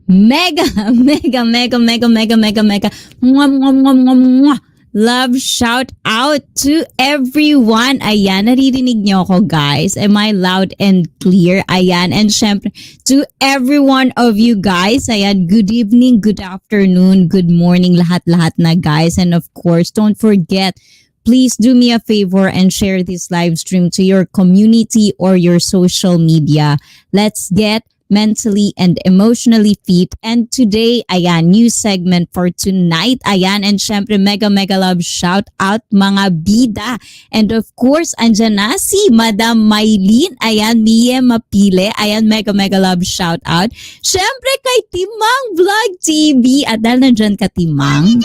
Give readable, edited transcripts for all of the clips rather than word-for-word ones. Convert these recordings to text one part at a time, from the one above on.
Mega, mega, mega, mega, mega, mega, mega. Mwah, mwah, mwah, mwah, mwah. Love shout out to everyone. Ayan, naririnig niyo ako guys. Am I loud and clear? Ayan, and syempre to every one of you guys. Ayan, good evening, good afternoon, good morning, lahat-lahat na guys. And of course, don't forget, please do me a favor and share this live stream to your community or your social media. Let's get mentally and emotionally fit. And today, ayan, new segment for tonight. Ayan, and syempre, mega, mega love shout out mga bida. And of course, andyan na si Madam Maylene. Ayan, Mie Mapile. Ayan, mega, mega love shout out. Syempre, kay Timang Vlog TV. At dahil nandyan ka, Timang.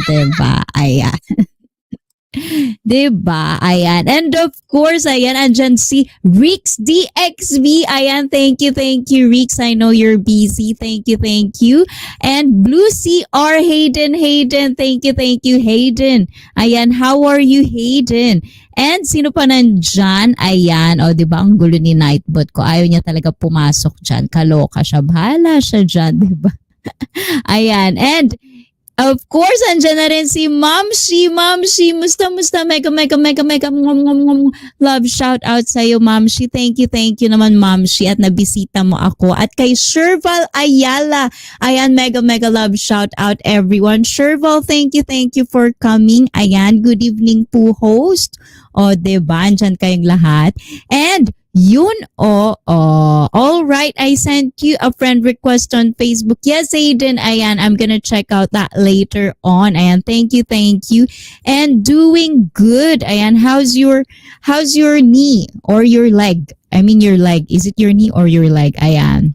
Diba? Ayan. Diba? Ayan. And of course, ayan, andyan si Rix DXB. Ayan, thank you, Rix. I know you're busy. Thank you. And Blue CR Hayden, thank you, Hayden. Ayan, how are you, Hayden? And sino pa nandyan? Ayan, o diba, ang gulo ni Nightbot ko. Ayaw niya talaga pumasok dyan. Kaloka siya. Bahala siya dyan, diba? Ayan, and of course, andyan na rin si Mamshi. Musta, mega, love shout out sa'yo, Mamshi. Thank you naman, Mamshi, at nabisita mo ako. At kay Sherval Ayala, ayan, mega, love shout out everyone. Sherval, thank you for coming. Ayan, good evening po, host. O, diba, andyan kayong lahat. And yun, all right, I sent you a friend request on Facebook. Yes, Aiden, ayan, I'm gonna check out that later on. Ayan, thank you. And doing good. Ayan, how's your knee or your leg? I mean your leg. Is it your knee or your leg? Ayan.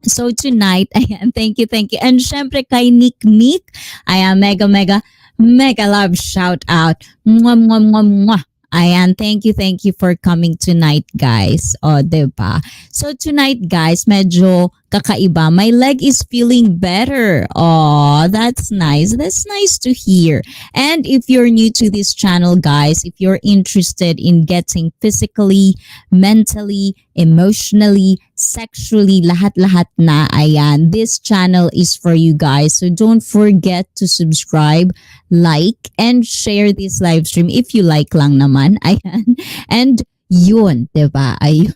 So tonight, ayan, thank you, thank you. And syempre kay Nick Nick, ayan, mega, mega, mega love shout out. Mwah, mwah, mwah, mwah. Ayan, thank you for coming tonight, guys. O, diba? So tonight, guys, medyo kakaiba. My leg is feeling better. Oh, that's nice. That's nice to hear. And if you're new to this channel, guys, if you're interested in getting physically, mentally, emotionally, sexually, lahat-lahat na, ayan, this channel is for you guys. So don't forget to subscribe, like, and share this live stream if you like lang naman. Ayan. And yun, diba? Ayun.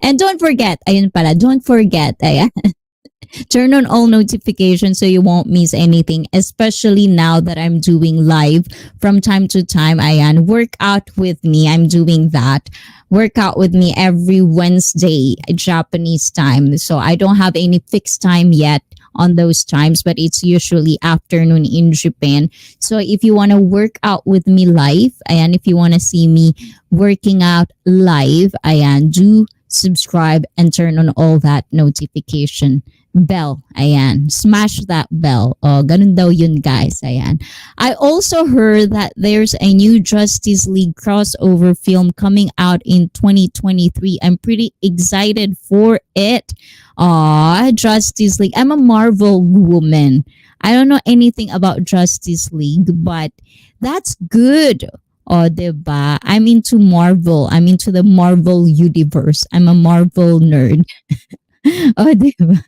And don't forget, ayun pala, don't forget, ayan, turn on all notifications so you won't miss anything, especially now that I'm doing live from time to time. Ayan, work out with me. I'm doing that. Work out with me every Wednesday, Japanese time. So I don't have any fixed time yet on those times, but it's usually afternoon in Japan. So if you want to work out with me live, ayan, if you want to see me working out live, ayan, do subscribe and turn on all that notification bell. Ayan. Smash that bell. Oh, ganun daw yun, guys. Ayan. I also heard that there's a new Justice League crossover film coming out in 2023. I'm pretty excited for it. Justice League. I'm a Marvel woman. I don't know anything about Justice League, but that's good. Oh, diba? I'm into Marvel. I'm into the Marvel universe. I'm a Marvel nerd. Oh, diba?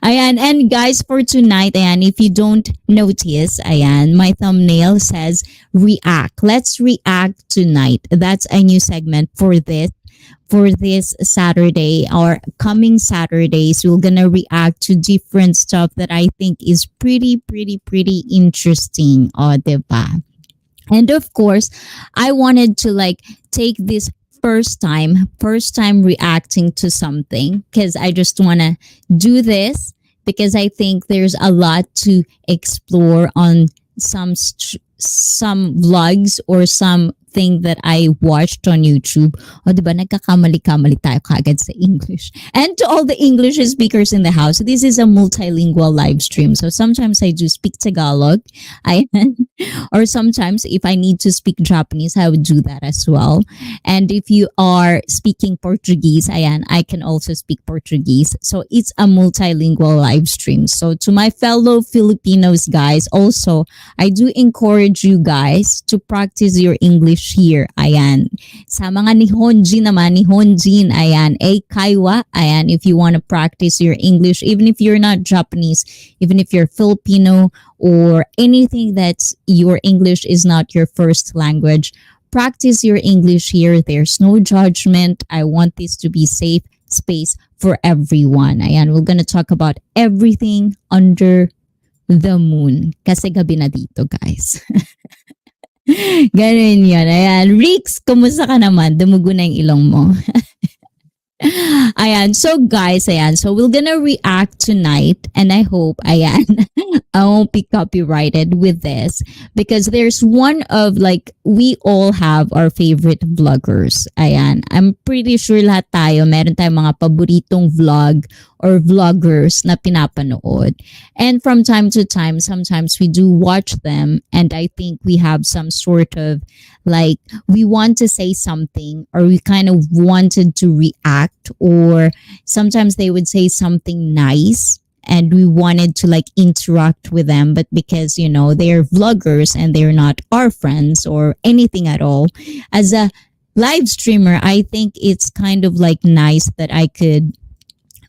Ayan, and guys, for tonight, ayan, if you don't notice, ayan, my thumbnail says react. Let's react tonight. That's a new segment for this Saturday or coming Saturdays. We're gonna react to different stuff that I think is pretty interesting. Oh, diba? And of course, I wanted to like take this first time reacting to something because I just want to do this because I think there's a lot to explore on some vlogs or something that I watched on YouTube. O, diba, nagkakamali-kamali tayo kagad sa English. And to all the English speakers in the house, this is a multilingual live stream. So sometimes I do speak Tagalog. Or sometimes if I need to speak Japanese, I would do that as well. And if you are speaking Portuguese, ayan, I can also speak Portuguese. So it's a multilingual live stream. So to my fellow Filipinos, guys, also, I do encourage you guys to practice your English here. Ayan. Sa mga Nihonjin naman, Nihonjin, ayan, Eikaiwa, ayan, if you want to practice your English, even if you're not Japanese, even if you're Filipino, or anything that's your English is not your first language, practice your English here. There's no judgment. I want this to be safe space for everyone. Ayan, we're gonna talk about everything under the moon. Kasi gabi na dito, guys. Ganun yun. Ayan. Rix, kumusta ka naman? Dumugo na yung ilong mo. Ayan. So guys, ayan. So we're gonna react tonight and I hope, ayan, I won't be copyrighted with this because there's one of like, we all have our favorite vloggers. Ayan. I'm pretty sure lahat tayo, meron tayong mga paboritong vlog or vloggers na pinapanood. And from time to time, sometimes we do watch them and I think we have some sort of like, we want to say something or we kind of wanted to react, or sometimes they would say something nice and we wanted to like interact with them, but because you know they're vloggers and they're not our friends or anything at all, as a live streamer I think it's kind of like nice that I could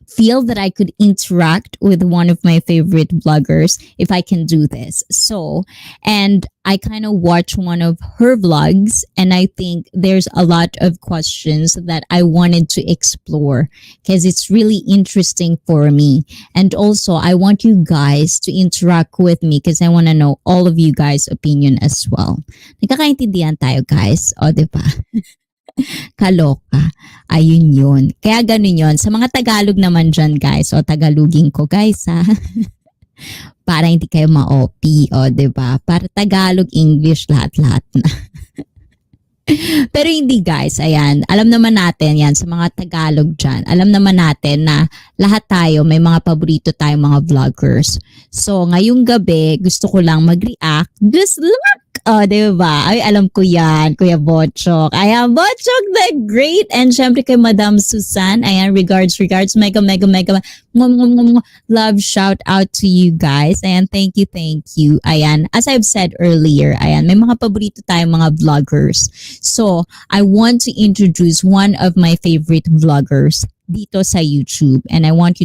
feel that I could interact with one of my favorite vloggers if I can do this. So, and I kind of watch one of her vlogs and I think there's a lot of questions that I wanted to explore because it's really interesting for me. And also I want you guys to interact with me because I want to know all of you guys' opinion as well. Nagkakaintindihan tayo, guys. O, diba? Kaloka. Ayun yun. Kaya ganun yun. Sa mga Tagalog naman dyan, guys. O, Tagalogin ko, guys, ha? Para hindi kayo ma-OP. O, diba? Para Tagalog, English, lahat-lahat na. Pero hindi guys, ayan, alam naman natin yan sa mga Tagalog dyan. Alam naman natin na lahat tayo may mga paborito tayong mga vloggers. So ngayong gabi, gusto ko lang mag-react. Just look! Oh, diba? Ay, alam ko yan, Kuya Botchok. Ayan, Botchok the Great. And syempre kay Madam Susan. Ayan, regards. Mega, mega, mega. Mwah, mwah, mwah, mwah. Love shout out to you guys. Ayan, thank you, thank you. Ayan, as I've said earlier, ayan, may mga paborito tayong mga vloggers. So, I want to introduce one of my favorite vloggers dito sa YouTube. And I want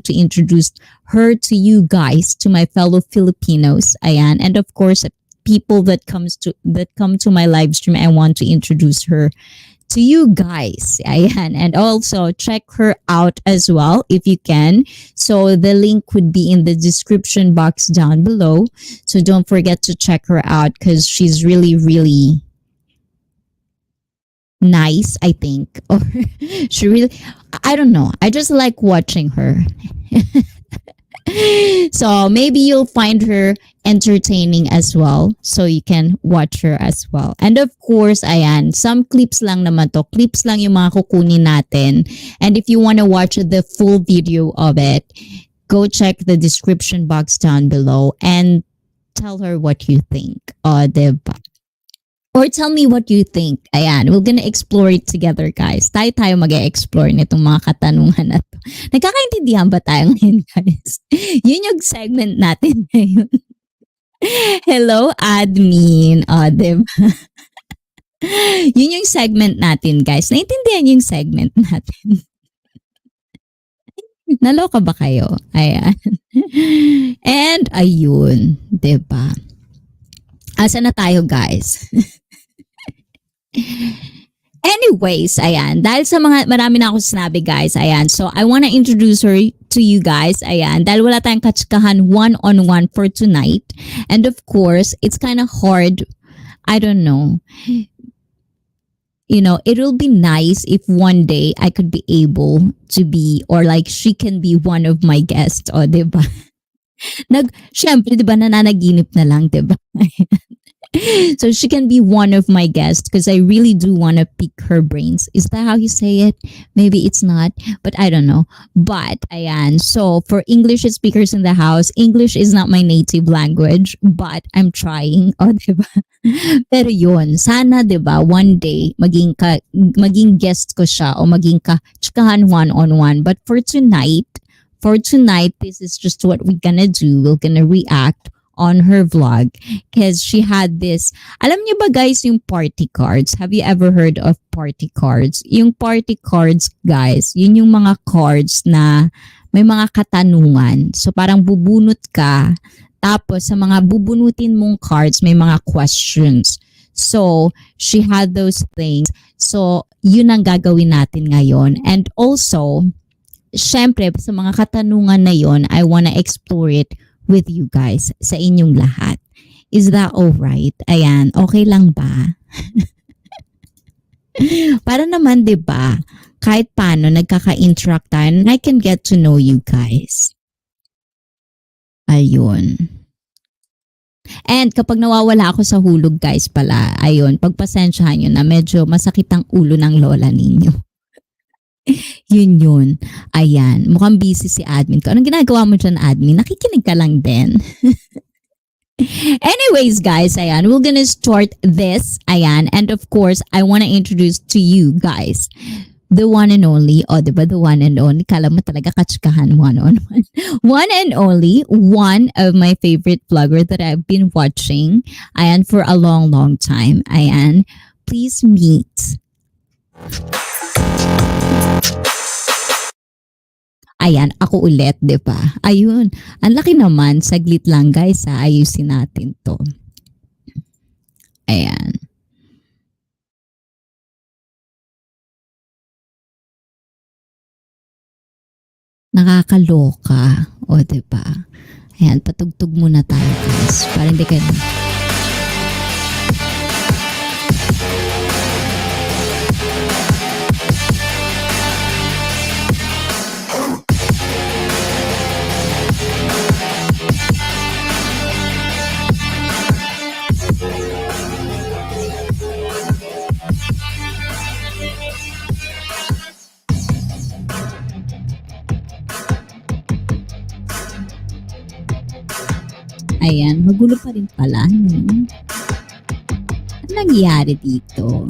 to introduce her to you guys, to my fellow Filipinos. Ayan, and of course, people that come to my live stream, I want to introduce her to you guys. Ayan. And also check her out as well if you can. So the link would be in the description box down below. So don't forget to check her out because she's really, really nice, I think. Or she really, I don't know. I just like watching her. So maybe you'll find her entertaining as well. So you can watch her as well. And of course, ayan, some clips lang naman to. Clips lang yung mga kukunin natin. And if you want to watch the full video of it, go check the description box down below and tell her what you think. Diba? Or tell me what you think. Ayan, we're gonna explore it together, guys. Tayo mag-explore nitong mga katanungan na to. Nagkakaintindihan ba tayo ngayon, guys? Yun yung segment natin ngayon. Hello, admin. Diba? Yun yung segment natin, guys. Naintindihan yung segment natin. Naloka ba kayo? Ayan. And ayun, diba? Asa na tayo, guys? Anyways, ayan. Dahil sa mga, marami na ako sinabi, guys. Ayan. So, I wanna introduce her to you guys. Ayan. Dahil wala tayong katsikahan one-on-one for tonight. And of course, it's kind of hard. I don't know. You know, it will be nice if one day I could be able to be, or like, she can be one of my guests. O, diba? Syempre, diba, nananaginip na lang, diba? So she can be one of my guests because I really do want to pick her brains. Is that how you say it? Maybe it's not, but I don't know. But ayan, so for English speakers in the house, English is not my native language, but I'm trying. Oh, diba? Pero yun, sana diba, one day maging guest ko siya o maging chikahan one-on-one. But for tonight, this is just what we're gonna do. We're gonna react on her vlog because she had this, alam niyo ba guys yung party cards? Have you ever heard of party cards? Yung party cards, guys, yun yung mga cards na may mga katanungan. So parang bubunot ka, tapos sa mga bubunutin mong cards may mga questions. So she had those things. So yun ang gagawin natin ngayon. And also, syempre sa mga katanungan na yun, I wanna explore it with you guys, sa inyong lahat. Is that alright? Ayan, okay lang ba? Para naman, diba, kahit paano, nagkaka-interact tayo and I can get to know you guys. Ayun. And kapag nawawala ako sa hulog, guys, pala, ayun, pagpasensyahan nyo na medyo masakit ang ulo ng lola ninyo. Yun. Ayan. Mukhang busy si admin ko. Anong ginagawa mo dyan, admin? Nakikinig ka lang din. Anyways, guys, ayan. We're gonna start this. Ayan. And of course, I wanna introduce to you guys the one and only. O, diba? The one and only. Kala mo talaga katsikahan one-on-one. One and only. One of my favorite vloggers that I've been watching. Ayan. For a long, long time. Ayan. Please meet. Ayan, ako ulit, di ba? Ayun, ang laki naman. Saglit lang, guys, ha? Ayusin natin to. Ayan. Nakakaloka. O, di ba? Ayan, patugtog muna tayo, guys. Para hindi kayo... Ayan, magulo pa rin pala. No? Ano nangyari dito?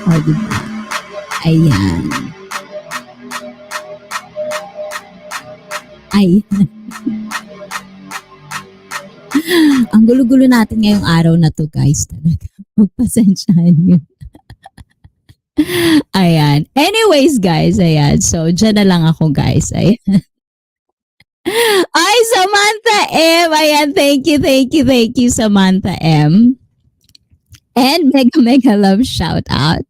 O, diba? Ayan. Ayan. Ang gulo-gulo natin ngayong araw na to, guys. Talaga. Magpasensyahan nyo. Ayan. Anyways, guys, ayan. So, dyan na lang ako, guys. Ayan. Ay, Samantha M. Ayan, thank you, Samantha M. And mega, mega love shout out.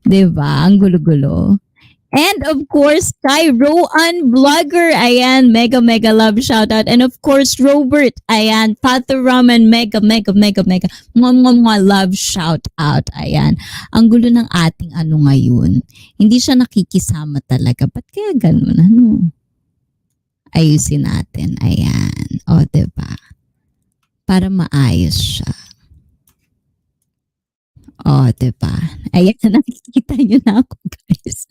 Diba? Ang gulo-gulo. And of course, kay Roan Vlogger, ayan, mega, mega love shout out. And of course, Robert, ayan, Pato Ramen, mega, mega, mega, mega, mga love shout out, ayan. Ang gulo ng ating ano ngayon. Hindi siya nakikisama talaga. Ba't kaya ganun, ano? Ayusin natin, ayan. O, diba? Para maayos siya. O, diba? Ayan, nakikita nyo na ako, guys.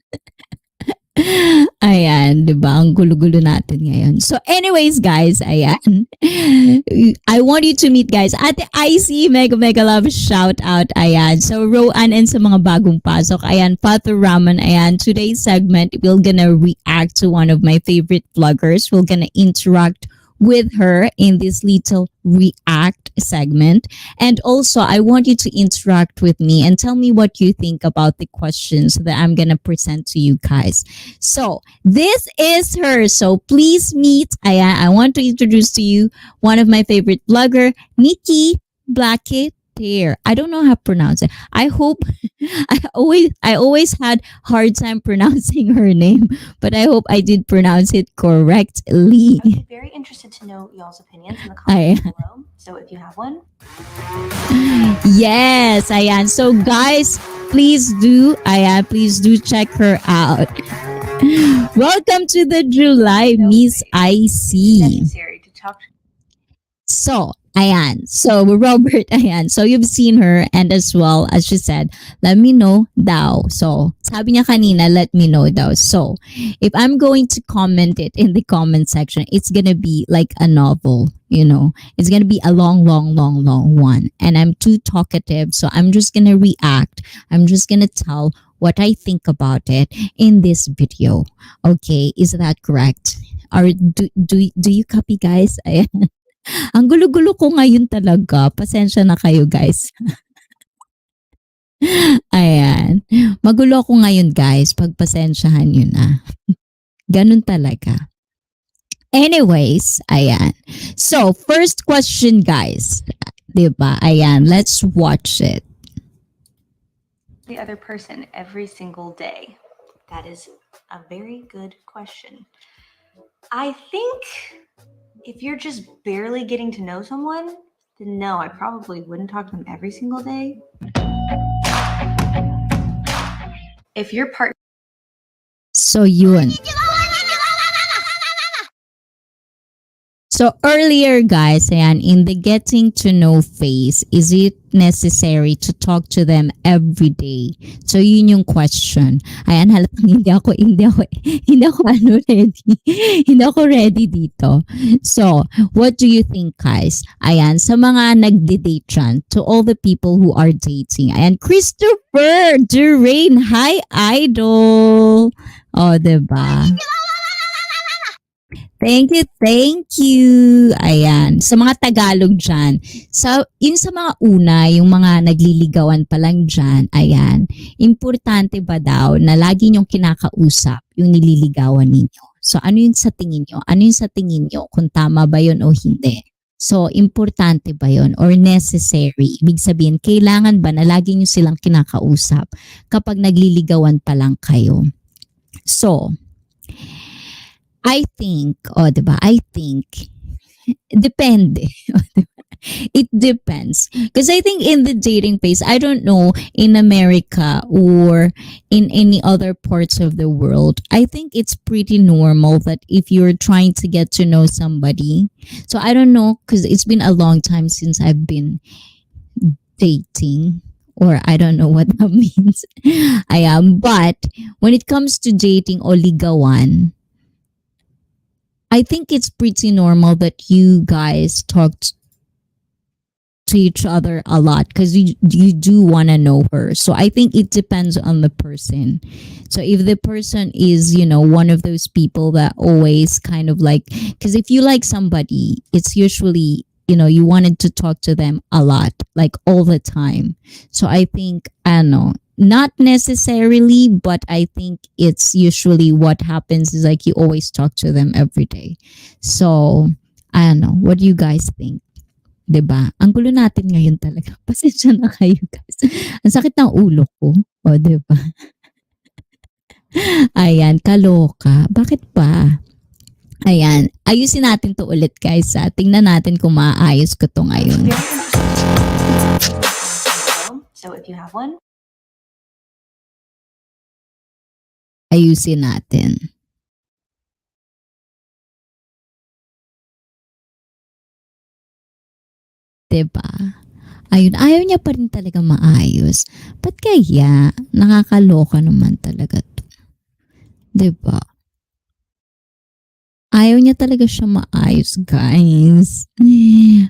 Ayan, di ba? Ang gulo-gulo natin ngayon. So anyways, guys, ayan. I want you to meet, guys, Ate ICEE, mega, mega love shout out, ayan. So Roan and sa mga bagong pasok, ayan, Pato Ramen, ayan. Today's segment, we're gonna react to one of my favorite vloggers. We're gonna interact with her in this little react segment. And also, I want you to interact with me and tell me what you think about the questions that I'm going to present to you guys. So, this is her. So, please meet, I want to introduce to you one of my favorite blogger, Nikki Blackett. I don't know how to pronounce it. I hope I always had hard time pronouncing her name, but I hope I did pronounce it correctly. I'd be very interested to know y'all's opinions in the comments below. So if you have one. Yes, ayan. So guys, please do check her out. Welcome to the July, Miss ICEE. Necessary to talk. So, ayan. So, Robert, ayan. So, you've seen her and as well, as she said, let me know daw. So, sabi niya kanina, let me know daw. So, if I'm going to comment it in the comment section, it's gonna be like a novel, you know. It's gonna be a long one. And I'm too talkative, so I'm just gonna react. I'm just gonna tell what I think about it in this video. Okay, is that correct? Or do you copy, guys? Ayan. Ang gulo-gulo ko ngayon talaga. Pasensya na kayo, guys. Ayan. Magulo ako ngayon, guys. Pagpasensyahan nyo na. Ganun talaga. Anyways, ayan. So, first question, guys. Diba? Ayan. Let's watch it. The other person every single day? That is a very good question. I think if you're just barely getting to know someone, then no, I probably wouldn't talk to them every single day. If your partner... So, yun. So earlier, guys, ayan, in the getting to know phase, is it necessary to talk to them every day? So yun yung question. Ayan, halatang hindi ako ready. Hindi ako ready dito. So, what do you think, guys? Ayan, sa mga nagde-date dyan, to all the people who are dating. Ayan, Christopher Durain, hi, idol. Oh, diba? Thank you. Ayan. Sa mga Tagalog dyan, yun sa mga una, yung mga nagliligawan pa lang dyan, ayan, importante ba daw na lagi nyong kinakausap yung nililigawan ninyo? So, ano yun sa tingin nyo? Ano yun sa tingin nyo? Kung tama ba yun o hindi? So, importante ba yun or necessary? Ibig sabihin, kailangan ba na lagi nyo silang kinakausap kapag nagliligawan pa lang kayo? So, I think, diba? I think, depende. It depends. Because I think in the dating phase, I don't know in America or in any other parts of the world, I think it's pretty normal that if you're trying to get to know somebody, so I don't know because it's been a long time since I've been dating. Or I don't know what that means. I am. But when it comes to dating o ligawan, I think it's pretty normal that you guys talk to each other a lot because you do want to know her. So I think it depends on the person. So if the person is, one of those people that always kind of like, because if you like somebody, it's usually, you wanted to talk to them a lot, like all the time. So I think, I don't know, not necessarily, but I think it's usually what happens is like you always talk to them every day. So I don't know. What do you guys think? 'Di ba? Ang gulo natin ngayon talaga. Pasensya na kayo guys. Ang sakit ng ulo ko. O, 'di ba? Ayan, kaloka. Bakit ba? Ayan, ayusin natin to ulit guys. Tingnan natin kung maayos ko to ngayon. So if you have one, Ayusin natin. Diba? Ayun, ayaw niya pa rin talaga maayos. Ba't kaya? Nakakaloka naman talaga to. Diba? Ayaw niya talaga siya maayos, guys.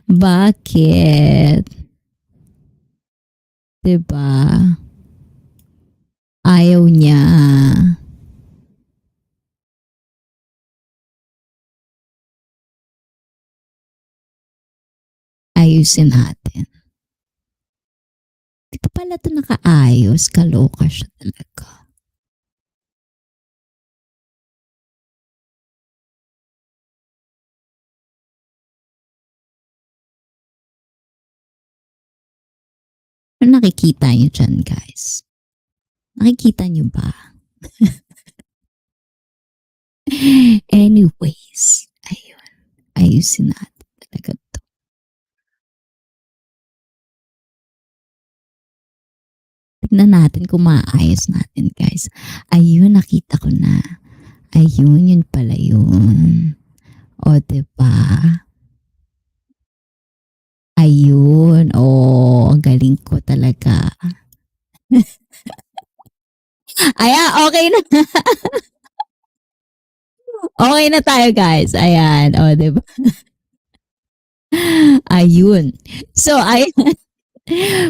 Bakit? Diba? Ayaw niya. Ayusin natin. Di pa pala ito nakaayos. Kaloka siya talaga. Ano nakikita niyo dyan, guys? Nakikita niyo ba? Anyways, ayun. Ayusin natin talaga to. Tignan natin kung maayos natin, guys. Ayun, nakita ko na. Ayun, yun pala yun. O, diba? Ayun. O, ang galing ko talaga. Ayan, okay na. Okay na tayo, guys. Ayan. O, diba? Ayun. So,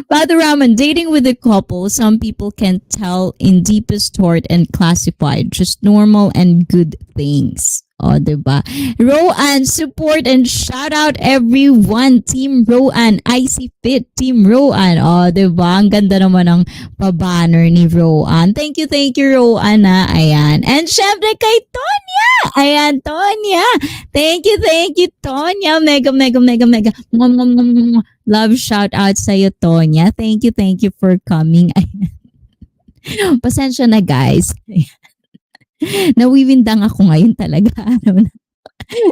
Father Raman, dating with a couple, some people can tell in deepest thought and classified, just normal and good things. O, diba? Roan, support and shout out everyone. Team Roan, ICEE Fit, Team Roan. O, diba? Ang ganda naman ng pa-banner ni Roan. Thank you, Roan. Ayan. And syempre kay Tonya. Ayan, Tonya. Thank you, Tonya. Mega. Mwah, mwah, mwah, mwah. Love shout out sa'yo, Tonya. Thank you for coming. Pasensya na, guys. Nawiwindang ako ngayon talaga.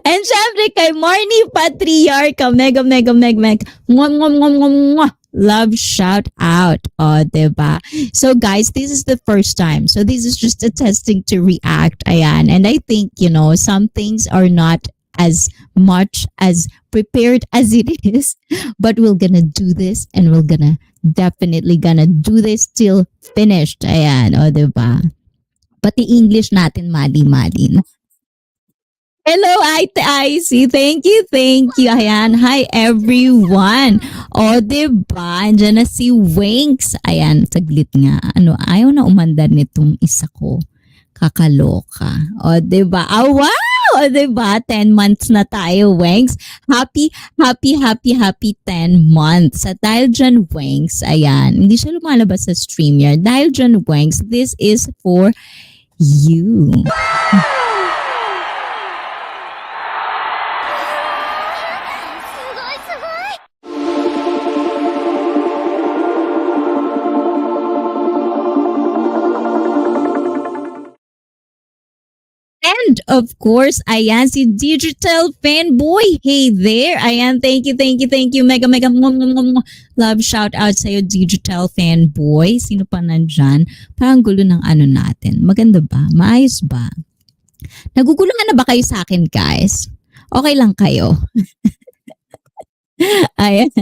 And syempre kay Marnie Patriarca, mega. Mwah, mwah, mwah, mwah, mwah. Love shout out. Oh, diba? So guys, this is the first time. So this is just a testing to react. Ayan. And I think, some things are not as much as prepared as it is, but we're gonna do this and we're definitely gonna do this till finished. Ayan. O, diba? Pati English natin mali-mali na. Hello, ICEE. Thank you. Ayan. Hi, everyone. O, diba? Andiyan na si Winks. Ayan, saglit nga. Ayaw na umandar nitong isa ko. Kakaloka. O, diba? Wow! O, diba? 10 months na tayo, Winks. Happy 10 months. At dahil dyan, Winks, ayan. Hindi siya lumalabas sa StreamYard. Dahil dyan, Winks, this is for you. And of course, ayan, si Digital Fanboy. Hey there. Ayan, thank you, thank you, thank you. Mega, mega, love shout out sa'yo, Digital Fanboy. Sino pa nandyan? Parang gulo ng ano natin. Maganda ba? Maayos ba? Naguguluhan na ba kayo sa akin, guys? Okay lang kayo? Ayan.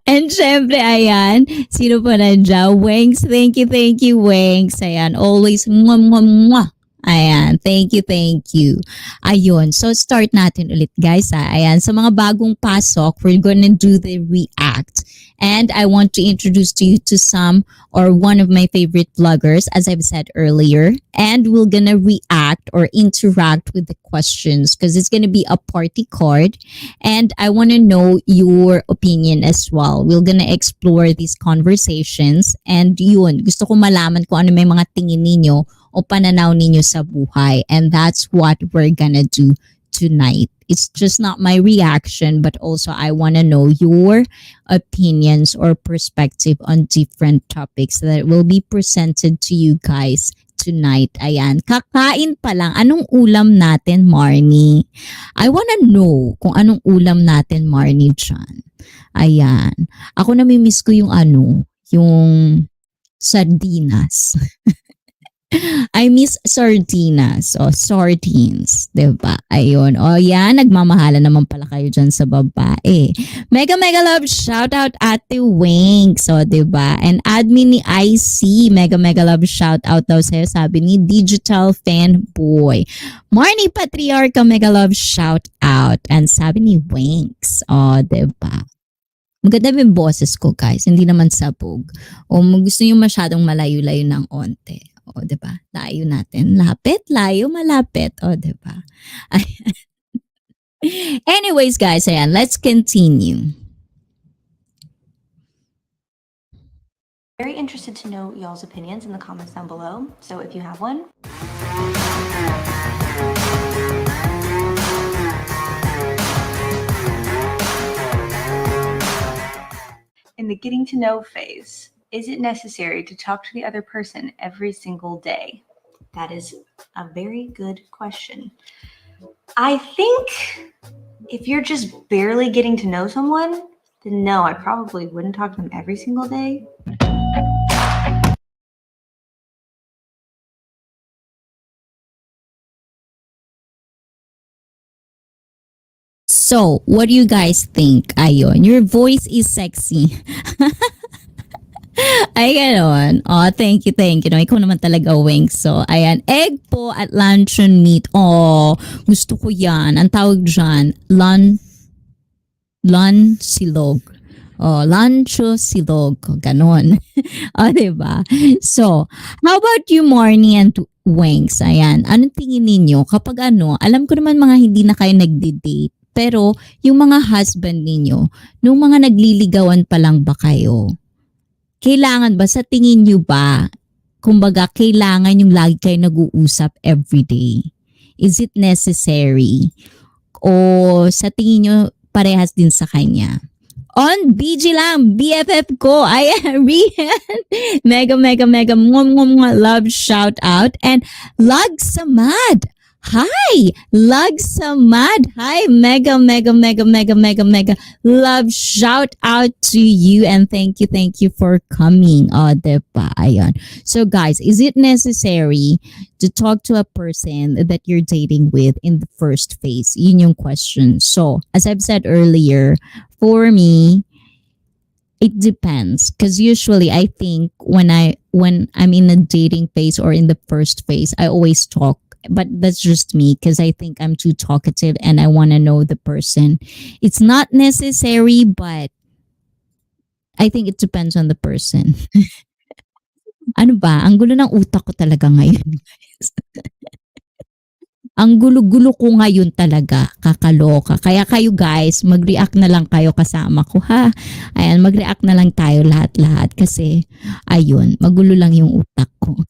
And syempre, ayan. Sino pa nandiyan? Wengs, thank you, Wengs. Ayan, always, mwah, mwah, mwah. Ayan, thank you, thank you. Ayun, so start natin ulit guys. Ayan, sa mga bagong pasok, we're gonna do the react. And I want to introduce to you to some or one of my favorite vloggers, as I've said earlier. And we're gonna react or interact with the questions because it's gonna be a party card. And I wanna know your opinion as well. We're gonna explore these conversations. And yun, gusto ko malaman kung ano may mga tingin ninyo o pananaw ninyo sa buhay. And that's what we're gonna do tonight. It's just not my reaction, but also I want to know your opinions or perspective on different topics that will be presented to you guys tonight. Ayan, kakain pa lang. Anong ulam natin, Marnie? I wanna know kung anong ulam natin, Marnie, dyan. Ayan. Ako namimiss ko yung yung sardinas. I miss sardinas o sardines, diba? Ayun. O yan, nagmamahala naman pala kayo dyan sa babae. Mega mega love shout out Ate Winks, o diba? And admin ni ICEE, mega mega love shout out daw sa'yo, sabi ni Digital Fanboy. Marnie Patriarca, mega love shout out. And sabi ni Winks, o diba? Maganda yung boses ko guys, hindi naman sabog. O gusto nyo masyadong malayo-layo ng onte. O, diba? Layo natin. Lapit, layo, malapit. O, diba? Anyways, guys, ayan, let's continue. Very interested to know y'all's opinions in the comments down below. So if you have one. In the getting to know phase, is it necessary to talk to the other person every single day? That is a very good question. I think if you're just barely getting to know someone, then no, I probably wouldn't talk to them every single day. So, what do you guys think? Ayun, your voice is sexy. Ay, ganon. Oh, thank you, thank you. No, ikaw naman talaga, Wings. So, ayan. Egg po at luncheon meat. Oh, gusto ko yan. Ang tawag dyan, silog. Oh, lancho silog. Ganon. Oh, diba? So, how about you, Marnie and Wings? Ayan. Anong tingin ninyo? Kapag alam ko naman mga hindi na kayo nagdi-date. Pero, yung mga husband ninyo, nung mga nagliligawan pa lang ba kayo? Kailangan ba, sa tingin nyo ba, kumbaga, kailangan yung lagi kayo nag-uusap everyday? Is it necessary? O sa tingin nyo, parehas din sa kanya? On BG lang, BFF ko. Ayan, Rian. Mega, mega, mega, love shout out. And Lag Samad. Hi, Lag Samad. Hi, mega, mega, mega, mega, mega, mega. Love shout out to you and thank you for coming. Oh, diba? Ayan. So guys, is it necessary to talk to a person that you're dating with in the first phase? Yun yung question. So, as I've said earlier, for me, it depends. Because usually I think when I'm in a dating phase or in the first phase, I always talk. But that's just me because I think I'm too talkative and I want to know the person. It's not necessary, but I think it depends on the person. Ano ba? Ang gulo ng utak ko talaga ngayon. Ang gulo-gulo ko ngayon talaga. Kakaloka. Kaya kayo guys, mag-react na lang kayo kasama ko ha. Ayan, mag-react na lang tayo lahat-lahat kasi ayun, magulo lang yung utak ko.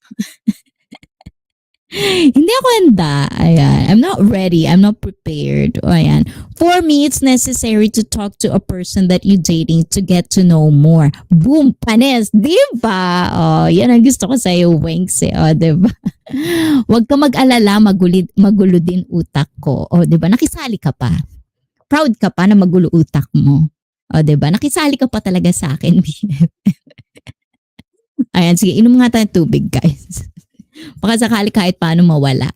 Hindi ako handa. Ayan. I'm not ready. I'm not prepared. Ayan. For me, it's necessary to talk to a person that you're dating to get to know more. Boom! Panes! Diba? Oh, yan ang gusto ko sa'yo, Winks. Oh, diba? Huwag ka mag-alala, magulo din utak ko. Oh, diba? Nakisali ka pa. Proud ka pa na magulo utak mo. Oh, diba? Nakisali ka pa talaga sa akin. Ayan, sige, inom nga tayo ng tubig, guys. Baka sakali kahit paano mawala.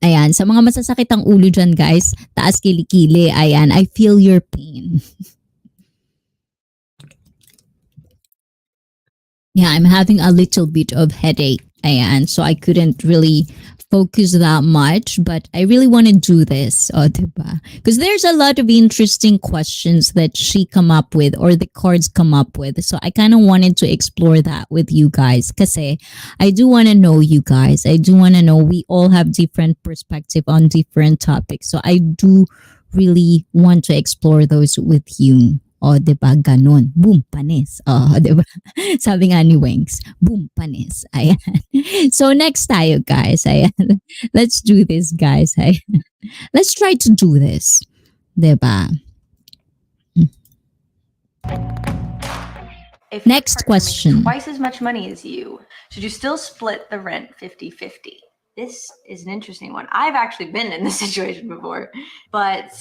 Ayan, sa mga masasakit ang ulo dyan, guys, taas kilikili. Ayan, I feel your pain. Yeah, I'm having a little bit of headache. Ayan, so I couldn't really focus that much, but I really want to do this. Oh, diba? Because there's a lot of interesting questions that she come up with or the cards come up with. So I kind of wanted to explore that with you guys. Kasi I do want to know you guys. I do want to know we all have different perspective on different topics. So I do really want to explore those with you. O, diba? Ganon. Boom, panis. O, diba? Sabi nga ni Wengs, boom, panis. Ayan. So, next tayo, guys. Ayan. Let's do this, guys. Ayan. Let's try to do this. Diba? If your Next partner makes question. twice as much money as you, should you still split the rent 50-50? This is an interesting one. I've actually been in this situation before, but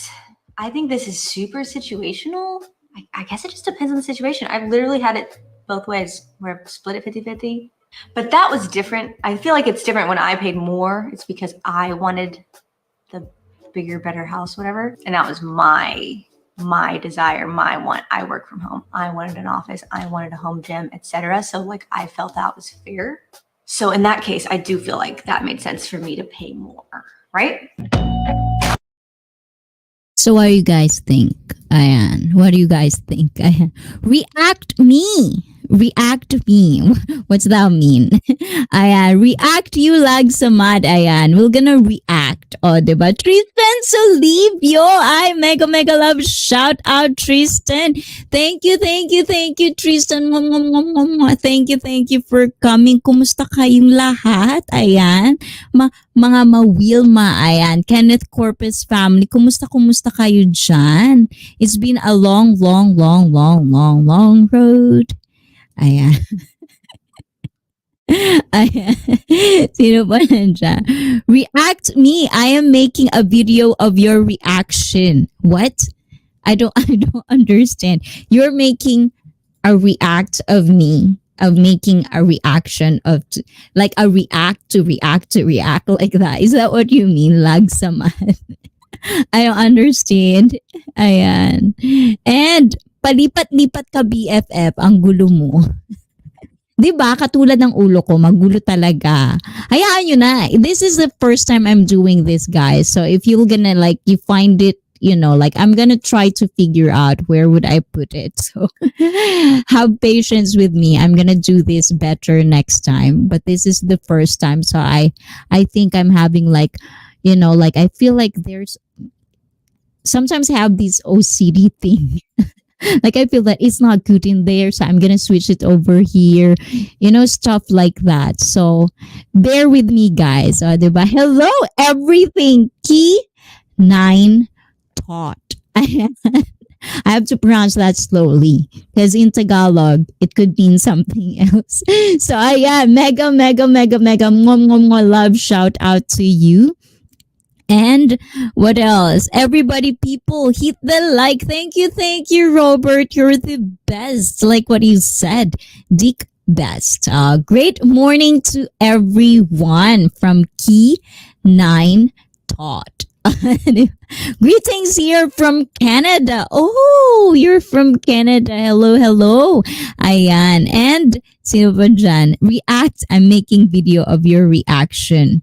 I think this is super situational. I guess it just depends on the situation. I've literally had it both ways where I've split it 50-50. But that was different. I feel like it's different when I paid more. It's because I wanted the bigger, better house, whatever. And that was my desire, my want. I work from home. I wanted an office. I wanted a home gym, etc. So like I felt that was fair. So in that case, I do feel like that made sense for me to pay more, right? So what do you guys think? Ayan. What do you guys think? Ayan. React me. React me. What's that mean? Ayan. React you lag samad. Ayan. We're gonna react. O, diba? Tristan Solivio. Ay, mega love. Shout out, Tristan. Thank you, Tristan. Thank you for coming. Kumusta kayong lahat? Ayan. Mga ma-Wilma, ayan. Kenneth Corpus family. Kumusta kayo dyan? It's been a long road. Ayan. Ayan. Sino ba nandiyan? React me. I am making a video of your reaction. What? I don't understand. You're making a react of me. Of making a reaction of like a react to react like that. Is that what you mean? Lag saman. I don't understand. Ayan. And palipat-lipat ka BFF, ang gulo mo. 'Di ba? Katulad ng ulo ko, magulo talaga. Hayaan nyo na. This is the first time I'm doing this, guys. So if you're gonna like, you find it, you know, like I'm gonna try to figure out where would I put it. So have patience with me. I'm gonna do this better next time. But this is the first time. So I think I'm having like, you know, like I feel like there's sometimes I have this OCD thing. Like I feel that it's not good in there, so I'm gonna switch it over here, you know, stuff like that. So bear with me, guys. Diba? Hello, everything. Key 9 taught. I have to pronounce that slowly because in Tagalog it could mean something else. So yeah, mega love shout out to you. And what else? Everybody, people, hit the like. Thank you, Robert. You're the best. Like what you said, Dick best. Great morning to everyone from Key 9 Taught. Greetings here from Canada. Oh, you're from Canada. Hello. Ayan. And sino ba dyan? React. I'm making video of your reaction.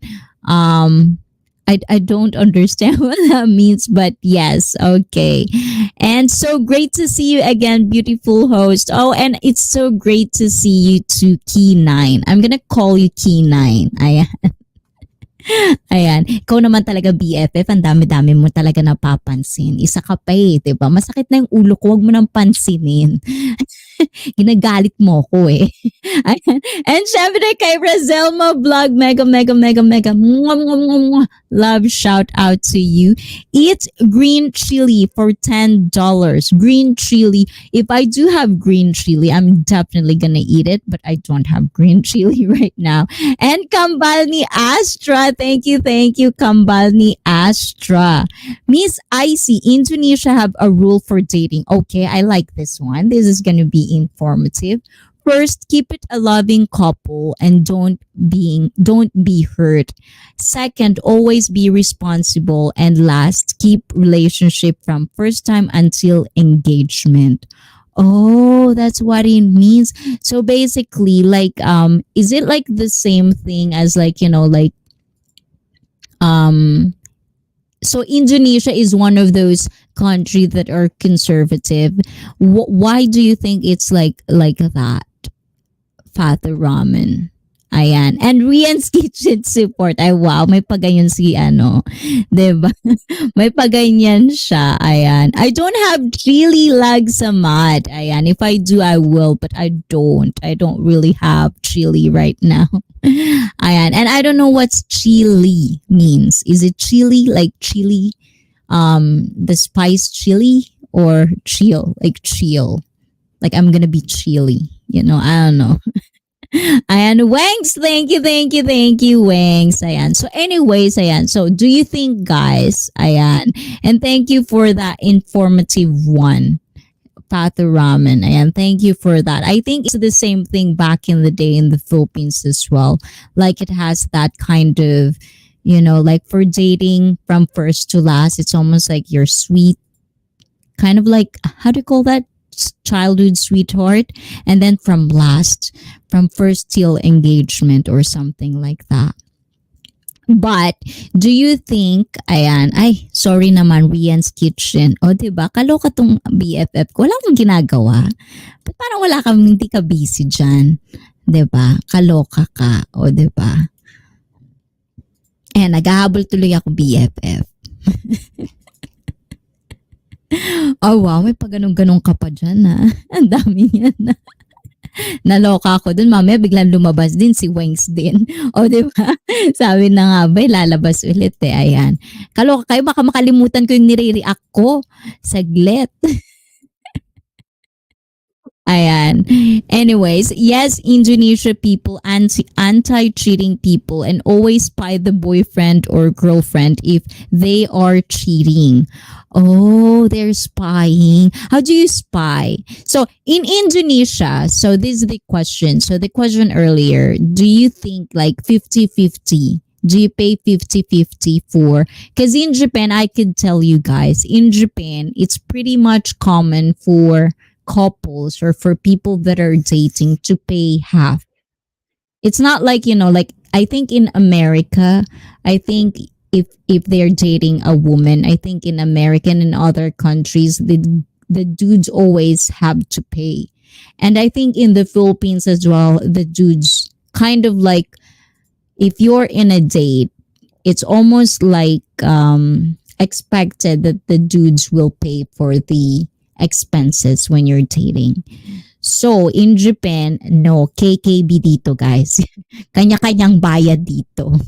I don't understand what that means, but yes, okay. And so great to see you again, beautiful host. Oh, and it's so great to see you too, Key 9. I'm gonna call you Key 9. Ayan. Ayan. Ikaw naman talaga, BFF. Ang dami-dami mo talaga napapansin. Isa ka pa eh, diba? Masakit na yung ulo ko. Huwag mo nang pansinin. Ginagalit mo ko eh. Ayan. And syempre kay Razelma Vlog, mega, mega, mega, mega, mwah, mwah, mwah, mwah. Love shout out to you. Eat green chili for $10. Green chili. If I do have green chili, I'm definitely gonna eat it, but I don't have green chili right now. And Kambalni Astra, thank you, Kambalni Astra. Miss ICEE, Indonesia have a rule for dating. Okay, I like this one. This is gonna be informative. First, keep it a loving couple and don't be hurt. Second, always be responsible. And last, keep relationship from first time until engagement. Oh, that's what it means. So basically, like, is it like the same thing as like, like, um, so Indonesia is one of those countries that are conservative. Why do you think it's like that? Father Ramen. Ayan. And Rian's Kitchen Support. Ay, wow. May paganyan si ano. Diba? May paganyan siya. Ayan. I don't have chili lagsamat. Ayan. If I do, I will. But I don't. I don't really have chili right now. Ayan. And I don't know what's chili means. Is it chili? Like chili? The spice chili? Or chill? Like chill. Like I'm gonna be chilly. I don't know. Ayan, Wangs, thank you, Wangs. Ayan. So anyways, ayan. So do you think, guys, ayan, and thank you for that informative one, Pata Ramen. Ayan, thank you for that. I think it's the same thing back in the day in the Philippines as well. Like it has that kind of, like for dating from first to last, it's almost like you're sweet, kind of like, how do you call that? Childhood sweetheart, and then from first till engagement or something like that. But do you think, ayan, ay, sorry naman, Rian's Kitchen. O, diba? Kaloka tong BFF ko. Wala akong ginagawa. But parang wala kang, hindi ka busy dyan. Diba? Kaloka ka. O, diba? Ayan, naghahabol tuloy ako BFF. Oh wow, may pag-ganong-ganong ka pa dyan ha. Ang dami niyan na. Naloka ako dun. Mamaya biglang lumabas din si Wangs din. O diba? Sabi na nga ba, lalabas ulit eh. Ayan. Kaloka kayo, baka makalimutan ko yung nire-react ko. Saglit. Ayan. Anyways, yes, Indonesia people, anti-cheating people, and always spy the boyfriend or girlfriend if they are cheating. Oh, they're spying. How do you spy? So in Indonesia, so this is the question. So the question earlier, do you think like 50-50? Do you pay 50-50 for? Because in Japan, I could tell you guys, in Japan, it's pretty much common for couples or for people that are dating to pay half. It's not like, like I think in America, I think if they're dating a woman, I think in America and in other countries, the dudes always have to pay. And I think in the Philippines as well, the dudes kind of like, if you're in a date, it's almost like expected that the dudes will pay for the expenses when you're dating. So, in Japan, no, KKB dito, guys. Kanya-kanyang bayad dito.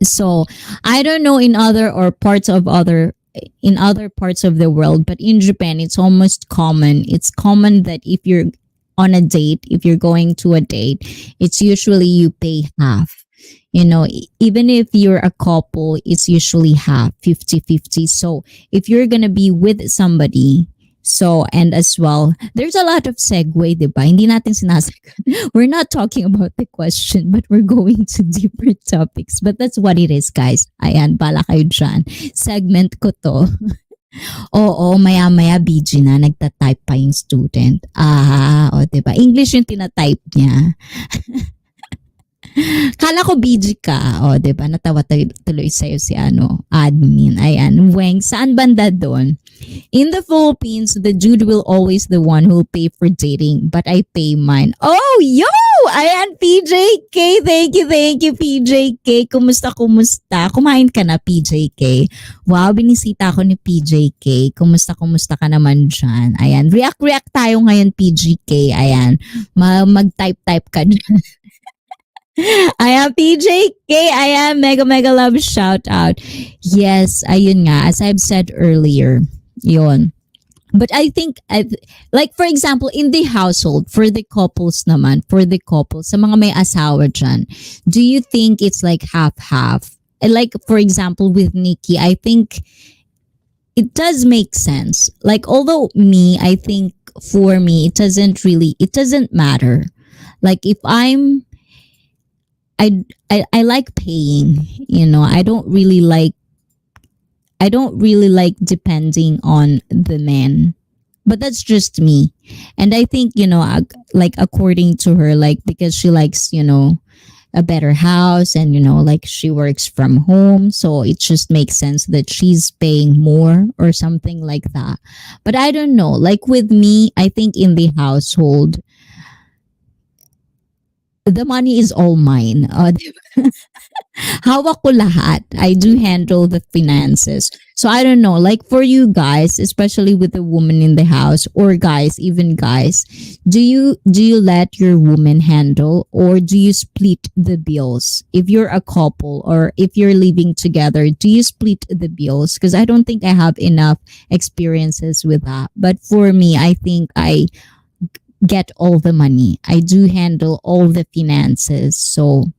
So, I don't know in other parts of the world, but in Japan, it's almost common. It's common that if you're on a date, if you're going to a date, it's usually you pay half. Even if you're a couple, it's usually half, 50-50. So, if you're gonna be with somebody, so, and as well, there's a lot of segue, diba? Hindi natin sinasagot. We're not talking about the question, but we're going to deeper topics. But that's what it is, guys. Ayan, bala kayo dyan. Segment ko to. Oo, maya-maya BG na, nagtatype pa yung student. O diba? English yung tinatype niya. Kala ko BG ka. O diba? Natawa tuloy sa'yo si admin. Ayan, Weng, saan banda doon? In the Philippines, the dude will always the one who'll pay for dating, but I pay mine. Oh, yo! Ayan, PJK. Thank you, PJK. Kumusta? Kumain ka na, PJK? Wow, binisita ako ni PJK. Kumusta ka naman dyan? Ayan, react tayo ngayon, PJK. Ayan, mag-type ka dyan. Ayan, PJK. Ayan, mega love shout out. Yes, ayun nga, as I've said earlier, yon. But I think, like for example, in the household, for the couples naman, sa mga may asawa dyan, do you think it's like half-half? Like for example, with Nikki, I think it does make sense. Like although me, I think for me, it doesn't matter. Like if I like paying, I don't really like depending on the man. But that's just me. And I think, like according to her, like because she likes, a better house and, like she works from home. So it just makes sense that she's paying more or something like that. But I don't know. Like with me, I think in the household, the money is all mine. Hawak ko lahat. I do handle the finances. So I don't know, like for you guys, especially with a woman in the house or guys, even guys, do you let your woman handle or do you split the bills? If you're a couple or if you're living together, do you split the bills? Because I don't think I have enough experiences with that. But for me, I think I get all the money. I do handle all the finances. So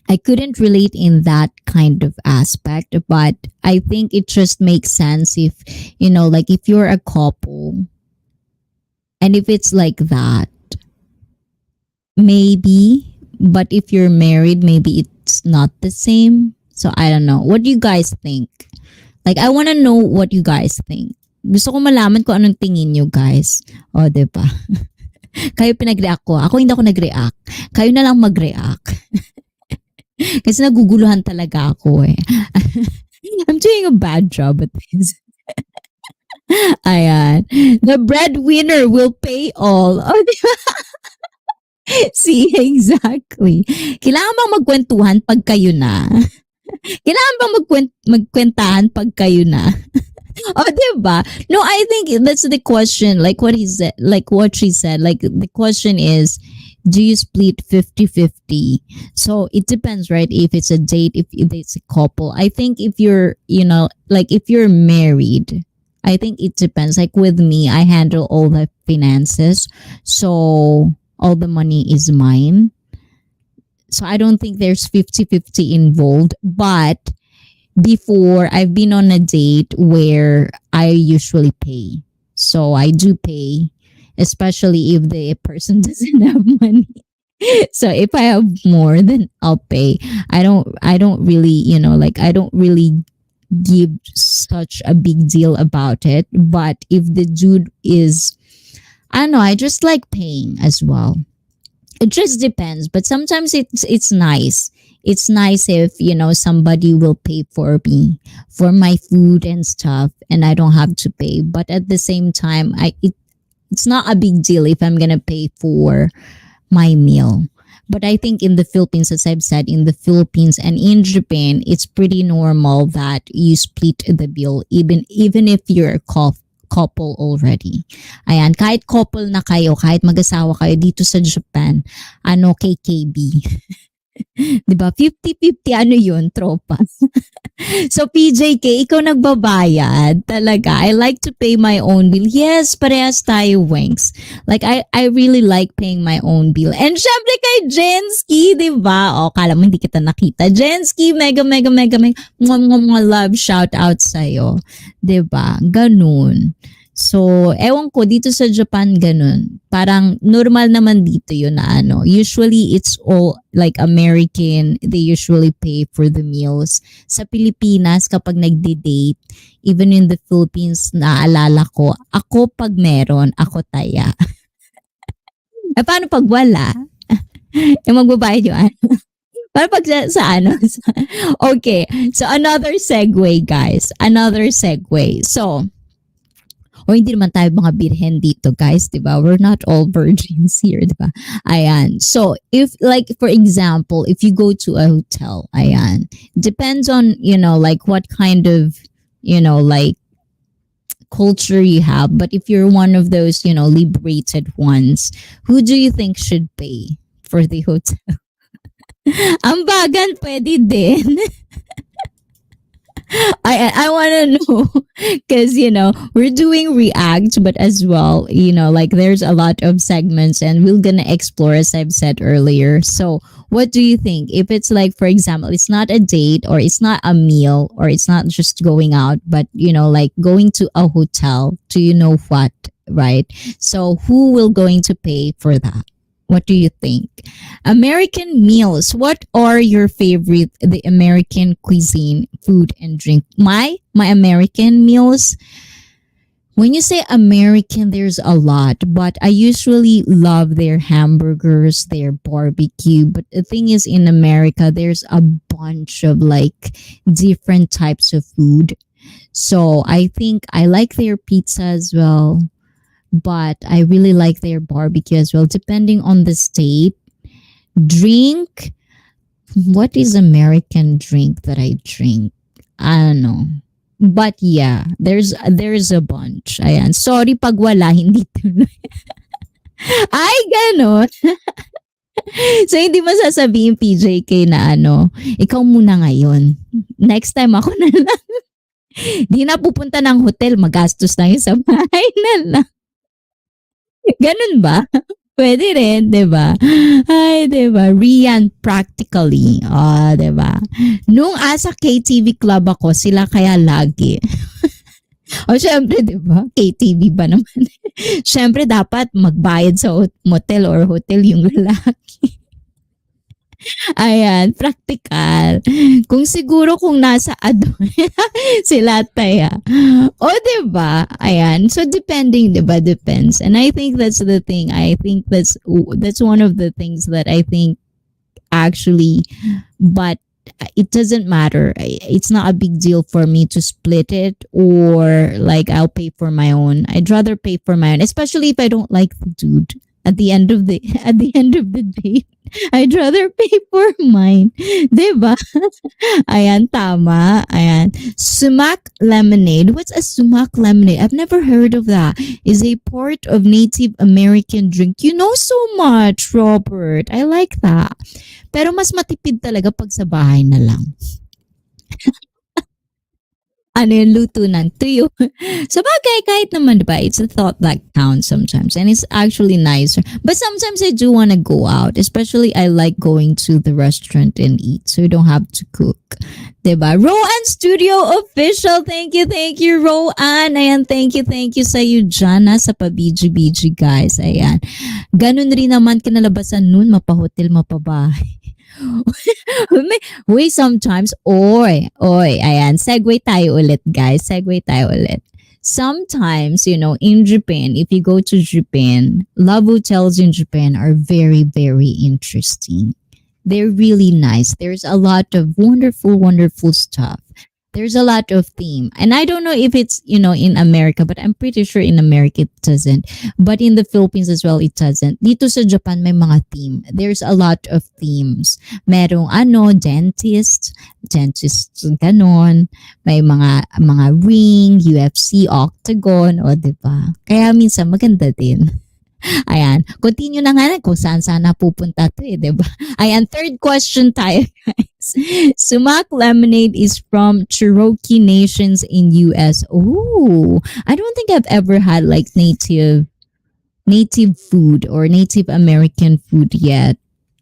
I couldn't relate in that kind of aspect, but I think it just makes sense if, like if you're a couple and if it's like that, maybe, but if you're married, maybe it's not the same. So I don't know. What do you guys think? Like, I want to know what you guys think. Gusto ko malaman kung anong tingin nyo, guys. O, diba? Kayo pinag-react ko. Ako hindi ako nag-react. Kayo na lang mag-react. Kasi naguguluhan talaga ako eh. I'm doing a bad job at this. Ayan. The breadwinner will pay all. Oh, diba? See, exactly. Kailangan bang magkwentuhan pag kayo na? Kailangan bang magkwentahan pag kayo na? Oh, diba? No, I think that's the question. Like what he said, like what she said. Like the question is, do you split 50-50? So it depends, right? If it's a date, if it's a couple. I think if you're, like if you're married, I think it depends. Like with me, I handle all the finances. So all the money is mine. So I don't think there's 50-50 involved. But before, I've been on a date where I usually pay. So I do pay, especially if the person doesn't have money. So if I have more, then I'll pay. I don't really, like I don't really give such a big deal about it. But if the dude is, I don't know, I just like paying as well. It just depends, but sometimes it's nice. It's nice if somebody will pay for me for my food and stuff, and I don't have to pay. But at the same time, it's not a big deal if I'm gonna pay for my meal. But I think in the Philippines, as I've said, in the Philippines and in Japan, it's pretty normal that you split the bill, even if you're a couple already. Ayan, kahit couple na kayo, kahit mag-asawa kayo dito sa Japan, KKB. Diba? 50-50, yun, tropa. So, PJK, ikaw nagbabayad. Talaga. I like to pay my own bill. Yes, parehas tayo, Wenks. Like, I really like paying my own bill. And syempre kay Jensky, diba? O, kala mo hindi kita nakita. Jensky, mega, mga love shout out sa'yo. Diba? Ganun. So, ewan ko, dito sa Japan, ganun. Parang normal naman dito yun na Usually, it's all like American. They usually pay for the meals. Sa Pilipinas, kapag nagde-date, even in the Philippines, naaalala ko, ako pag meron, ako taya. Paano pag wala? Magbabayad yun. Paano pag sa Okay. So, another segue, guys. Another segue. So, O hindi naman tayo mga birhen dito, guys, di ba? We're not all virgins here, di ba? Ayan. So, if like, for example, if you go to a hotel, ayan, depends on, like what kind of, like culture you have. But if you're one of those, liberated ones, who do you think should pay for the hotel? Ambagan, pwede din. I want to know because we're doing react, but as well, like there's a lot of segments and we're gonna explore, as I've said earlier. So what do you think if it's like, for example, it's not a date or it's not a meal or it's not just going out, but like going to a hotel to what, right? So who will going to pay for that? What do you think? American meals. What are your favorite the American cuisine, food and drink? My American meals. When you say American, there's a lot, but I usually love their hamburgers, their barbecue. But the thing is, in America, there's a bunch of like different types of food. So I think I like their pizza as well, but I really like their barbecue as well, depending on the state. Drink. What is American drink that I drink? I don't know. But yeah, there's a bunch. Ayan. Sorry pag wala, hindi tuloy. Ay, ganon. So, hindi mo sasabihin, PJK, na ikaw muna ngayon. Next time ako na lang. Di na pupunta ng hotel, magastos na yun sa bahay na lang. Ganun ba? Pwede rin, di ba? Ay, di ba? Rian, practically. Di ba? Nung asa KTV club ako, sila kaya lagi. Syempre, di ba? KTV ba naman? Syempre, dapat magbayad sa motel or hotel yung lalaki. Ayan, practical. Kung nasa sila taya. O, diba? Ayan. So, depending, diba? Depends. And I think that's the thing. I think that's one of the things that I think actually, but it doesn't matter. It's not a big deal for me to split it or like I'll pay for my own. I'd rather pay for my own, especially if I don't like the dude. At the end of the day, I'd rather pay for mine. Diba? Ayan, tama. Ayan. Sumac lemonade. What's a sumac lemonade? I've never heard of that. Is a part of Native American drink. You know so much, Robert. I like that. Pero mas matipid talaga pag sa bahay na lang. Yung luto ng tuyo. So bagay, kahit naman, diba, it's a thought that counts sometimes. And it's actually nicer. But sometimes I do want to go out. Especially I like going to the restaurant and eat. So you don't have to cook. Diba? Roan Studio Official. Thank you, Roan. Ayan, thank you sa'yo dyan sa pa-BG-BG, guys. Ayan. Ganun rin naman kinalabasan nun, mapahotel, mapabahay. We sometimes, ayan, segue tayo ulit, guys. Sometimes, in Japan, if you go to Japan, love hotels in Japan are very, very interesting. They're really nice. There's a lot of wonderful stuff. There's a lot of theme. And I don't know if it's, in America, but I'm pretty sure in America it doesn't. But in the Philippines as well, it doesn't. Dito sa Japan, may mga theme. There's a lot of themes. Merong dentist, ganon. May mga ring, UFC, octagon, o diba? Kaya minsan maganda din. Ayan. Continue na nga kung saan sana pupunta to diba? Ayan, third question tayo, guys. Sumac lemonade is from Cherokee Nations in US. Oh, I don't think I've ever had like native food or Native American food yet.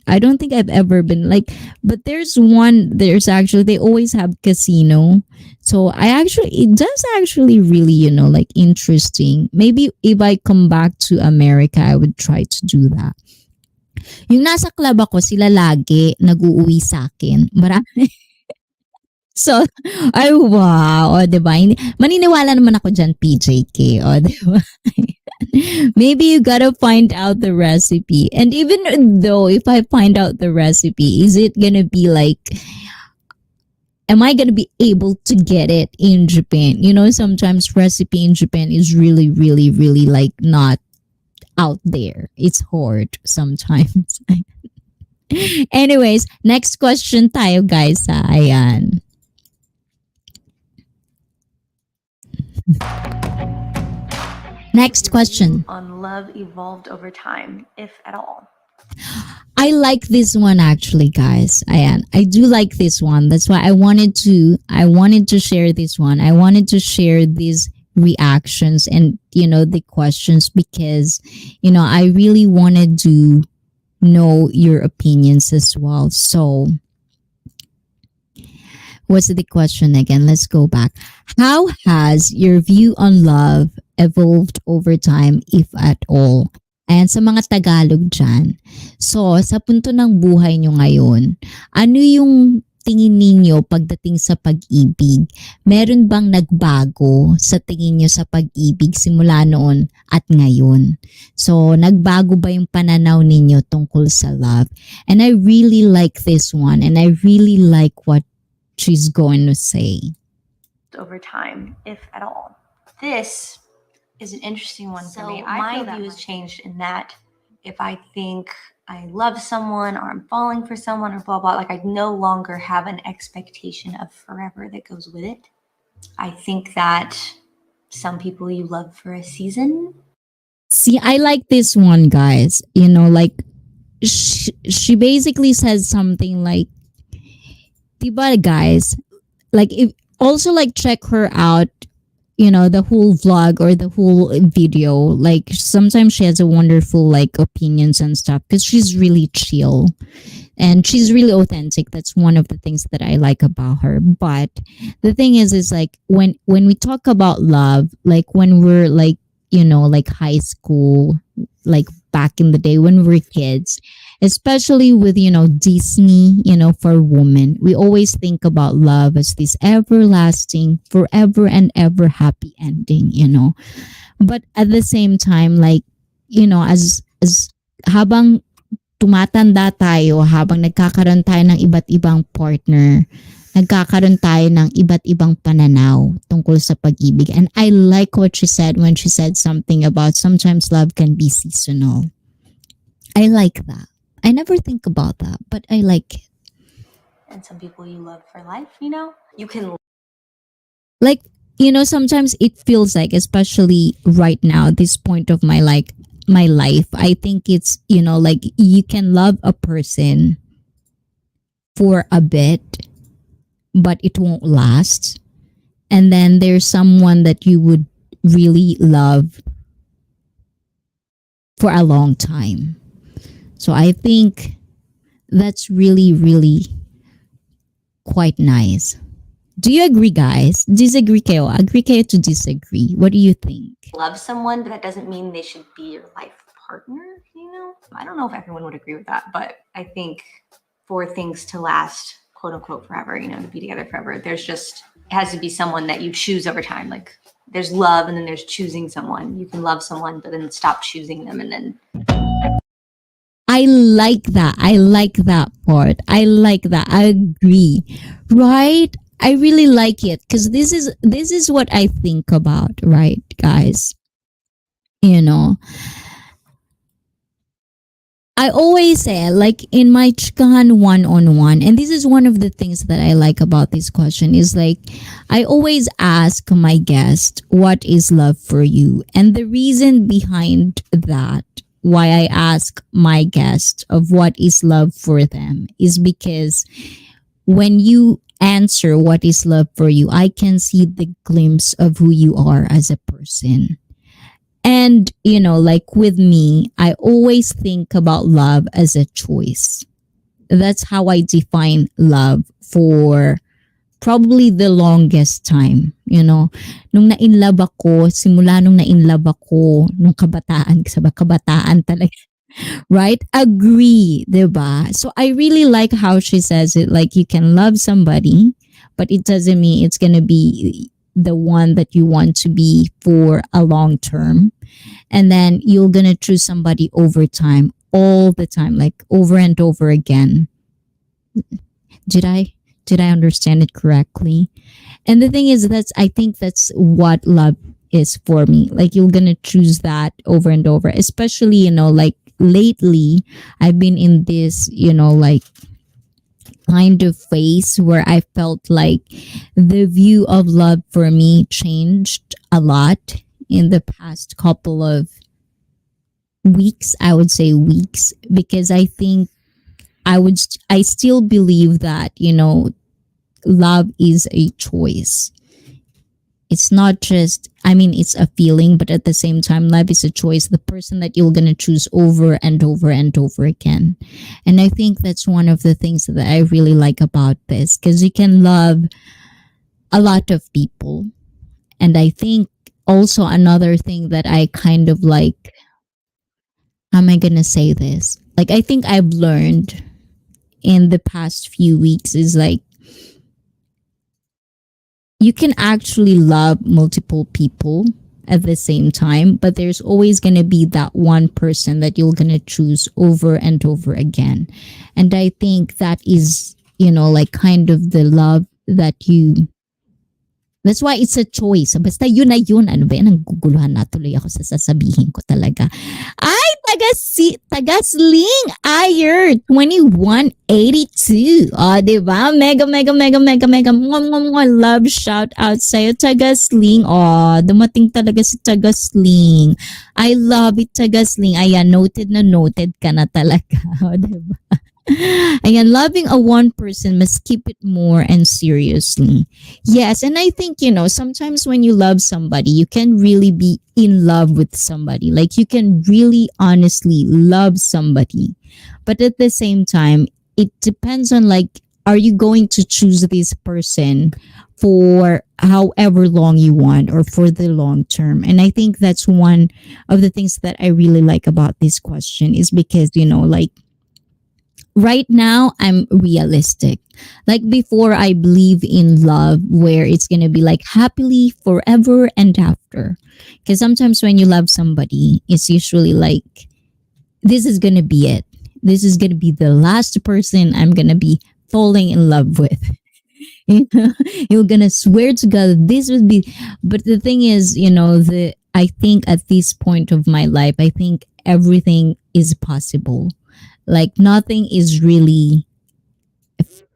I don't think I've ever been like, but there's actually, they always have casino. So it does actually really, like interesting. Maybe if I come back to America, I would try to do that. Yung nasa club ako, sila lagi nag-uuwi sa akin. Marami. So, ay wow, o diba? Maniniwala naman ako dyan, PJK, o diba? Maybe you gotta find out the recipe. And even though if I find out the recipe, is it gonna be like am I going to be able to get it in Japan? You know, sometimes recipe in Japan is really, really, really like not out there. It's hard sometimes. Anyways, next question tayo guys. Ayan. Next Your question. view on love evolved over time, if at all. I like this one actually, guys. I do like this one. That's why I wanted to share this one. I wanted to share these reactions and the questions because I really wanted to know your opinions as well. So, what's the question again? Let's go back. How has your view on love evolved over time, if at all? And sa mga Tagalog dyan. So, sa punto ng buhay nyo ngayon, ano yung tingin ninyo pagdating sa pag-ibig? Meron bang nagbago sa tingin nyo sa pag-ibig simula noon at ngayon? So, nagbago ba yung pananaw ninyo tungkol sa love? And I really like this one and I really like what she's going to say. Over time, if at all. This is an interesting one for me. My view has changed in that if I think I love someone or I'm falling for someone or blah, blah, like I no longer have an expectation of forever that goes with it. I think that some people you love for a season. See, I like this one, guys. Like she basically says something like, diba, guys, like if also like check her out, the whole vlog or the whole video. Like sometimes she has a wonderful like opinions and stuff because she's really chill and she's really authentic. That's one of the things that I like about her. But the thing is like when we talk about love, like when we're like like high school, like back in the day when we were kids, especially with Disney, for women, we always think about love as this everlasting, forever and ever happy ending, but at the same time, like as habang tumatanda tayo, habang nagkakaroon tayo ng iba't ibang partner, nagkakaroon tayo ng iba't ibang pananaw tungkol sa pag-ibig. And I like what she said when she said something about sometimes love can be seasonal. I like that. I never think about that, but I like it. And some people you love for life, you can like, sometimes it feels like, especially right now, this point of my life, I think it's, like you can love a person for a bit, but it won't last. And then there's someone that you would really love for a long time. So I think that's really, really quite nice. Do you agree, guys? Disagree kayo? Agree kayo to disagree? What do you think? love someone, but that doesn't mean they should be your life partner, I don't know if everyone would agree with that, but I think for things to last, quote unquote, forever, to be together forever, it has to be someone that you choose over time. Like there's love and then there's choosing someone. You can love someone, but then stop choosing them and then I like that. I like that part. I like that. I agree. Right? I really like it because this is what I think about, right, guys? I always say, like in my chikahan one-on-one, and this is one of the things that I like about this question, is like I always ask my guest, what is love for you? And the reason behind that, why I ask my guest of what is love for them, is because when you answer what is love for you, I can see the glimpse of who you are as a person. And, like with me, I always think about love as a choice. That's how I define love for probably the longest time. Nung na-inlove ako, simula nung na-inlove ako, nung kabataan talaga. Right? Agree, diba? So I really like how she says it. Like you can love somebody, but it doesn't mean it's gonna be the one that you want to be for a long term. And then you're gonna choose somebody over time, all the time, like over and over again. Did I Did I understand it correctly? And the thing is, that's I think that's what love is for me. Like you're gonna choose that over and over, especially like lately, I've been in this like kind of phase where I felt like the view of love for me changed a lot in the past couple of weeks. I would say weeks, because I think I still believe that love is a choice. It's not just, I mean, it's a feeling, but at the same time, love is a choice. The person that you're going to choose over and over and over again. And I think that's one of the things that I really like about this, because you can love a lot of people. And I think also another thing that I kind of like, how am I going to say this? Like, I think I've learned in the past few weeks is like, you can actually love multiple people at the same time, but there's always going to be that one person that you're going to choose over and over again. And I think that is, like kind of the love that you, that's why it's a choice. Basta yun na yun. Ano ba yan? Nangguguluhan na tuloy ako sa sasabihin ko talaga. Ay, taga-sling Ayer 2182. Diba? Mega, mega, mega, mega, mega. Love shout out sa'yo, taga-sling. Dumating talaga si taga-sling. I love it, taga-sling. Ayan, noted na noted ka na talaga. Diba? Ayan, loving a one person must keep it more and seriously. Yes, and I think, sometimes when you love somebody, you can really be in love with somebody. Like you can really honestly love somebody. But at the same time, it depends on like, are you going to choose this person for however long you want or for the long term? And I think that's one of the things that I really like about this question is because, like, right now I'm realistic. Like before, I believe in love where it's gonna be like happily forever and after. Because sometimes when you love somebody, it's usually like this is gonna be it. This is gonna be the last person I'm gonna be falling in love with. You're gonna swear to God this would be. But the thing is, I think at this point of my life, I think everything is possible. Like nothing is really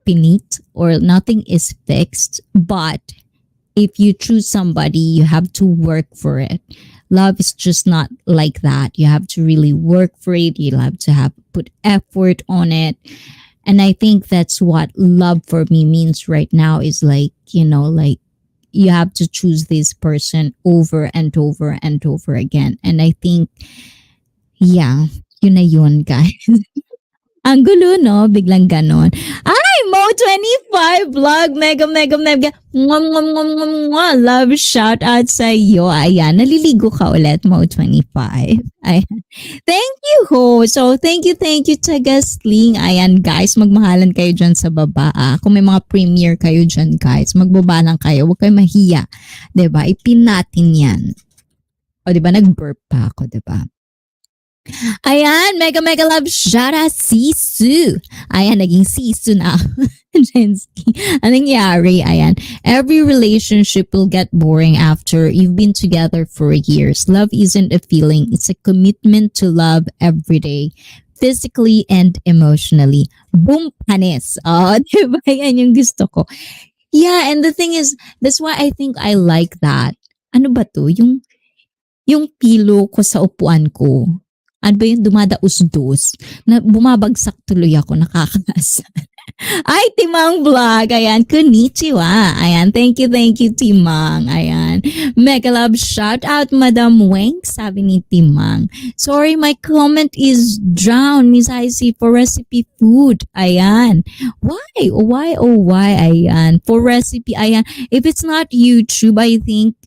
finite or nothing is fixed. But if you choose somebody, you have to work for it. Love is just not like that. You have to really work for it. You have to have put effort on it. And I think that's what love for me means right now is like, like you have to choose this person over and over and over again. And I think, yeah, yun na yun, guys. Ang gulo, no? Biglang ganon. Ay, Mo25 vlog. Mega, mega, mega. Mwah, mwah, mwah, mwah, mwah. Love shout out sa iyo. Ayan, naliligo ka ulit, Mo25. Ayan. Thank you, ho. So, thank you, taga-sling. Ayan, guys, magmahalan kayo dyan sa baba. Kung may mga premiere kayo dyan, guys, magbaba lang kayo. Huwag kayo mahiya. Diba? Ipin natin yan. O, diba? Nag-burp pa ako, diba? Ayan, mega mega love shout out Sisu. Ayan, naging Sisu na. Jensky. Anong nangyari? Ayan. Every relationship will get boring after you've been together for years. Love isn't a feeling. It's a commitment to love every day. Physically and emotionally. Boom, panis. Diba? Yan yung gusto ko. Yeah, and the thing is, that's why I think I like that. Ano ba to? Yung pilo ko sa upuan ko. Ano ba yung dumadaus-dus? Na bumabagsak tuloy ako, nakakaas. Ay, Timang Vlog. Ayan, konnichiwa. Ayan, thank you, Timang. Ayan. Mega love shout out, Madam Weng, sabi ni Timang. Sorry, my comment is drowned, Miss ICEE, for recipe food. Ayan. Why? Why? Ayan. For recipe, ayan. If it's not YouTube, I think,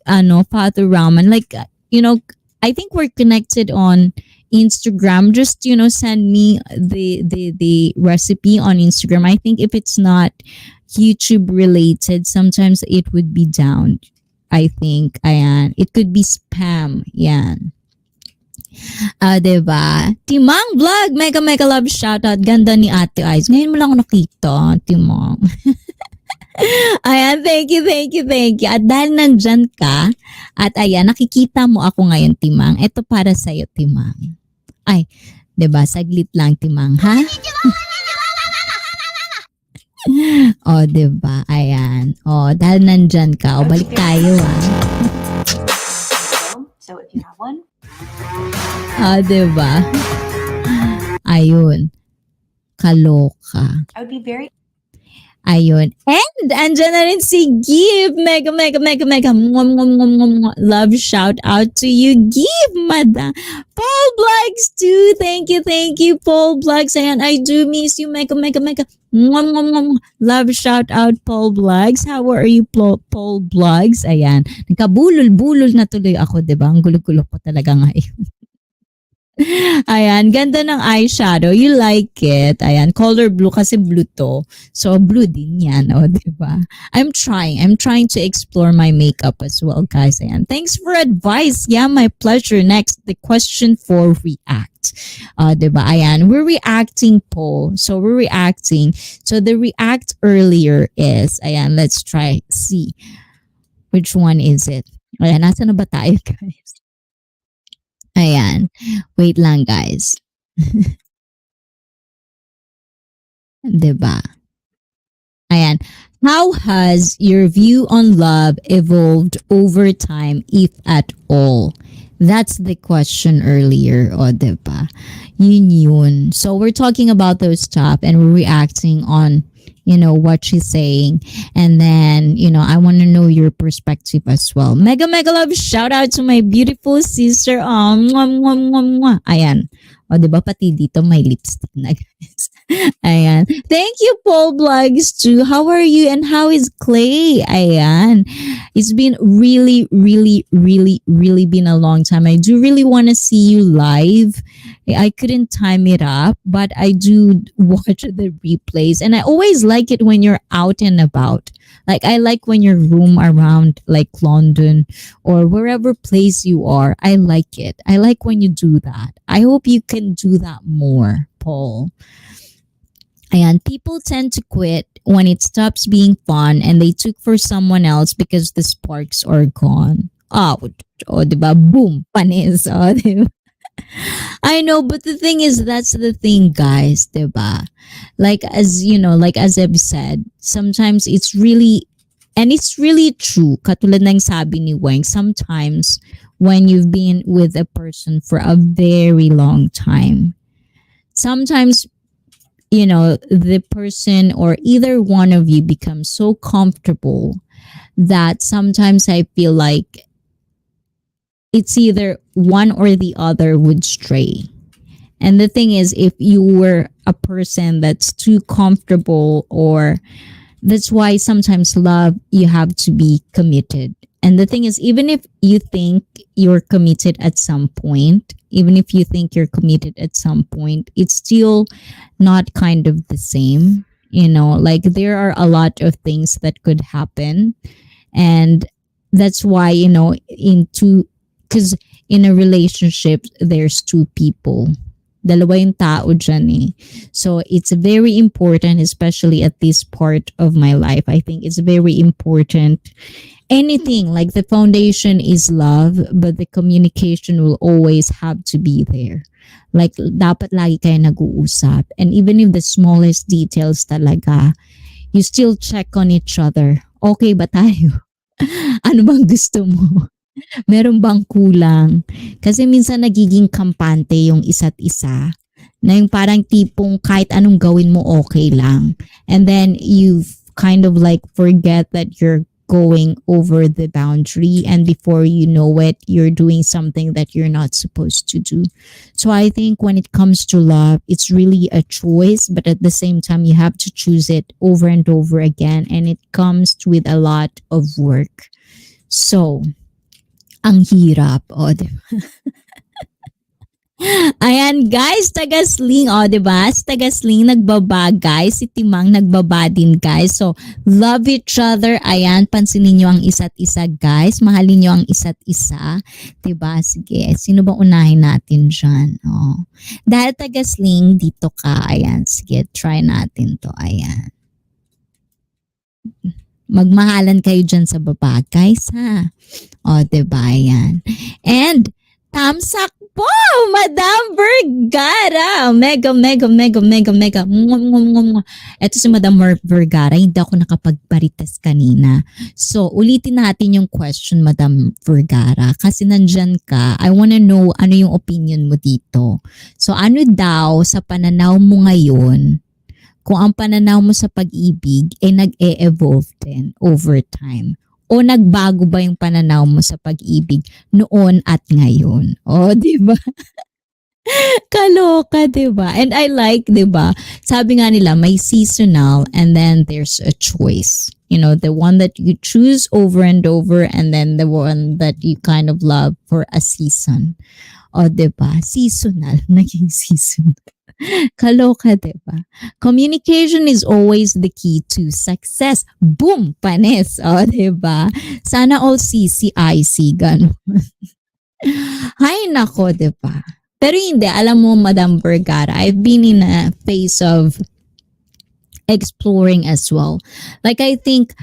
Father Raman, like, I think we're connected on Instagram. Just send me the recipe on Instagram. I think if it's not YouTube related, sometimes it would be down. I think ayan, it could be spam. Yan. Diba? Timang Vlog, mega mega love shoutout. Ganda ni Ate Eyes. Ngayon mo lang ako nakita, Timang. Ayan, thank you, thank you, thank you. At dahil nandyan ka, at ayan, nakikita mo ako ngayon, Timang. Ito para sa'yo, Timang. Ay, 'di ba? Saglit lang, Timang, ha? O, 'di ba? Ayan. O, dahil nandyan ka, o balik tayo, ha? So if you have one, O, 'di ba? Ayun. Kaloka. I would be very Ayun. And andyan na rin si Give. Mega, mega, mega, mega. Mwah, mwah, mwah, mwah, mwah. Love shout out to you, Give, madam. Paul Vlogs too. Thank you, Paul Vlogs. Ayan, I do miss you. Mega, mega, mega. Mwah, mwah, mwah, mwah. Love shout out, Paul Vlogs. How are you, Paul Vlogs? Ayan. Nagkabulol-bulol na tuloy ako, diba? Ang gulo-gulo ko talaga ngayon. Ayan, ganda ng eyeshadow. You like it. Ayan, color blue kasi blue to. So, blue din yan, o, diba? I'm trying to explore my makeup as well, guys. Ayan, thanks for advice. Yeah, my pleasure. Next, the question for react. Diba? Ayan, we're reacting po. So, we're reacting. So, the react earlier is, ayan, let's try, see. Which one is it? Ayan, nasa na ba tayo, guys? Ayan. Wait lang, guys. 'Di ba? Ayan. How has your view on love evolved over time, if at all? That's the question earlier, o, 'di ba? Yun. So we're talking about those stuff and we're reacting on, what she's saying. And then, I want to know your perspective as well. Mega, mega love shout out to my beautiful sister. Mwah, mwah, mwah, mwah. Ayan. O, diba? Pati dito may lipstick na, guys. Ayan. Thank you, Paul Vlogs too. How are you and how is Clay? Ayan. It's been really, really, really, really been a long time. I do really want to see you live. I couldn't time it up, but I do watch the replays. And I always like it when you're out and about. Like, I like when you roam around like London or wherever place you are. I like it. I like when you do that. I hope you can do that more, Paul. And people tend to quit when it stops being fun and they took for someone else because the sparks are gone. Diba? Boom, panis. Oh, diba? I know, but the thing is, that's the thing, guys, diba? Like, as I've said, sometimes it's really, and it's really true, katulad ng sabi ni Weng, sometimes when you've been with a person for a very long time, sometimes, the person or either one of you becomes so comfortable that sometimes I feel like it's either one or the other would stray. And the thing is, if you were a person that's too comfortable, or that's why sometimes love, you have to be committed. And the thing is, even if you think you're committed at some point, it's still not kind of the same. Like there are a lot of things that could happen. And that's why, because in a relationship, there's two people. Dalawa yung tao dyan eh. So it's very important, especially at this part of my life. I think it's very important. Anything, like the foundation is love, but the communication will always have to be there. Like, dapat lagi kayo nag-uusap. And even if the smallest details talaga, you still check on each other. Okay ba tayo? Ano bang gusto mo? Meron bang kulang? Kasi minsan nagiging kampante yung isa't isa. Na yung parang tipong kahit anong gawin mo okay lang. And then you kind of like forget that you're going over the boundary, and before you know it, you're doing something that you're not supposed to do. So I think when it comes to love, it's really a choice, but at the same time, you have to choose it over and over again, and it comes with a lot of work. So, ang hirap. Diba? Ayan, guys, taga-sling. Diba? Si taga-sling nagbaba, guys. Si Timang nagbaba din, guys. So, love each other. Ayan, pansinin nyo ang isa't isa, guys. Mahalin nyo ang isa't isa. Diba? Sige, sino ba unahin natin dyan? Dahil taga-sling, dito ka. Ayan, sige, try natin to. Ayan. Magmahalan kayo dyan sa baba, guys, ha? O, diba? Yan. And, tamsak po, Madam Vergara. Mega, mega, mega, mega, mega. Ito si Madam Vergara, hindi ako nakapagparites kanina. So, ulitin natin yung question, Madam Vergara. Kasi nandyan ka, I wanna know ano yung opinion mo dito. So, ano daw sa pananaw mo ngayon, kung ang pananaw mo sa pag-ibig ay nag-e-evolve din over time? O nagbago ba yung pananaw mo sa pag-ibig noon at ngayon? O, di ba? Kaloka, di ba? And I like, di ba? Sabi nga nila, may seasonal and then there's a choice. You know, the one that you choose over and over and then the one that you kind of love for a season. O, di ba? Seasonal. Naging season. Kaloka, diba? Communication is always the key to success. Boom! Panis. O, diba? Sana all ICEE, gano'n. Hay nako, diba? Pero hindi, alam mo, Madam Vergara, I've been in a phase of exploring as well. Like, I think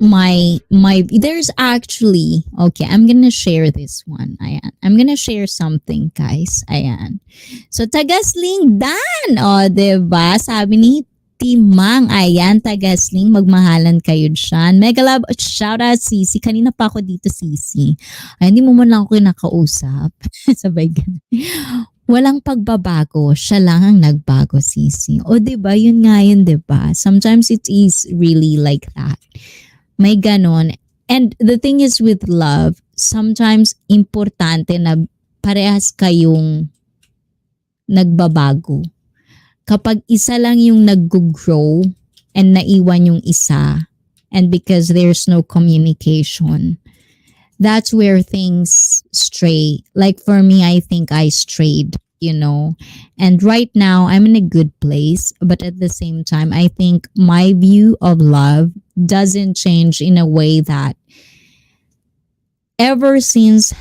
my there's actually, okay, I'm gonna share this one. Ayan, I'm gonna share something, guys. Ayan, so tagasling Dan, o, diba? Sabi ni Timang, ayan, tagasling, magmahalan kayo dyan. Mega love, shout out Sisi. Kanina pa ako dito, Sisi. Ay, hindi mo man lang ako kinakausap. Sabay ganun. Walang pagbabago, siya lang ang nagbago, Sisi. O, diba? Yun nga yun, diba? Sometimes it is really like that. May ganon. And the thing is with love, sometimes importante na parehas kayong nagbabago. Kapag isa lang yung nag-grow and naiwan yung isa, and because there's no communication, that's where things stray. Like for me, I think I strayed, you know. And right now, I'm in a good place. But at the same time, I think my view of love doesn't change in a way that ever since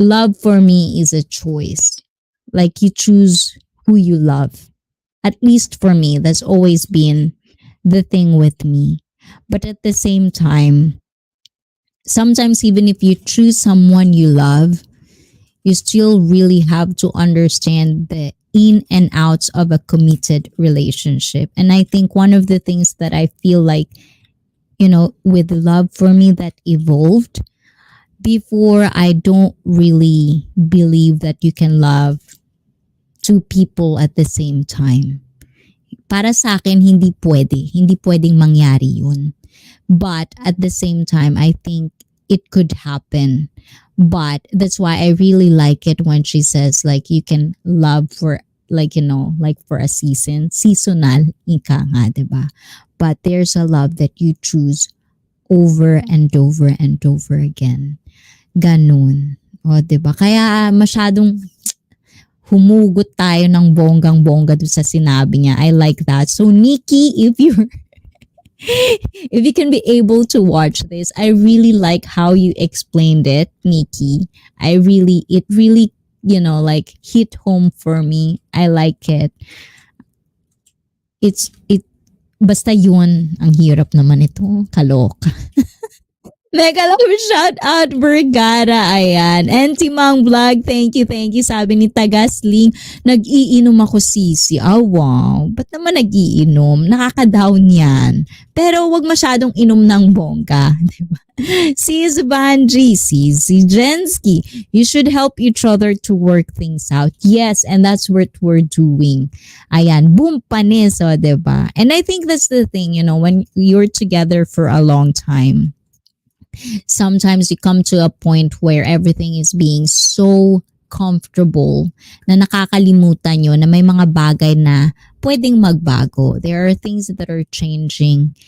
love for me is a choice. Like you choose who you love. At least for me, that's always been the thing with me. But at the same time, sometimes even if you choose someone you love, you still really have to understand the in and outs of a committed relationship. And I think one of the things that I feel like, you know, with love for me that evolved, before I don't really believe that you can love two people at the same time. Para sa akin, hindi pwede. Hindi pwedeng mangyari yun. But at the same time, I think it could happen. But that's why I really like it when she says like you can love for like, you know, like for a season. Seasonal, ika nga, diba? But there's a love that you choose over and over and over again. Ganun. O, diba? Kaya masyadong humugot tayo ng bonggang-bongga doon sa sinabi niya. I like that. So, Nikki, if you're if you can be able to watch this, I really like how you explained it, Nikki. It really, you know, like hit home for me. I like it. Basta yun, ang hirap naman ito. Kaloka. Mega love shout out Vergara, ayan. And Timang Vlog, thank you. Sabi ni Tagasling, nag-iinom ako Sisi. Oh wow, ba't naman nag-iinom? Nakaka-down yan. Pero wag masyadong inom ng bongga. Diba? Sis Banji, si Jensky, you should help each other to work things out. Yes, and that's what we're doing. Ayan, boom, panis, o, diba? And I think that's the thing, you know, when you're together for a long time, sometimes you come to a point where everything is being so comfortable na nakakalimutan nyo na may mga bagay na pwedeng magbago. There are things that are changing.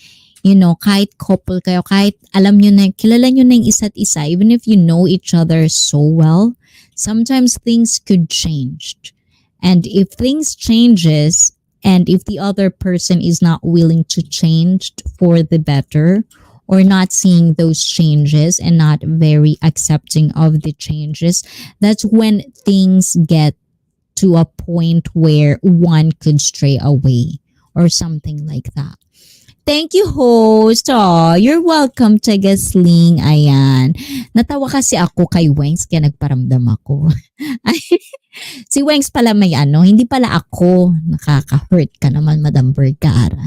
You know, kahit couple kayo, kahit alam nyo na, kilala nyo na yung isa't isa, even if you know each other so well, sometimes things could change. And if things changes, and if the other person is not willing to change for the better, or not seeing those changes and not very accepting of the changes, that's when things get to a point where one could stray away or something like that. Thank you, host. Oh, you're welcome, Tagasling. Ayan. Natawa kasi ako kay Wengs kaya nagparamdam ako. Ay, si Wengs pala may ano, hindi pala ako. Nakaka-hurt ka naman, Madam Vergara.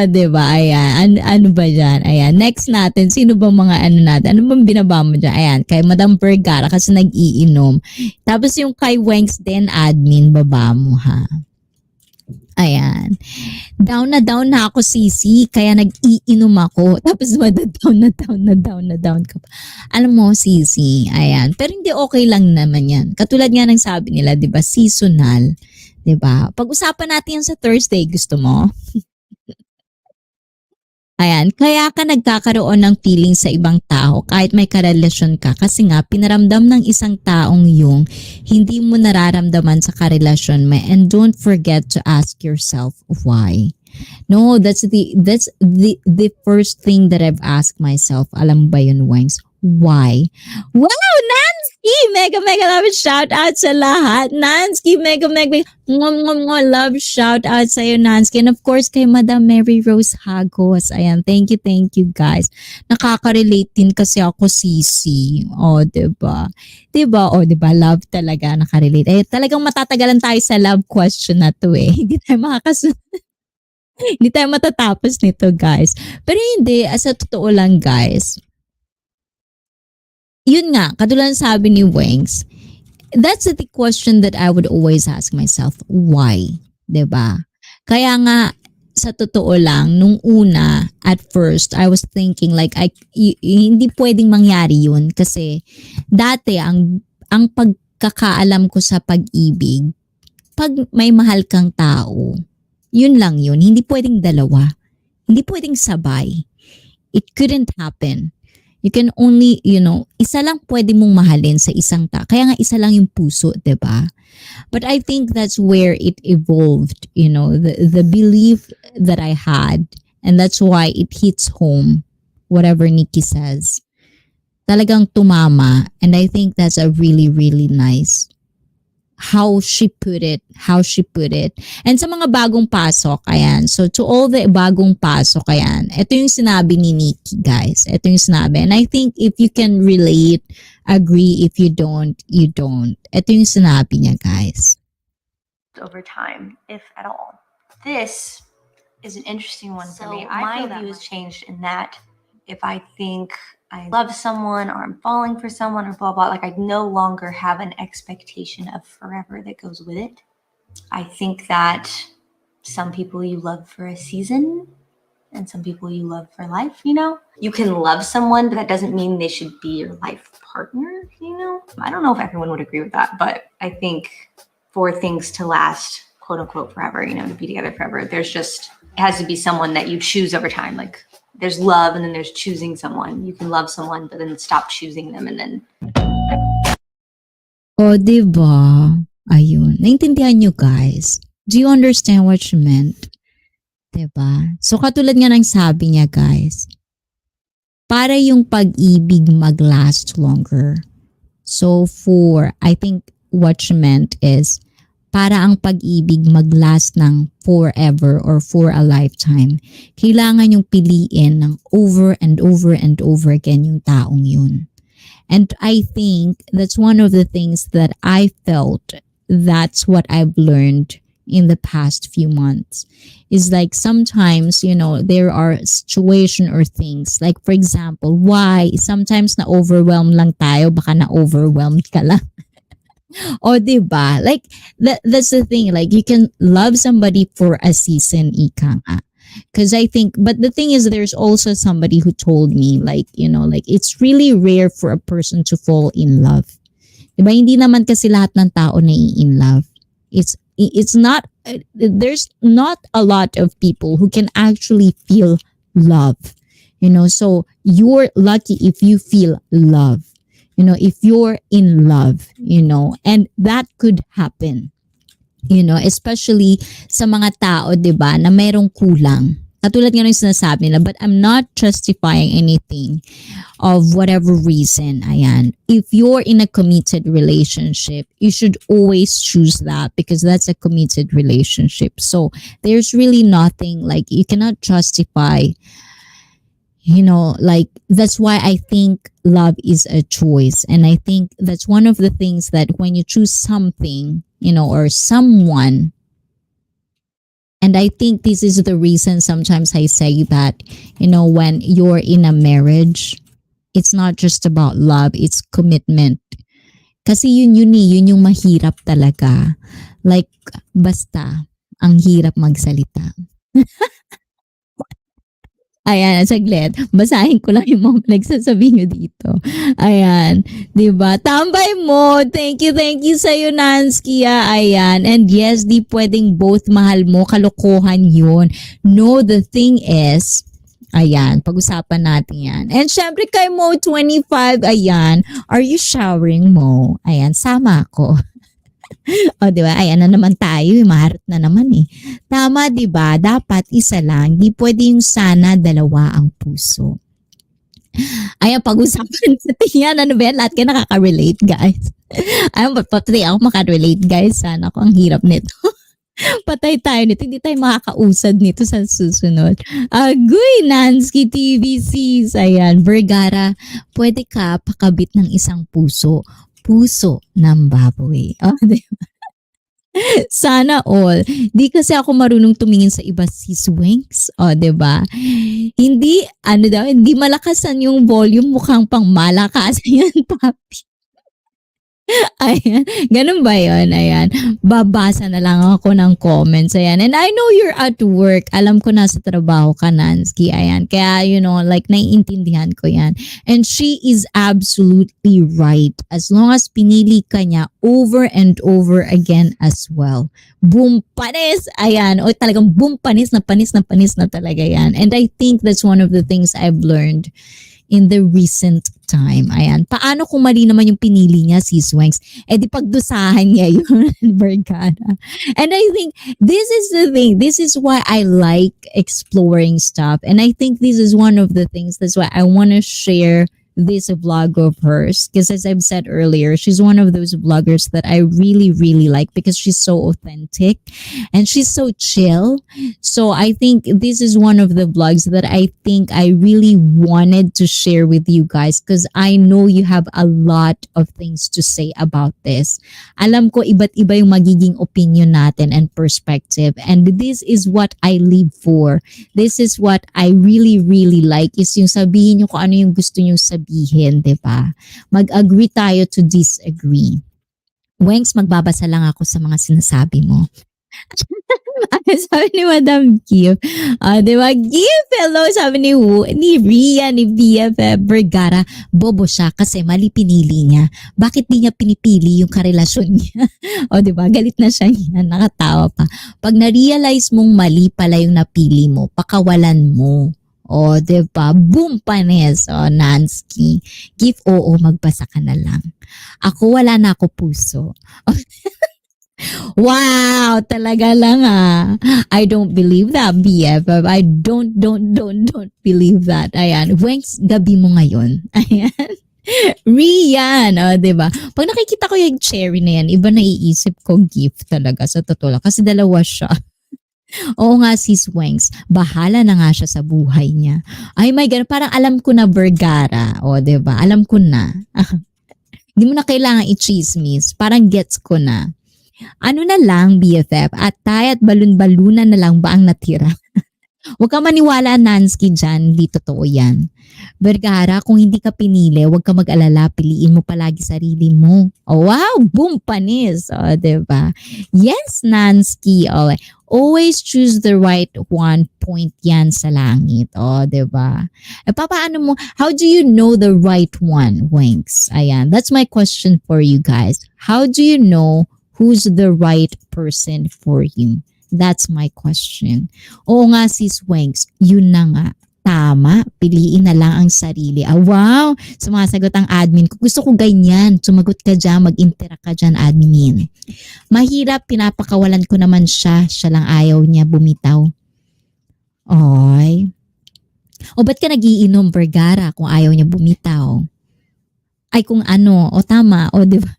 Diba? Ayan. Ano ba dyan? Ayan. Next natin, sino ba mga ano natin? Ano bang binaba mo dyan? Ayan. Kay Madam Vergara kasi nag-iinom. Tapos yung kay Wengs din, admin, baba mo ha. Ayan. Down na ako, Sisi. Kaya nag-iinom ako. Tapos down ka pa. Alam mo, Sisi. Ayan. Pero hindi okay lang naman yan. Katulad nga ng sabi nila, di ba? Seasonal. Di ba? Pag-usapan natin yan sa Thursday. Gusto mo? Ayan, kaya ka nagkakaroon ng feeling sa ibang tao kahit may karelasyon ka kasi nga pinaramdam ng isang taong yung hindi mo nararamdaman sa karelasyon mo, and don't forget to ask yourself why. No, that's the first thing that I've asked myself. Alam ba yun, Wangs? Why? Wow, Nansky! Mega love shout out sa lahat. Nansky, mega love shout out sa iyo, Nansky. And of course, kay Madam Mary Rose Hagos. Ayan, thank you guys. Nakaka-relate din kasi ako, Sisi. O, diba? O, diba? Love talaga, nakarelate. Eh, talagang matatagalan tayo sa love question na to eh. Hindi tayo hindi tayo matatapos nito, guys. Pero hindi, sa totoo lang, guys. Yun nga, katulad sabi ni Wengs, that's the question that I would always ask myself, why? 'Di ba? Kaya nga, sa totoo lang, nung una, at first, I was thinking like, hindi pwedeng mangyari yun kasi dati, ang pagkakaalam ko sa pag-ibig, pag may mahal kang tao, yun lang yun. Hindi pwedeng dalawa. Hindi pwedeng sabay. It couldn't happen. You can only, isa lang pwede mong mahalin sa isang tao. Kaya nga isa lang yung puso, 'di ba? But I think that's where it evolved, the belief that I had, and that's why it hits home, whatever Nikki says. Talagang tumama, and I think that's a really, really nice how she put it. And sa mga bagong pasok, ayan. So to all the bagong pasok, ayan. Ito yung sinabi ni Nikki, guys. Ito yung sinabi. And I think if you can relate, agree. If you don't, you don't. Ito yung sinabi niya, guys. Over time, if at all. This is an interesting one for me. My view has changed in that if I think I love someone or I'm falling for someone or blah, blah, like I no longer have an expectation of forever that goes with it. I think that some people you love for a season and some people you love for life, You can love someone, but that doesn't mean they should be your life partner, I don't know if everyone would agree with that, but I think for things to last, quote unquote, forever, to be together forever, it has to be someone that you choose over time, like there's love and then there's choosing someone. You can love someone but then stop choosing them and then... O, diba? Ayun. Naintindihan nyo, guys? Do you understand what she meant? Diba? So, katulad nga ng sabi niya, guys, para yung pag-ibig mag-last longer. So, I think what she meant is, para ang pag-ibig mag-last ng forever or for a lifetime, kailangan yung piliin ng over and over and over again yung taong yun. And I think that's one of the things that I felt, that's what I've learned in the past few months. Is like sometimes, there are situation or things. Like for example, why sometimes na-overwhelm lang tayo, baka na-overwhelmed ka lang. O, diba? Like, that's the thing. Like, you can love somebody for a season, ika nga. Because I think, but the thing is, there's also somebody who told me, like, it's really rare for a person to fall in love. Diba? Hindi naman kasi lahat ng tao na in love. It's not, there's not a lot of people who can actually feel love. So you're lucky if you feel love. If you're in love, and that could happen, especially sa mga tao, 'di ba, na mayroong kulang. Katulad nga ng sinasabi nila, but I'm not justifying anything. of whatever reason, ayan, if you're in a committed relationship, you should always choose that because that's a committed relationship. So there's really nothing like you cannot justify, like that's why I think love is a choice. And I think that's one of the things that when you choose something, or someone, and I think this is the reason sometimes I say that, when you're in a marriage, it's not just about love, it's commitment. Kasi yun yung mahirap talaga. Like, basta, ang hirap magsalita. Ayan, saglit. Basahin ko lang yung mga nagsasabi nyo dito. Ayan. Diba? Tambay mo. Thank you sa'yo, Nansky. Ayan. And yes, di pwedeng both mahal mo. Kalokohan yun. No, the thing is, ayan, pag-usapan natin yan. And syempre kay Mo25, ayan, are you showering, Mo? Ayan, sama ako. O, di ba? Ayan na naman tayo. Maharot na naman eh. Tama, di ba? Dapat isa lang. Di pwede yung sana dalawa ang puso. Ayan, pag-usapan sa tingnan. Ano ba yan? Lahat kayo nakaka-relate, guys. Ayan, patay ako makarelate, guys. Sana ko ang hirap nito. Patay tayo nito. Hindi tayo makakausad nito sa susunod. Agoy, Nansky TVCs. Ayan, Vergara, pwede ka pakabit ng isang puso. Puso ng baboy. Oh, diba? Sana all. Di kasi ako marunong tumingin sa iba sis-winks. O, diba? Hindi malakasan yung volume, mukhang pang malakas. Ayan, papi. Ayan. Ganun ba yun? Ayan. Babasa na lang ako ng comments. Ayan. And I know you're at work. Alam ko nasa trabaho ka, Nansky. Ayan. Kaya, like, naiintindihan ko yan. And she is absolutely right. As long as pinili ka niya over and over again as well. Boom, panis! Ayan. O talagang boom, panis na talaga yan. And I think that's one of the things I've learned in the recent time. Ayan. Paano kung mali naman yung pinili niya, sis Wanks? Di pagdusahan niya yun, Vergara. And I think this is the thing. This is why I like exploring stuff. And I think this is one of the things. That's why I want to share this vlog of hers. Because as I've said earlier, she's one of those vloggers that I really, really like because she's so authentic and she's so chill. So I think this is one of the vlogs that I think I really wanted to share with you guys because I know you have a lot of things to say about this. Alam ko iba't iba yung magiging opinion natin and perspective. And this is what I live for. This is what I really, really like is yung sabihin nyo kung ano yung gusto nyo sabihin, diba? Mag-agree tayo to disagree. Wengs, magbabasa lang ako sa mga sinasabi mo. Sabi ni Madam Gif. Diba? Gif, hello. Sabi ni Ria, ni BFF Vergara, bobo siya kasi mali pinili niya. Bakit di niya pinipili yung karelasyon niya? O diba? Galit na siya niya. Nakatawa pa. Pag na-realize mong mali pala yung napili mo, pakawalan mo. O, diba? Boom, panes. O, Nansky. Gif, oo, magbasa ka na lang. Ako, wala na ako puso. Wow, talaga lang I don't believe that, BFF. I don't believe that. Ayan, Wenks, gabi mo ngayon. Ayan. Rian, diba? Pag nakikita ko yung cherry na yan, iba naiisip ko gift talaga sa totoo lang. Kasi dalawa siya. Oo nga, sis Wenks, bahala na nga siya sa buhay niya. Ay my God, parang alam ko na Vergara. O, diba? Alam ko na. Hindi mo na kailangan i-chismis. Parang gets ko na. Ano na lang, BFF, atay at balon-balunan na lang ba ang natira? Huwag ka maniwala, Nansky, dyan. Hindi totoo yan. Vergara, kung hindi ka pinili, huwag ka mag-alala. Piliin mo palagi sarili mo. Oh, wow! Boom! Panis! O, diba? Yes, Nansky. Oh, always choose the right one. Point yan sa langit. O, diba? Papaano mo? How do you know the right one, Wenks? Ayan. That's my question for you guys. How do you know who's the right person for you? That's my question. Oo nga, sis Wenks, yun na nga. Tama, piliin na lang ang sarili. Wow, sumasagot ang admin ko. Gusto ko ganyan. Sumagot ka dyan, mag-interact ka dyan, admin. Mahirap, pinapakawalan ko naman siya. Siya lang ayaw niya bumitaw. Oy. O ba't ka nagiinom, Vergara, kung ayaw niya bumitaw? Ay kung ano, o tama, o di ba?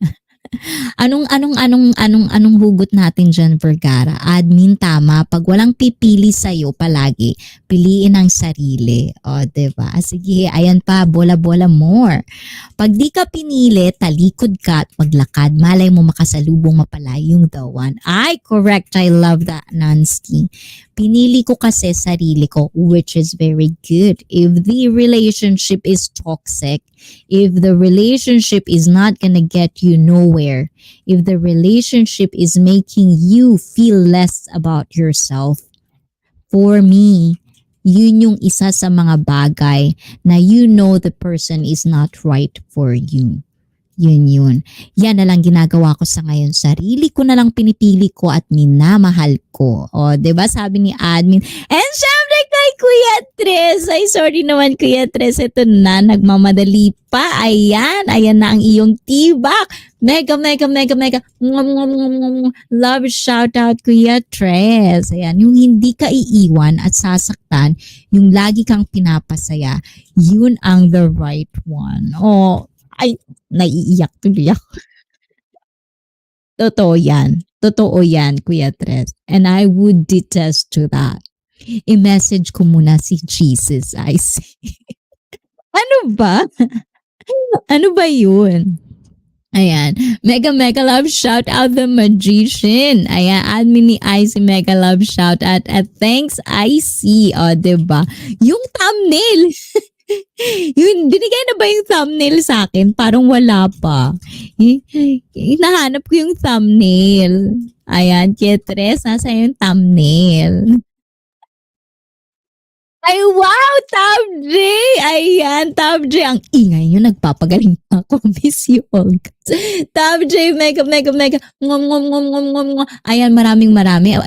Anong hugot natin dyan, Vergara? Admin, tama. Pag walang pipili sa'yo palagi, piliin ang sarili. O, diba? Sige, ayan pa, bola-bola more. Pag di ka pinili, talikod ka at maglakad. Malay mo makasalubong mapala yung the one. Ay, correct. I love that, Nansky. Pinili ko kasi sarili ko, which is very good. If the relationship is toxic, if the relationship is not gonna get you nowhere, if the relationship is making you feel less about yourself, for me, yun yung isa sa mga bagay na you know the person is not right for you. Yun. Yan na lang ginagawa ko sa ngayon. Sarili ko na lang pinipili ko at minamahal ko. O, diba sabi ni admin. And syempre kay Kuya Tres. Ay, sorry naman Kuya Tres. Ito na, nagmamadali pa. Ayan na ang iyong tibak. Mega. Love shout out Kuya Tres. Ayan, yung hindi ka iiwan at sasaktan, yung lagi kang pinapasaya, yun ang the right one. O, ay, naiiyak tuloy ako. Totoo yan, Kuya Tres. And I would detest to that. I-message ko muna si Jesus, ICEE. Ano ba? Ano ba yun? Ayan. Mega love shout out the magician. Ayan. Admin ni ICEE, mega love shout out. At thanks ICEE. O, diba? Yung thumbnail. Yun, binigay na ba yung thumbnail sa akin? Parang wala pa. Hinahanap ko yung thumbnail. Ayan, Kietres, nasa yung thumbnail. Ay, wow, Tab J! Ayan, Tab J. Ang ingay nyo, nagpapagaling ako. Miss you all. Tab J, mega. Ngom. Ayan, maraming.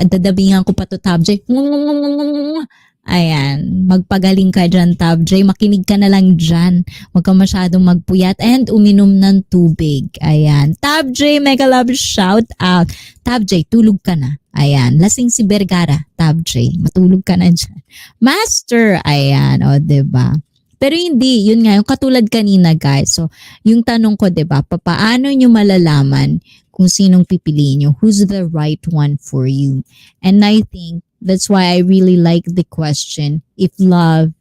Dadabingan ko pa to, Tab J. Ngom. Ayan, magpagaling ka dyan, Tab J. Makinig ka na lang dyan. Huwag ka masyadong magpuyat and uminom ng tubig. Ayan. Tab J, mega love shout out. Tab J, tulog ka na. Ayan. Lasing si Vergara. Tab J, matulog ka na dyan. Master, ayan. O, diba? Pero hindi, yun nga, yung katulad kanina, guys. So, yung tanong ko, diba, paano nyo malalaman kung sinong pipiliin nyo? Who's the right one for you? And I think, that's why I really like the question. If love,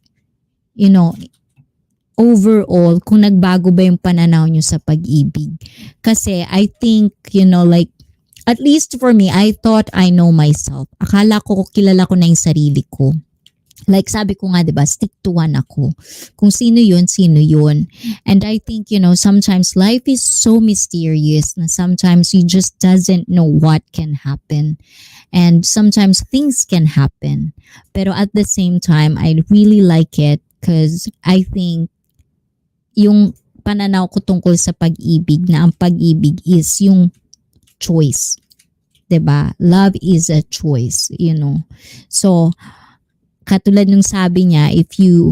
overall, kung nagbago ba yung pananaw nyo sa pag-ibig. Kasi I think, at least for me, I thought I know myself. Akala ko kilala ko na yung sarili ko. Like sabi ko nga, diba, stick to one ako. Kung sino yun. And I think, sometimes life is so mysterious na sometimes you just doesn't know what can happen. And sometimes things can happen. Pero at the same time, I really like it because I think yung pananaw ko tungkol sa pag-ibig na ang pag-ibig is yung choice. 'Di ba? Love is a choice, So, katulad nung sabi niya, if you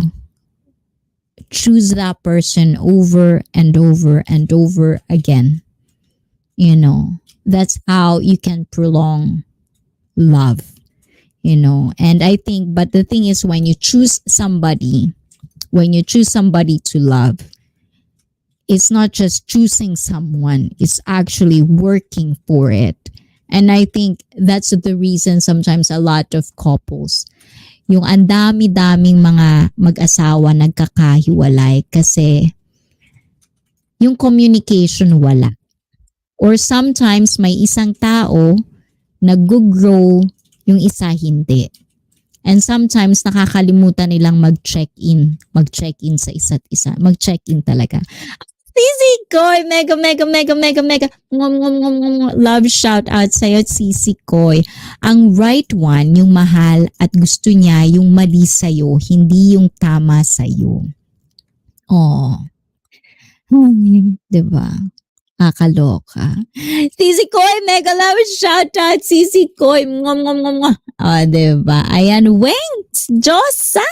choose that person over and over and over again, that's how you can prolong love, and I think, but the thing is, when you choose somebody to love, it's not just choosing someone, it's actually working for it. And I think that's the reason sometimes a lot of couples, yung ang dami-daming mga mag-asawa nagkakahiwalay kasi yung communication wala. Or sometimes may isang tao nag-grow, yung isa hindi. And sometimes nakakalimutan nilang mag-check-in sa isa't isa. Mag-check-in talaga. Sisi Koy, mega. Love shout out sa'yo, Sisi Koy. Ang right one, yung mahal at gusto niya yung mali sa'yo, hindi yung tama sa'yo. Oh. Diba? Kakaloka. Sisi Koy, mega love shout out, Sisi Koy. O, diba? Ayan, Wings Josa.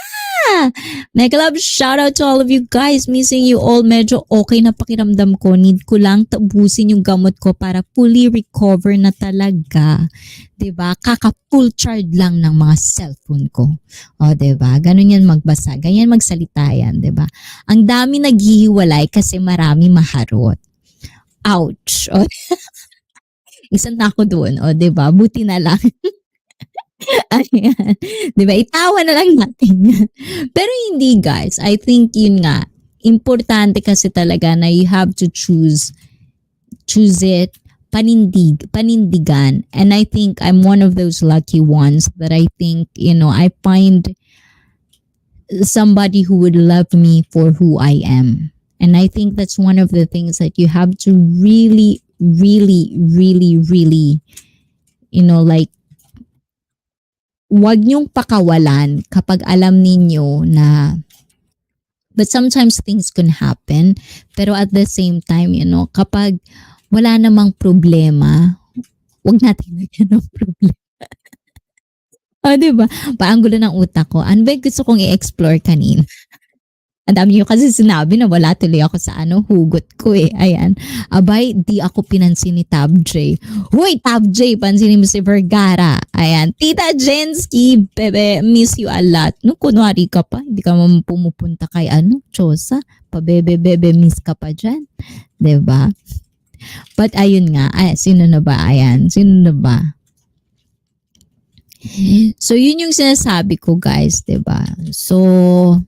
Mega love, shout out to all of you guys. Missing you all. Medyo okay na pakiramdam ko. Need ko lang tabusin yung gamot ko para fully recover na talaga. 'Di ba? Kaka-full charge lang ng mga cellphone ko. O, 'di ba? Ganun yan magbasa. Ganyan magsalita yan, 'di ba? Ang dami naghihiwalay kasi marami maharot. Ouch. O, isa na ako doon. O, 'di ba? Buti na lang. Ayan. 'Di ba? Itawa na lang natin. Pero hindi guys. I think yun nga. Importante kasi talaga na you have to choose it panindigan. And I think I'm one of those lucky ones that I think, I find somebody who would love me for who I am. And I think that's one of the things that you have to really, really, really, really, like, wag niyong pakawalan kapag alam ninyo na, but sometimes things can happen. Pero at the same time, kapag wala namang problema, wag natin lagyan ng problema. O, diba? Parang gulo ng utak ko. Ano ba gusto kong i-explore kanina? Ang dami nyo kasi sinabi na wala tuloy ako sa hugot ko eh. Ayan. Abay, di ako pinansin ni Tab J. Huy, Tab J, pansinin mo si Vergara. Ayan. Tita Jensky, bebe, miss you a lot. No, kunwari ka pa. Hindi ka man pumupunta kay Chosa. Pabebe-bebe, miss ka pa dyan. Diba? But ayun nga. Ay, sino na ba? Ayan. Sino na ba? So, yun yung sinasabi ko guys. Diba? So,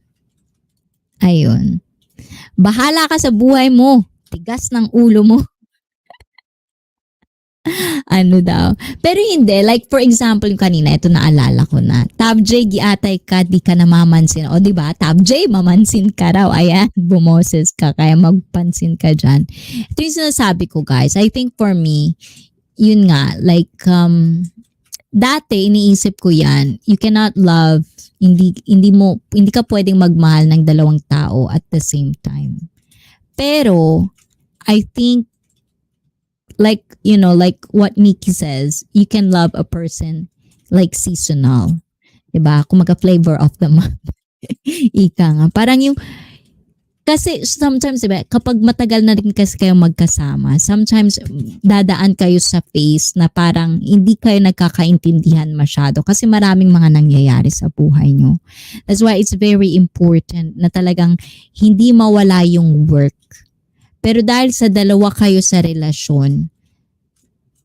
ayun. Bahala ka sa buhay mo. Tigas ng ulo mo. Ano daw. Pero hindi. Like for example, yung kanina, ito naalala ko na. Tab J, giatay ka, di ka namamansin. O diba? Tab J, mamansin ka raw. Ayan, bumoses ka. Kaya magpansin ka dyan. Ito yung sinasabi ko guys. I think for me, yun nga, like, dati iniisip ko yan. You cannot love hindi ka pwedeng magmahal ng dalawang tao at the same time. Pero I think like what Nikki says, you can love a person like seasonal. 'Di ba? Kung flavor of the month. Ika nga. Parang yung kasi sometimes, diba, kapag matagal na rin kasi kayo magkasama, sometimes dadaan kayo sa phase na parang hindi kayo nagkakaintindihan masyado kasi maraming mga nangyayari sa buhay nyo. That's why it's very important na talagang hindi mawala yung work. Pero dahil sa dalawa kayo sa relasyon,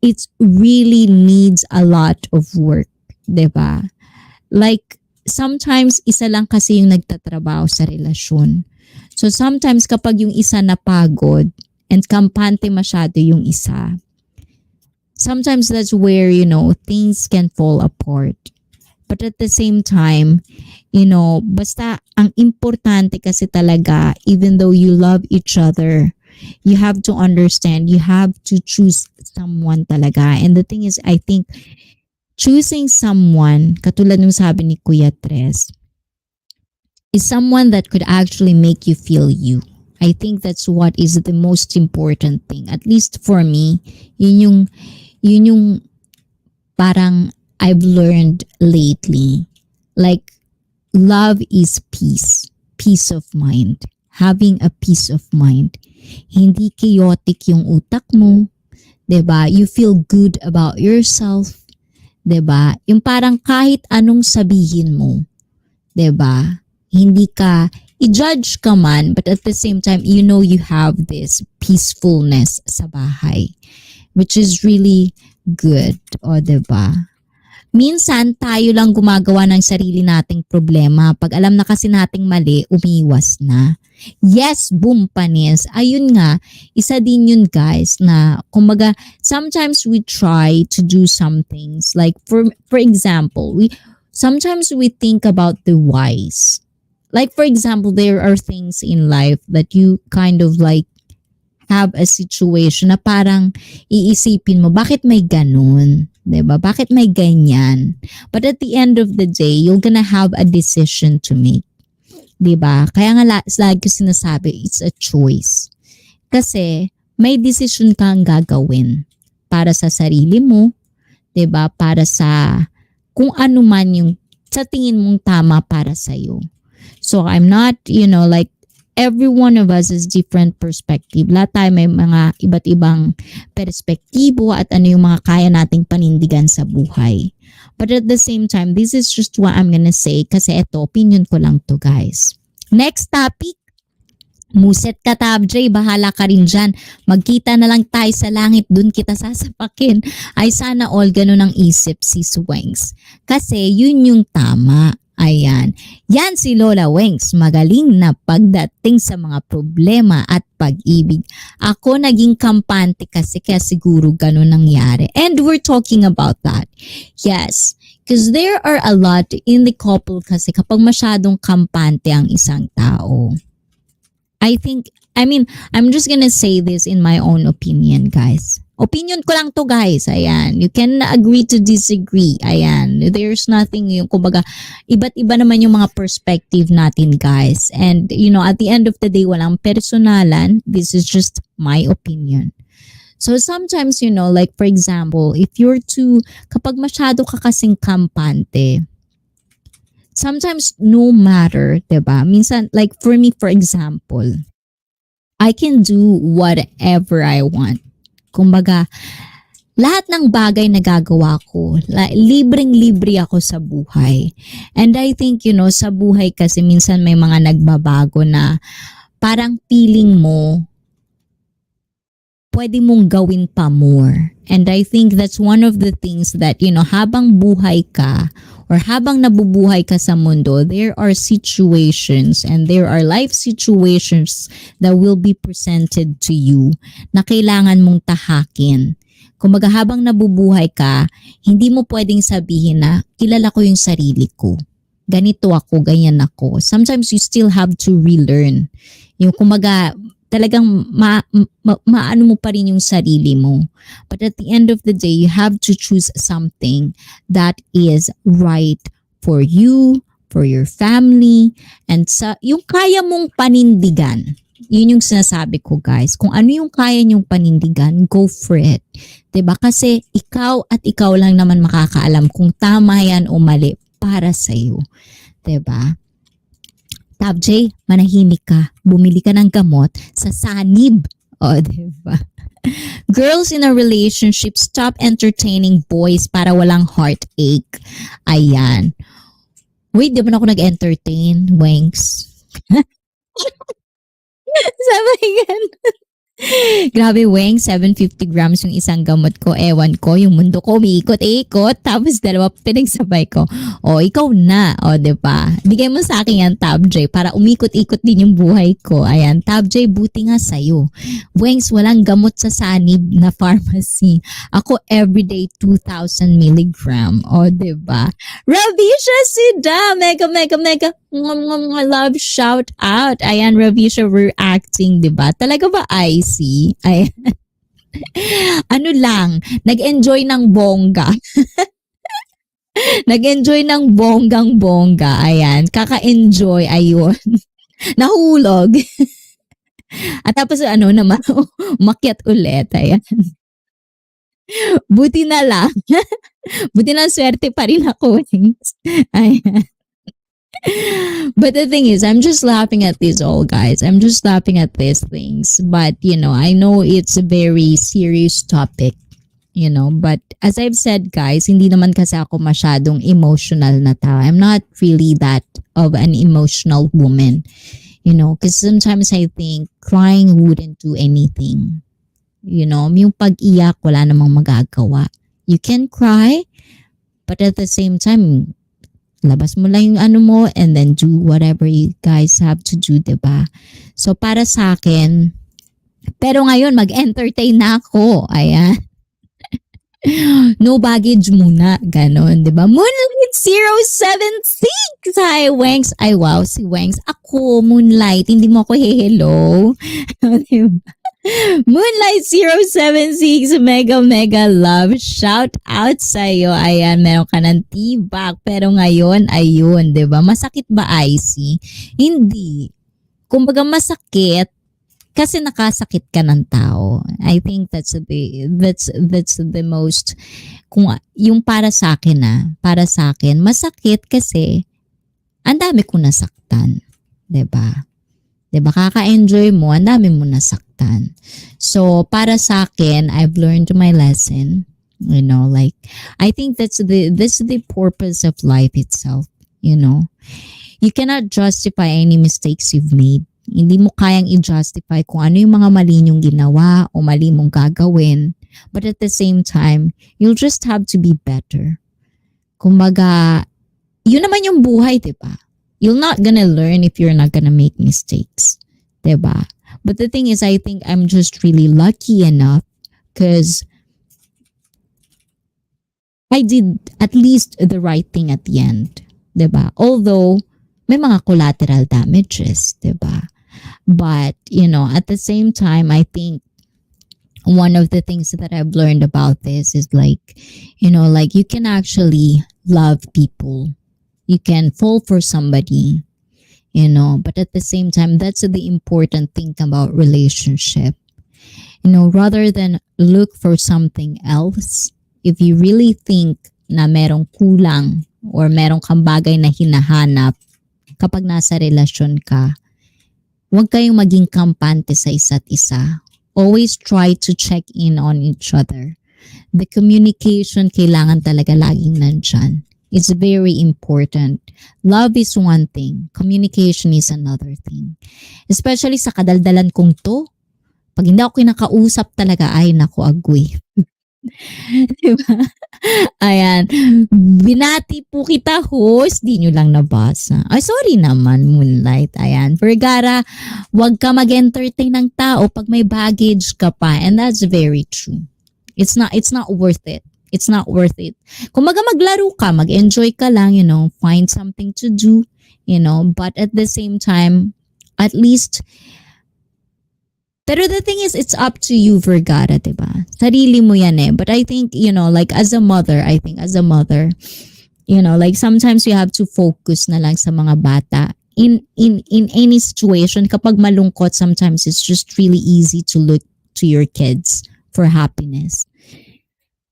it really needs a lot of work. Diba? Like, sometimes isa lang kasi yung nagtatrabaho sa relasyon. So sometimes kapag yung isa napagod and kampante masyado yung isa, sometimes that's where, things can fall apart. But at the same time, basta ang importante kasi talaga, even though you love each other, you have to understand, you have to choose someone talaga. And the thing is, I think, choosing someone, katulad ng sabi ni Kuya Tres, is someone that could actually make you feel you. I think that's what is the most important thing. At least for me, yun yung parang I've learned lately. Like, love is peace. Peace of mind. Having a peace of mind. Hindi chaotic yung utak mo. 'Di ba? You feel good about yourself. 'Di ba? Yung parang kahit anong sabihin mo. 'Di ba? Hindi ka, i-judge ka man, but at the same time, you have this peacefulness sa bahay, which is really good. O, diba? Minsan, tayo lang gumagawa ng sarili nating problema. Pag alam na kasi nating mali, umiwas na. Yes, boom, panis. Ayun nga, isa din yun guys na, kumbaga, sometimes we try to do some things. Like, for example, sometimes we think about the whys. Like for example, there are things in life that you kind of like have a situation na parang iisipin mo, bakit may ganun? 'Di ba? Bakit may ganyan? But at the end of the day, you're gonna have a decision to make. 'Di ba? Kaya nga lagi ko sinasabi, it's a choice. Kasi may decision kang gagawin para sa sarili mo, 'di ba? Para sa kung ano man yung sa tingin mong tama para sa iyo. So I'm not, like, every one of us is different perspective. Lahat tayo may mga iba't ibang perspektibo at ano yung mga kaya nating panindigan sa buhay. But at the same time, this is just what I'm gonna say kasi eto, opinion ko lang to, guys. Next topic. Muset ka, Tab J, bahala ka rin dyan. Magkita na lang tayo sa langit, dun kita sasapakin. Ay sana all ganun ang isip si Wengs. Kasi yun yung tama. Ayan. Yan si Lola Wengs. Magaling na pagdating sa mga problema at pag-ibig. Ako naging kampante kasi kaya siguro ganun nangyari. And we're talking about that. Yes. Because there are a lot in the couple kasi kapag masyadong kampante ang isang tao. I'm just gonna say this in my own opinion, guys. Opinion ko lang to, guys. Ayan. You can agree to disagree. Ayan. There's nothing yung, kumbaga, iba't iba naman yung mga perspective natin, guys. And, at the end of the day, walang personalan. This is just my opinion. So sometimes, like for example, if you're kapag masyado ka kasing kampante, sometimes no matter, diba? Minsan, like for me, for example, I can do whatever I want. Kumbaga, lahat ng bagay na gagawa ko, libreng-libre ako sa buhay. And I think, sa buhay kasi minsan may mga nagbabago na parang feeling mo, pwede mong gawin pa more. And I think that's one of the things that, habang buhay ka or habang nabubuhay ka sa mundo, there are situations and there are life situations that will be presented to you na kailangan mong tahakin. Kumbaga habang nabubuhay ka, hindi mo pwedeng sabihin na kilala ko yung sarili ko. Ganito ako, ganyan ako. Sometimes you still have to relearn. Yung kumbaga, talagang maano mo pa rin yung sarili mo. But at the end of the day, you have to choose something that is right for you, for your family, and yung kaya mong panindigan. Yun yung sinasabi ko, guys. Kung ano yung kaya nyong panindigan, go for it. 'Di ba? Kasi ikaw at ikaw lang naman makakaalam kung tama yan o mali para sa'yo. 'Di ba? Tab J, manahimik ka. Bumili ka ng gamot sa sanib. O, diba? Girls in a relationship, stop entertaining boys para walang heartache. Ayan. Wait, di ba na ako nag-entertain, Wengs? Sabay ganun. Grabe, Weng, 750 grams yung isang gamot ko. Ewan ko, yung mundo ko umiikot-ikot. Tapos dalawa pinagsabay ko. O, ikaw na. O, diba? Bigay mo sa akin yan, Tab J, para umikot-ikot din yung buhay ko. Ayan, Tab J, buti nga sa'yo. Wengs, walang gamot sa sanib na pharmacy. Ako, everyday 2,000 milligram. O, diba? Ravisha Sida, mega love shout out. Ayan, Ravisha, we're acting, diba? Talaga ba, ICEE? Ayan. Ano lang, nag-enjoy ng bongga. Nag-enjoy ng bonggang-bongga. Ayan, kaka-enjoy, ayun. Nahulog. At tapos naman, umakyat ulit. Ayan. Buti na lang. Buti na swerte pa rin ako. Ayan. But the thing is, I'm just laughing at this all, guys. I'm just laughing at these things. But, I know it's a very serious topic, But as I've said, guys, hindi naman kasi ako masyadong emotional na tao. I'm not really that of an emotional woman, Because sometimes I think crying wouldn't do anything. Yung pag-iyak, wala namang magagawa. You can cry, but at the same time, labas mo lang yung mo and then do whatever you guys have to do, diba? So, para sa akin, pero ngayon, mag-entertain na ako. Ayan. No baggage muna. Ganon, diba? Moonlight 076! Hi, Wengs. Ay, wow, si Wengs. Ako, Moonlight. Hindi mo ako hello. Diba? Moonlight 076, mega love. Shout out sa'yo. Ayan, meron ka ng tibak. Pero ngayon, ayun, diba? Masakit ba, ICEE? Hindi. Kumbaga masakit kasi nakasakit ka ng tao. I think that's the most, kung yung para sa akin masakit kasi ang dami ko nasaktan. 'Di ba? 'Di ba? Kaka-enjoy mo, ang dami mo nasaktan. So, para sa akin, I've learned my lesson. You know, like, I think that's the purpose of life itself. You know, you cannot justify any mistakes you've made. Hindi mo kayang i-justify kung ano yung mga mali nyong ginawa o mali mong gagawin. But at the same time, you'll just have to be better. Kumbaga, yun naman yung buhay, diba? You're not gonna learn if you're not gonna make mistakes. Diba? But the thing is, I think I'm just really lucky enough because I did at least the right thing at the end. Diba? Although, may mga collateral damages. Diba? But, you know, at the same time, I think one of the things that I've learned about this is like, you know, like you can actually love people. You can fall for somebody, you know, but at the same time, that's the important thing about relationship. You know, rather than look for something else, if you really think na merong kulang or merong kang bagay na hinahanap kapag nasa relasyon ka, huwag kayong maging kampante sa isa't isa. Always try to check in on each other. The communication kailangan talaga laging nandyan. It's very important. Love is one thing. Communication is another thing. Especially sa kadaldalan kong to, pag hindi ako kinakausap talaga, ay naku, agoy. Diba? Ayan. Binati po kita, host. Di nyo lang nabasa. Ay, sorry naman, Moonlight. Ayan. Vergara, wag ka mag-entertain ng tao pag may baggage ka pa. And that's very true. It's not worth it. It's not worth it. Kung maglaro ka, mag-enjoy ka lang, you know, find something to do, you know, but at the same time, at least, pero the thing is, it's up to you, Vergara, diba? Sarili mo yan eh. But I think, you know, like as a mother, you know, like sometimes you have to focus na lang sa mga bata. In any situation, kapag malungkot, sometimes it's just really easy to look to your kids for happiness.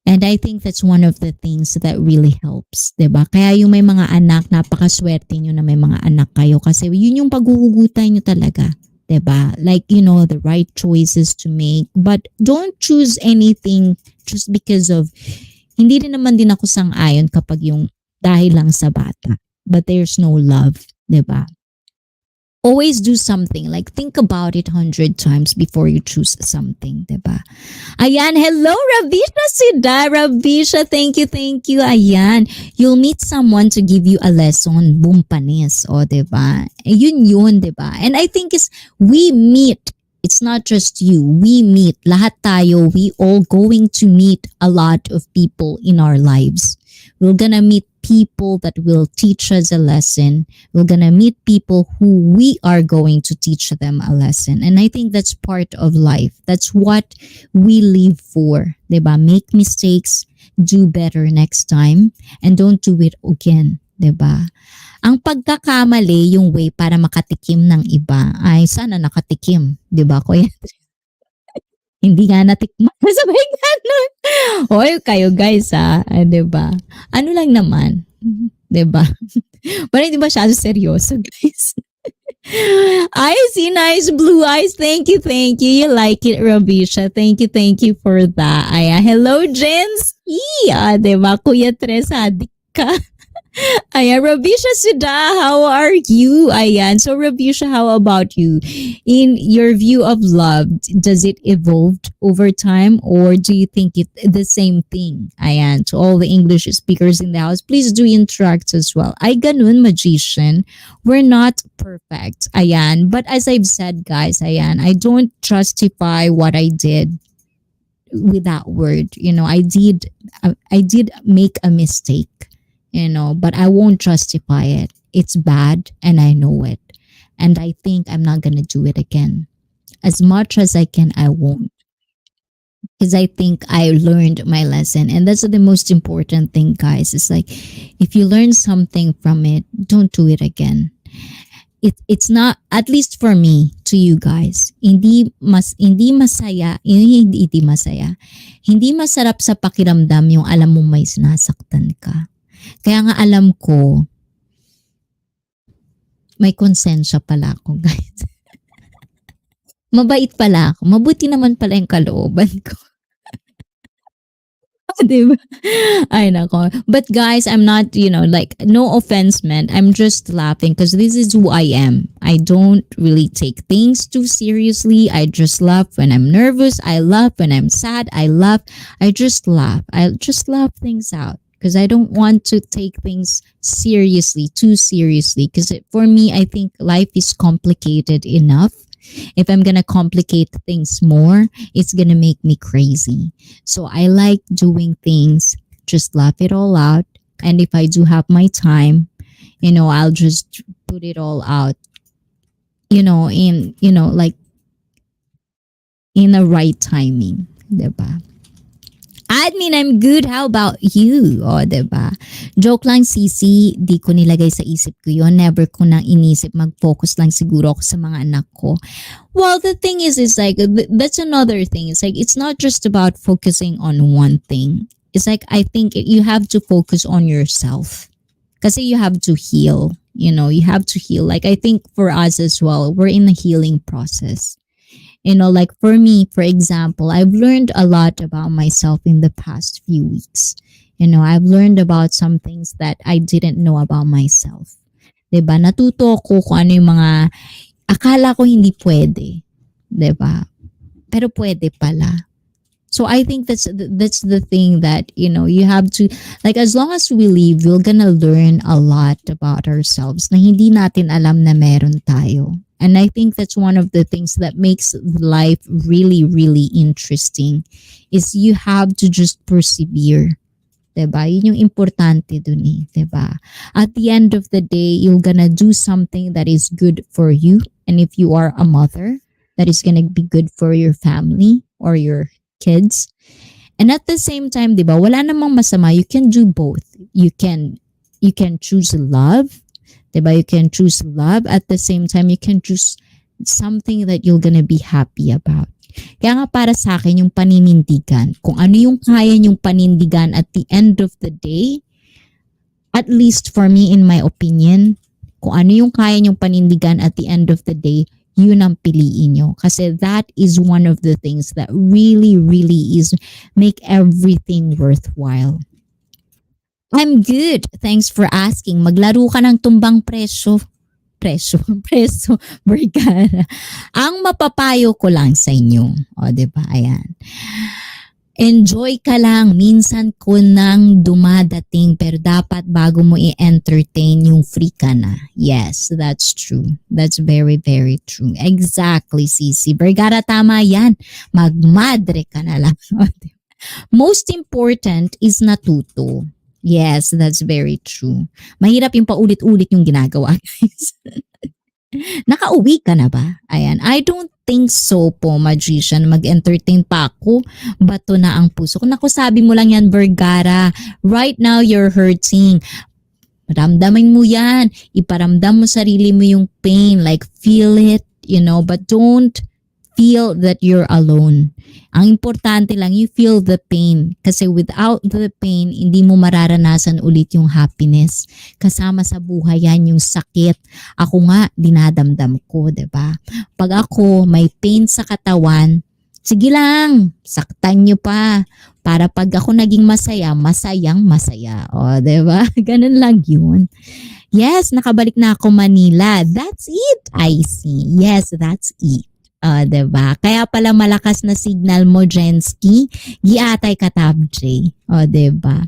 And I think that's one of the things that really helps, diba? Kaya yung may mga anak, napakaswerte nyo na may mga anak kayo kasi yun yung paghuhugutan nyo talaga. Diba? Like, you know, the right choices to make. But don't choose anything just because of, hindi rin naman din ako sang-ayon kapag yung dahil lang sa bata. But there's no love. Diba? Always do something. Like, think about it 100 times before you choose something. Diba? Ayan, hello, Ravisha Sida. Ravisha, thank you. Ayan, you'll meet someone to give you a lesson. Boom, panis. O, diba? Yun, diba? And I think we meet. It's not just you. We meet. Lahat tayo, we all going to meet a lot of people in our lives. We're gonna meet people that will teach us a lesson. We're gonna meet people who we are going to teach them a lesson. And I think that's part of life. That's what we live for. Diba? Make mistakes, do better next time, and don't do it again. Diba? Ang pagkakamali, yung way para makatikim ng iba, ay sana nakatikim. Diba, Kuya? Hindi nga natikman. Sabay ganun. Hoy, kayo guys diba? Ano lang naman. Diba? Parang hindi masyado seryoso guys. I see nice blue eyes. Thank you. You like it, Rabisha. Thank you for that. Ayan. Hello, Jens. Diba? Kuya Tres, adik ka. Ayan, Rabisha Sida, how are you? Ayan, so Rabisha, how about you? In your view of love, does it evolve over time or do you think it's the same thing? Ayan, to all the English speakers in the house, please do interact as well. Ay, ganun, magician. We're not perfect. Ayan, but as I've said, guys, ayan, I don't justify what I did with that word. You know, I did make a mistake. You know, but I won't justify it. It's bad and I know it. And I think I'm not going to do it again. As much as I can, I won't. Because I think I learned my lesson. And that's the most important thing, guys. It's like, if you learn something from it, don't do it again. It's not, at least for me, to you guys, hindi masaya. Hindi masarap sa pakiramdam yung alam mo may sinasaktan ka. Kaya nga alam ko, May konsensya pala ako, guys. Mabait pala ako. Mabuti naman pala yung kalooban ko. Diba? Ay, nako. But guys, I'm not, like, no offense, man. I'm just laughing because this is who I am. I don't really take things too seriously. I just laugh when I'm nervous. I laugh when I'm sad. I laugh. I just laugh. I just laugh things out because I don't want to take things seriously, too seriously. Because for me, I think life is complicated enough. If I'm gonna complicate things more, it's gonna make me crazy. So I like doing things, just laugh it all out. And if I do have my time, I'll just put it all out, like in a right timing. Diba? Admin, I'm good. How about you? O, diba? Joke lang, Sisi. Di ko nilagay sa isip ko yun. Never ko nang inisip. Mag-focus lang siguro ako sa mga anak ko. Well, the thing is like, that's another thing. It's like, it's not just about focusing on one thing. It's like, I think you have to focus on yourself. Kasi you have to heal. You have to heal. Like, I think for us as well, we're in a healing process. Like for me, for example, I've learned a lot about myself in the past few weeks. I've learned about some things that I didn't know about myself. 'Diba? Natuto ko kung ano yung mga akala ko hindi pwede. 'Diba? Pero pwede pala. So I think that's the thing that, you have to, like, as long as we live, we're gonna learn a lot about ourselves na hindi natin alam na meron tayo. And I think that's one of the things that makes life really, really interesting is you have to just persevere. Diba? Yun yung importante dun eh. Diba? At the end of the day, you're gonna do something that is good for you. And if you are a mother, that is gonna be good for your family or your kids. And at the same time, diba? Wala namang masama. You can do both. You can choose love. Diba? You can choose love. At the same time, you can choose something that you're gonna be happy about. Kaya nga para sa akin, yung paninindigan, kung ano yung kaya yung panindigan at the end of the day, at least for me, in my opinion, kung ano yung kaya yung panindigan at the end of the day, yun ang piliin nyo. Kasi that is one of the things that really, really is make everything worthwhile. I'm good. Thanks for asking. Maglaro ka ng tumbang preso, Vergara. Ang mapapayo ko lang sa inyo. O, diba? Ayan. Enjoy ka lang. Minsan ko nang dumadating pero dapat bago mo i-entertain yung free ka na. Yes, that's true. That's very, very true. Exactly, Sisi. Vergara, tama yan. Magmadre ka na lang. Most important is natuto. Yes, that's very true. Mahirap yung paulit-ulit yung ginagawa, guys. Nakauwi ka na ba? Ayan. I don't think so po, magician. Mag-entertain pa ako. Bato na ang puso ko. Naku, sabi mo lang yan, Vergara. Right now, you're hurting. Ramdamin mo yan. Iparamdam mo sarili mo yung pain. Like, feel it, but don't feel that you're alone. Ang importante lang, you feel the pain. Kasi without the pain, hindi mo mararanasan ulit yung happiness. Kasama sa buhay yan yung sakit. Ako nga, dinadamdam ko, diba? Pag ako may pain sa katawan, sige lang, saktan nyo pa. Para pag ako naging masaya, masayang masaya. O, diba? Ganun lang yun. Yes, nakabalik na ako Manila. That's it, ICEE. Yes, that's it. Diba? Kaya pala malakas na signal mo, Jensky. Giatay ka, Tab J. Diba?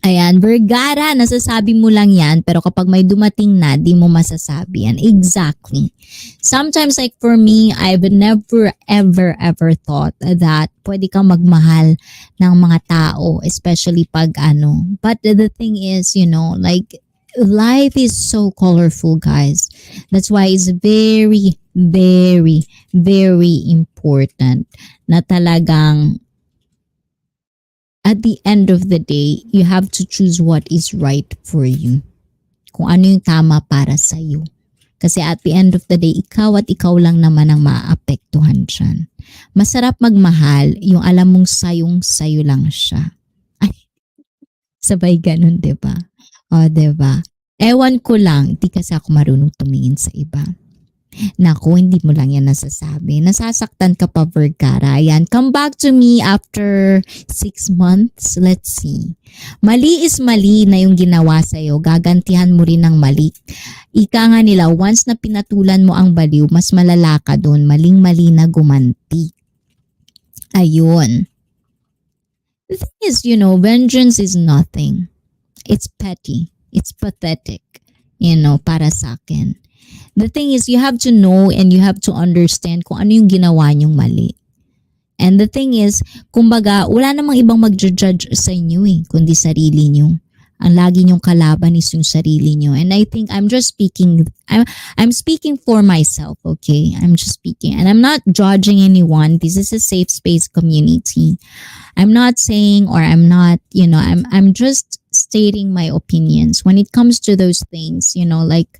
Ayan, Vergara, nasasabi mo lang yan, pero kapag may dumating na, di mo masasabi yan. Exactly. Sometimes, like for me, I've never, ever thought that pwede kang magmahal ng mga tao, especially pag ano. But the thing is, like, life is so colorful, guys. That's why it's very, very, very important na talagang at the end of the day, you have to choose what is right for you. Kung ano yung tama para sa iyo. Kasi at the end of the day, ikaw at ikaw lang naman ang maapektuhan dyan. Masarap magmahal, yung alam mong sayong-sayo lang siya. Ay, sabay ganun, diba? O, diba? Ewan ko lang, di kasi ako marunong tumingin sa iba. Naku, hindi mo lang yan nasasabi. Nasasaktan ka pa, Vergara. Ayan, come back to me after 6 months. Let's see. Mali is mali na yung ginawa sa'yo. Gagantihan mo rin ng mali. Ika nga nila, once na pinatulan mo ang baliw, mas malala ka doon. Maling-mali na gumanti. Ayun. The thing is, vengeance is nothing. It's petty. It's pathetic. Para sa akin. The thing is, you have to know and you have to understand kung ano yung ginawa niyong mali. And the thing is, kumbaga, wala namang ibang mag-judge sa inyo kundi sarili niyo. Ang lagi niyong kalaban is yung sarili niyo. And I think I'm just speaking, I'm speaking for myself, okay? I'm just speaking. And I'm not judging anyone. This is a safe space community. I'm not saying or I'm not, I'm just stating my opinions. When it comes to those things, like,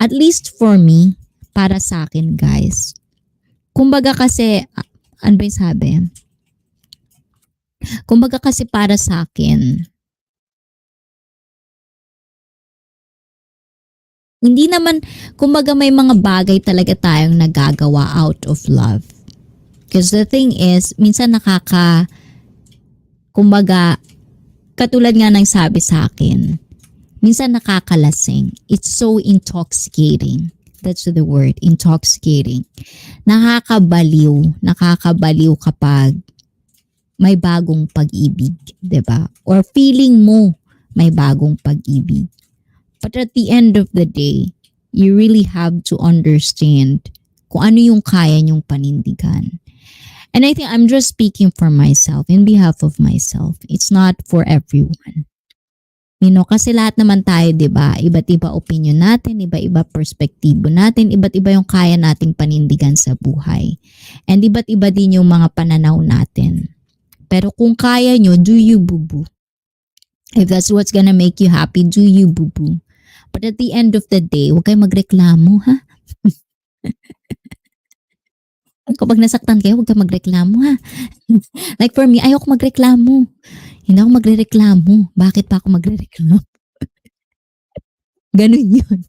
at least for me, para sa akin, guys. Kumbaga kasi, ano ba yung sabi? Kumbaga kasi para sa akin, hindi naman, kumbaga may mga bagay talaga tayong nagagawa out of love. Because the thing is, minsan kumbaga, katulad nga ng sabi sa akin, minsan nakakalasing. It's so intoxicating. That's the word, intoxicating. Nakakabaliw kapag may bagong pag-ibig, 'di ba? Or feeling mo may bagong pag-ibig. But at the end of the day, you really have to understand kung ano yung kaya nyong panindigan. And I think I'm just speaking for myself, in behalf of myself. It's not for everyone. Kasi lahat naman tayo, 'di ba? Iba't iba opinion natin, iba-iba perspektibo natin, iba't iba yung kaya nating panindigan sa buhay. And iba't iba din yung mga pananaw natin. Pero kung kaya nyo, do you boo-boo? If that's what's gonna make you happy, do you boo-boo? But at the end of the day, huwag kayo magreklamo, ha? Kapag nasaktan kayo, huwag kayo magreklamo, ha? Like for me, ayoko magreklamo. Hindi ako magrereklamo. Bakit pa ako magrereklamo? Ganun yun.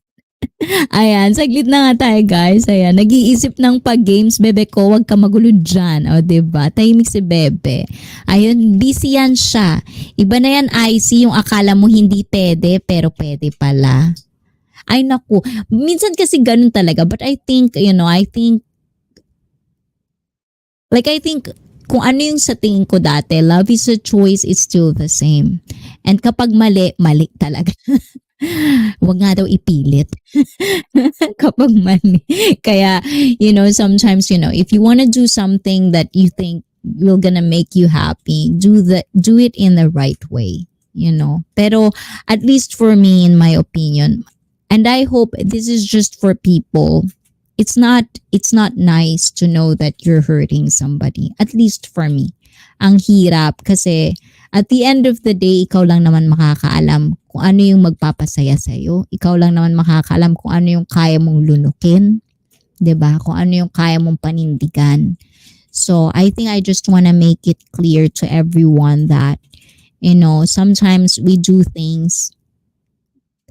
Ayan, saglit na nga tayo guys. Ayan, nag-iisip ng pag-games, bebe ko, wag ka magulo dyan. O, diba? Tahimik si bebe. Ayun, busy yan siya. Iba na yan, ICEE, yung akala mo hindi pwede, pero pwede pala. Ay, naku. Minsan kasi ganun talaga. But I think, I think, kung ano yung sa tingin ko dati, love is a choice, it's still the same. And kapag mali, mali talaga. Huwag nga daw ipilit. Kapag mali. Kaya, sometimes, if you want to do something that you think will gonna make you happy, do it in the right way. Pero, at least for me, in my opinion, and I hope this is just for people, it's not nice to know that you're hurting somebody. At least for me. Ang hirap kasi at the end of the day, ikaw lang naman makakaalam kung ano yung magpapasaya sa'yo. Ikaw lang naman makakaalam kung ano yung kaya mong lunukin. 'Di ba? Kung ano yung kaya mong panindigan. So, I think I just wanna make it clear to everyone that, sometimes we do things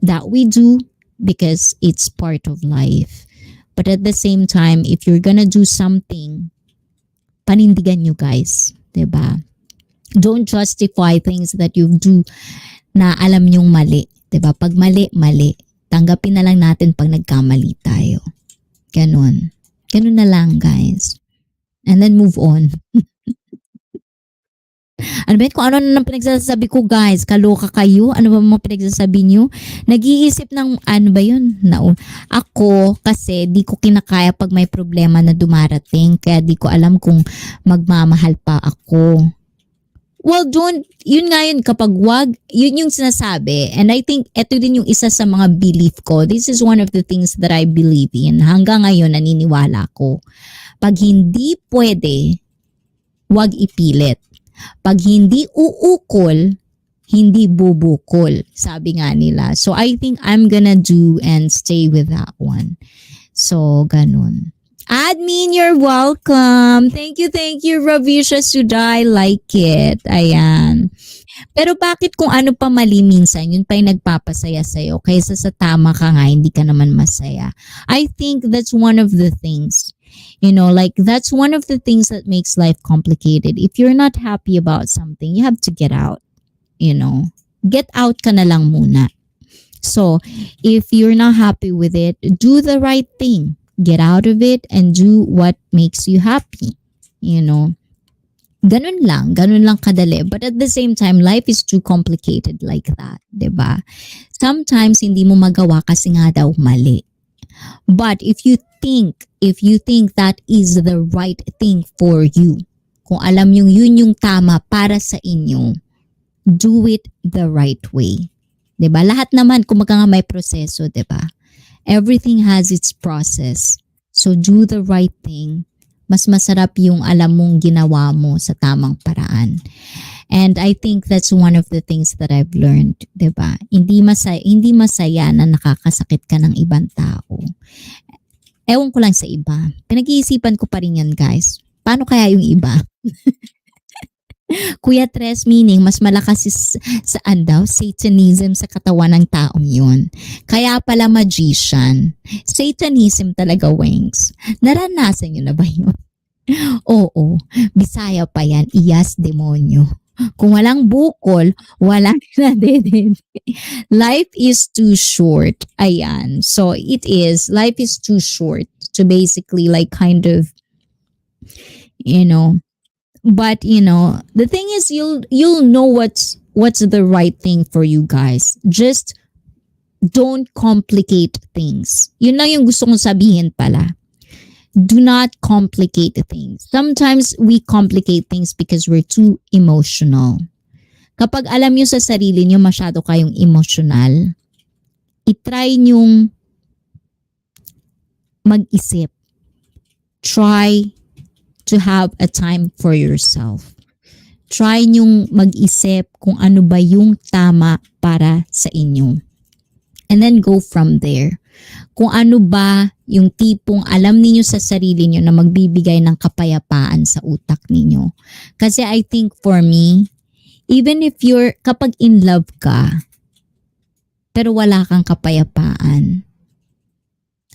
that we do because it's part of life. But at the same time, if you're gonna do something, panindigan nyo guys. 'Di ba? Don't justify things that you do na alam nyong mali. 'Di ba? Pag mali, mali. Tanggapin na lang natin pag nagkamali tayo. Ganun. Ganun na lang guys. And then move on. Ano ba yun? Kung ano na pinagsasabi ko guys, kaloka kayo? Ano ba mga pinagsasabi nyo? Nag-iisip ng ano ba yun? Ako kasi di ko kinakaya pag may problema na dumarating. Kaya di ko alam kung magmamahal pa ako. Well, yun nga yun, kapag wag, yun yung sinasabi. And I think ito din yung isa sa mga belief ko. This is one of the things that I believe in. Hanggang ngayon, naniniwala ko. Pag hindi pwede, wag ipilit. Pag hindi uukol, hindi bubukol. Sabi nga nila. So I think I'm gonna do and stay with that one. So, ganun. Admin, you're welcome. Thank you, Ravisha Suday. Like it. Ayan. Pero bakit kung ano pa mali minsan, yun pa yung nagpapasaya sa'yo, kaysa sa tama ka nga, hindi ka naman masaya. I think that's one of the things. Like that's one of the things that makes life complicated. If you're not happy about something, you have to get out, you know. Get out ka na lang muna. So, if you're not happy with it, do the right thing. Get out of it and do what makes you happy. Ganun lang kadali. But at the same time, life is too complicated like that, 'di ba? Sometimes hindi mo magawa kasi nga daw mali. But if you think that is the right thing for you, kung alam yung yun yung tama para sa inyo, do it the right way. 'Di ba? Lahat naman kumaga nga may proseso, 'di ba? Everything has its process. So do the right thing. Mas masarap yung alam mong ginawa mo sa tamang paraan. And I think that's one of the things that I've learned, 'di ba? Hindi masaya na nakakasakit ka ng ibang tao. Ewan ko lang sa iba. Pinag-iisipan ko pa rin yan, guys. Paano kaya yung iba? Kuya Tres, meaning mas malakas saan daw? Satanism sa katawan ng taong yun. Kaya pala magician. Satanism talaga, Wings. Naranasan nyo na ba yun? Oo. Bisaya pa yan. Iyas demonyo. Kung walang bukol, walang nadedede. Life is too short. Ayan. So it is. Life is too short to basically like kind of, but the thing is you'll know what's the right thing for you guys. Just don't complicate things. Yun lang yung gusto kong sabihin pala. Do not complicate things. Sometimes we complicate things because we're too emotional. Kapag alam nyo sa sarili nyo masyado kayong emotional, itry nyong mag-isip. Try to have a time for yourself. Try nyong mag-isip kung ano ba yung tama para sa inyo. And then go from there. Kung ano ba yung tipong alam niyo sa sarili niyo na magbibigay ng kapayapaan sa utak niyo. Kasi I think for me, even if kapag in love ka, pero wala kang kapayapaan,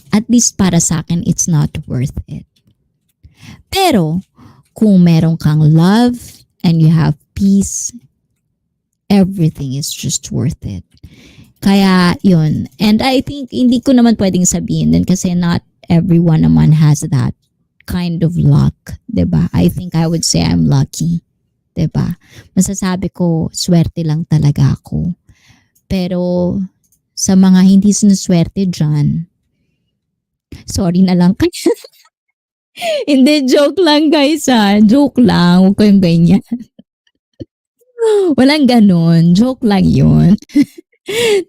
at least para sa akin, it's not worth it. Pero, kung meron kang love and you have peace, everything is just worth it. Kaya, yun. And I think, hindi ko naman pwedeng sabihin din kasi not everyone naman has that kind of luck. 'Di ba? I think I would say I'm lucky. 'Di ba? Masasabi ko, swerte lang talaga ako. Pero, sa mga hindi sinuswerte dyan, sorry na lang kayo. Hindi, joke lang guys ha. Joke lang. Huwag kayong ganyan. Walang ganun. Joke lang yun.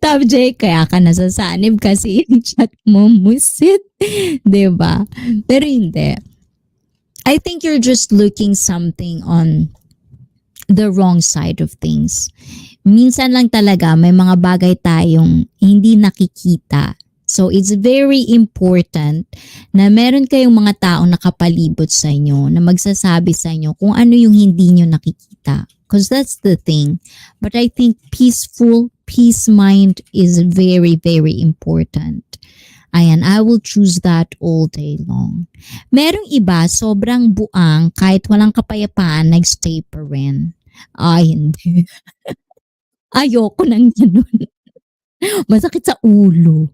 Top J, kaya ka nasasanib kasi yung chat mo musit. Diba? Pero hindi. I think you're just looking something on the wrong side of things. Minsan lang talaga may mga bagay tayong hindi nakikita. So it's very important na meron kayong mga taong nakapalibot sa inyo na magsasabi sa inyo kung ano yung hindi nyo nakikita. Because that's the thing. But I think peace mind is very, very important. Ayan, I will choose that all day long. Merong iba, sobrang buang, kahit walang kapayapaan, nagstay pa rin. Ay, hindi. Ayoko ng ganun. Masakit sa ulo.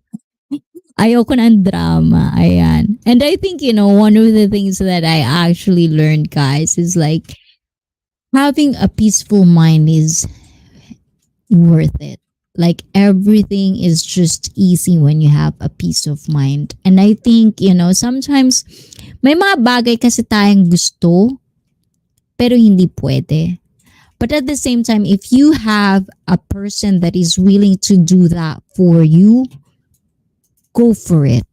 Ayoko ng drama. Ayan. And I think, one of the things that I actually learned, guys, is like, having a peaceful mind is worth it. Like everything is just easy when you have a peace of mind. And I think, sometimes may mga bagay kasi tayong gusto pero hindi pwede. But at the same time, if you have a person that is willing to do that for you, go for it.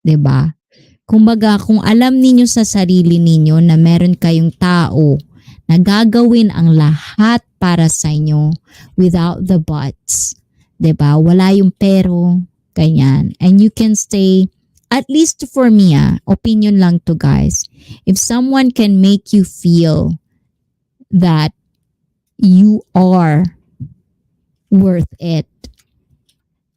'Di ba? Kumbaga, kung alam ninyo sa sarili ninyo na meron kayong tao na gagawin ang lahat para sa inyo without the buts. 'Di ba? Wala yung pero, ganyan. And you can stay, at least for me, opinion lang to guys. If someone can make you feel that you are worth it.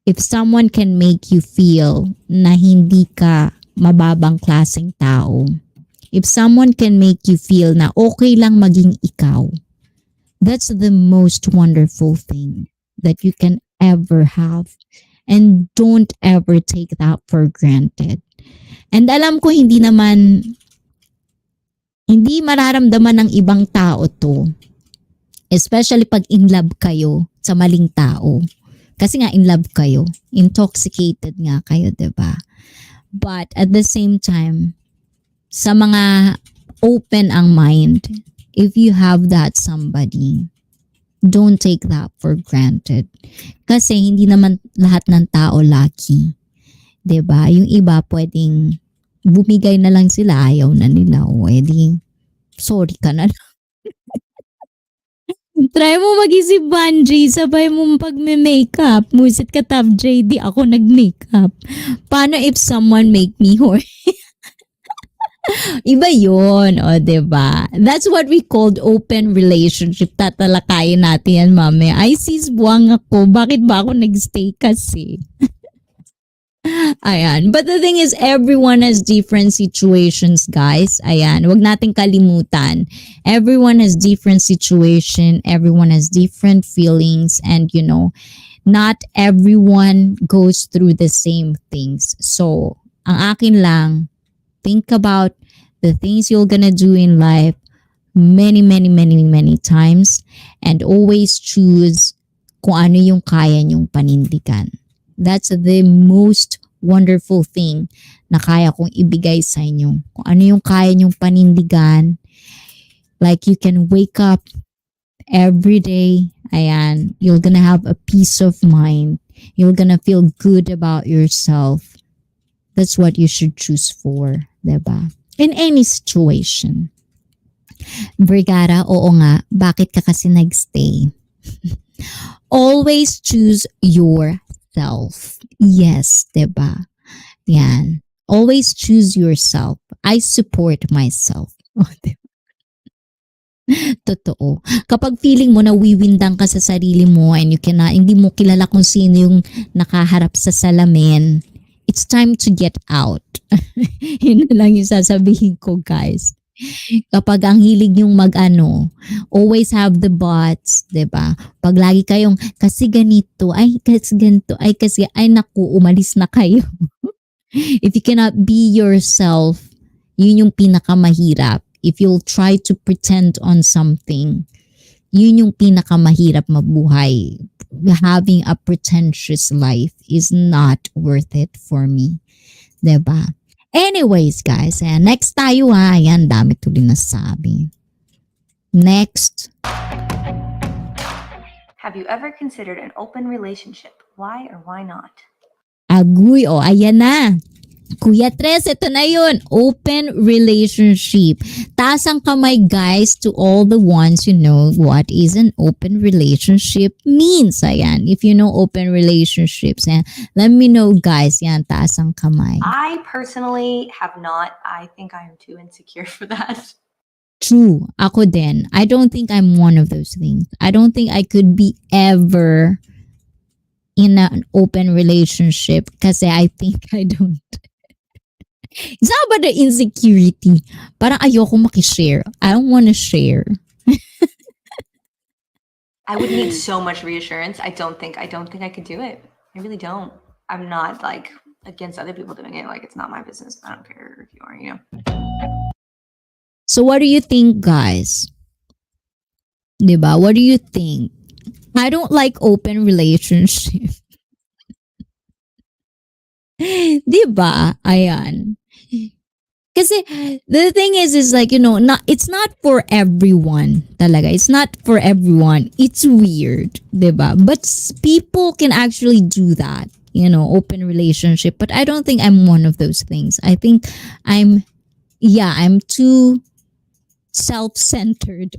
If someone can make you feel na hindi ka mababang klaseng tao, if someone can make you feel na okay lang maging ikaw, that's the most wonderful thing that you can ever have. And don't ever take that for granted. And alam ko hindi mararamdaman ng ibang tao to. Especially pag in love kayo sa maling tao. Kasi nga in love kayo. Intoxicated nga kayo, 'di ba? But at the same time, sa mga open ang mind, if you have that somebody, don't take that for granted. Kasi hindi naman lahat ng tao lucky. 'Di ba? Yung iba pwedeng bumigay na lang sila, ayaw na nila. O edi, sorry ka na lang. Try mo mag-isip, Banji. Sabay mo pag-makeup. Musit ka, Top JD. Ako nag-makeup. Paano if someone make me horny? Iba yun, o, diba? That's what we called open relationship. Tatalakayin natin yan, mami. Ay, sis, buwang ako. Bakit ba ako nag-stay kasi? Ayan. But the thing is, everyone has different situations, guys. Ayan. Wag nating kalimutan. Everyone has different situation. Everyone has different feelings. And, not everyone goes through the same things. So, ang akin lang, think about the things you're gonna do in life many, many, many, many times. And always choose kung ano yung kaya nyong panindigan. That's the most wonderful thing na kaya kong ibigay sa inyo. Kung ano yung kaya nyong panindigan. Like you can wake up every day. Ayan. You're gonna have a peace of mind. You're gonna feel good about yourself. That's what you should choose for. Diba? In any situation. Brigada, oo nga. Bakit ka kasi nagstay? Always choose yourself. Yes, diba? Yan. Always choose yourself. I support myself. Oh, diba? Totoo. Kapag feeling mo na wiwindang ka sa sarili mo and hindi mo kilala kung sino yung nakaharap sa salamin, it's time to get out. Yun na lang yung sasabihin ko, guys. Kapag ang hilig yung always have the buts, 'di ba? Pag lagi kayong kasi ganito, ay kasi ganito, ay naku, umalis na kayo. If you cannot be yourself, yun yung pinakamahirap. If you'll try to pretend on something, yun yung pinakamahirap mabuhay. Having a pretentious life is not worth it for me. 'Di ba? Anyways, guys, next tayo ha. Ayan, dami tuloy nasabi. Next. Have you ever considered an open relationship? Why or why not? Aguy, ayan na. Kuya Tres, ito na yun. Open relationship. Taas ang kamay, guys, to all the ones who know what is an open relationship means. Ayan, if you know open relationships, let me know, guys. Yan, taas ang kamay. I personally have not. I think I am too insecure for that. True. Ako din. I don't think I'm one of those things. I don't think I could be ever in an open relationship kasi I think I don't. It's not about the insecurity. Parang ayoko makishare. I don't want to share. I would need so much reassurance. I don't think I could do it. I really don't. I'm not like against other people doing it. Like it's not my business. I don't care if you are, So what do you think, guys? Diba? What do you think? I don't like open relationship. Diba? Ayan. Kasi the thing is like, it's not for everyone talaga. It's not for everyone. It's weird, diba? But people can actually do that, open relationship. But I don't think I'm one of those things. I think I'm too self-centered.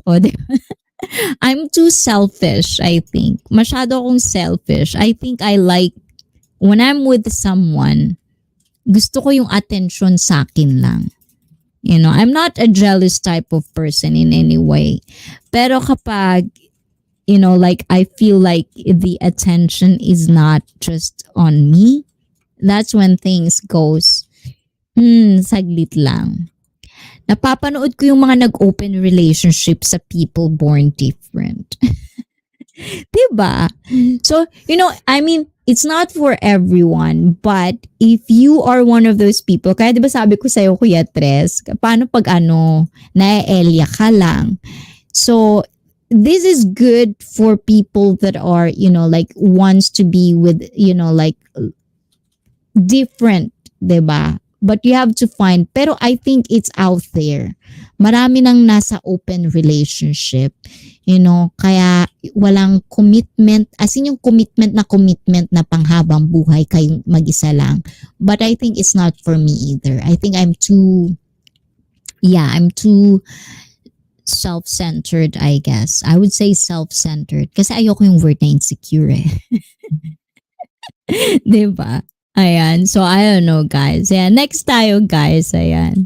I'm too selfish, I think. Masyado akong selfish. I think I like, when I'm with someone, gusto ko yung attention sa akin lang. I'm not a jealous type of person in any way. Pero kapag like I feel like the attention is not just on me. That's when things goes, saglit lang. Napapanood ko yung mga nag-open relationship sa people born different. 'Di ba? So, I mean, it's not for everyone, but if you are one of those people, kaya 'di ba sabi ko sa'yo, Kuya Tres, paano pag na-Elia ka lang? So, this is good for people that are, like wants to be with, like different, 'di ba? But you have to find, pero I think it's out there. Marami nang nasa open relationship, kaya walang commitment, as in yung commitment na panghabang buhay kayong mag-isa lang. But I think it's not for me either. I think I'm too self-centered, I guess. I would say self-centered kasi ayoko yung word na insecure eh. 'Di ba? Ayan. So, I don't know, guys. Ayan. Next tayo, guys. Ayan.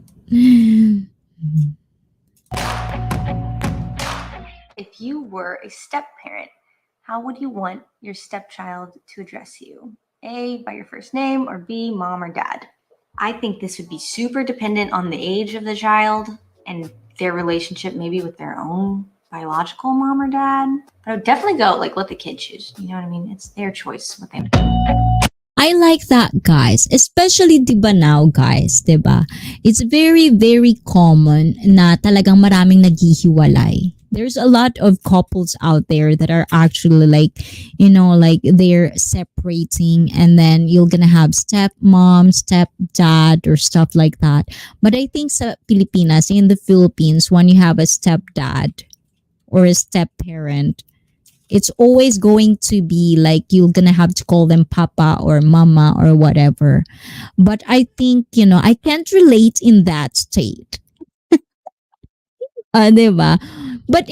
If you were a step parent, how would you want your stepchild to address you? A, by your first name, or B, mom or dad? I think this would be super dependent on the age of the child and their relationship maybe with their own biological mom or dad. But I would definitely go like let the kid choose. You know what I mean? It's their choice what they I like that, guys. Especially, diba now, guys, diba? It's very, very common na talagang maraming naghihiwalay. There's a lot of couples out there that are actually like, like they're separating and then you're gonna have stepmom, stepdad, or stuff like that. But I think sa Pilipinas, in the Philippines, when you have a stepdad or a step parent, it's always going to be like you're gonna have to call them papa or mama or whatever. But I think, I can't relate in that state. Diba? But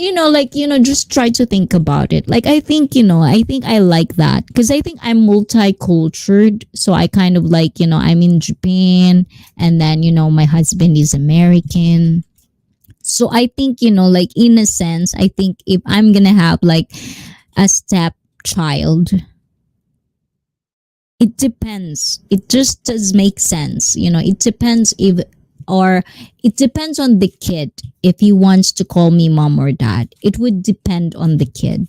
just try to think about it. Like I think, I like that because I think I'm multicultural. So I kind of like, I'm in Japan and then, my husband is American. So I think, like in a sense, I think if I'm gonna have like a stepchild, it depends. It just does make sense. It depends it depends on the kid if he wants to call me mom or dad. It would depend on the kid.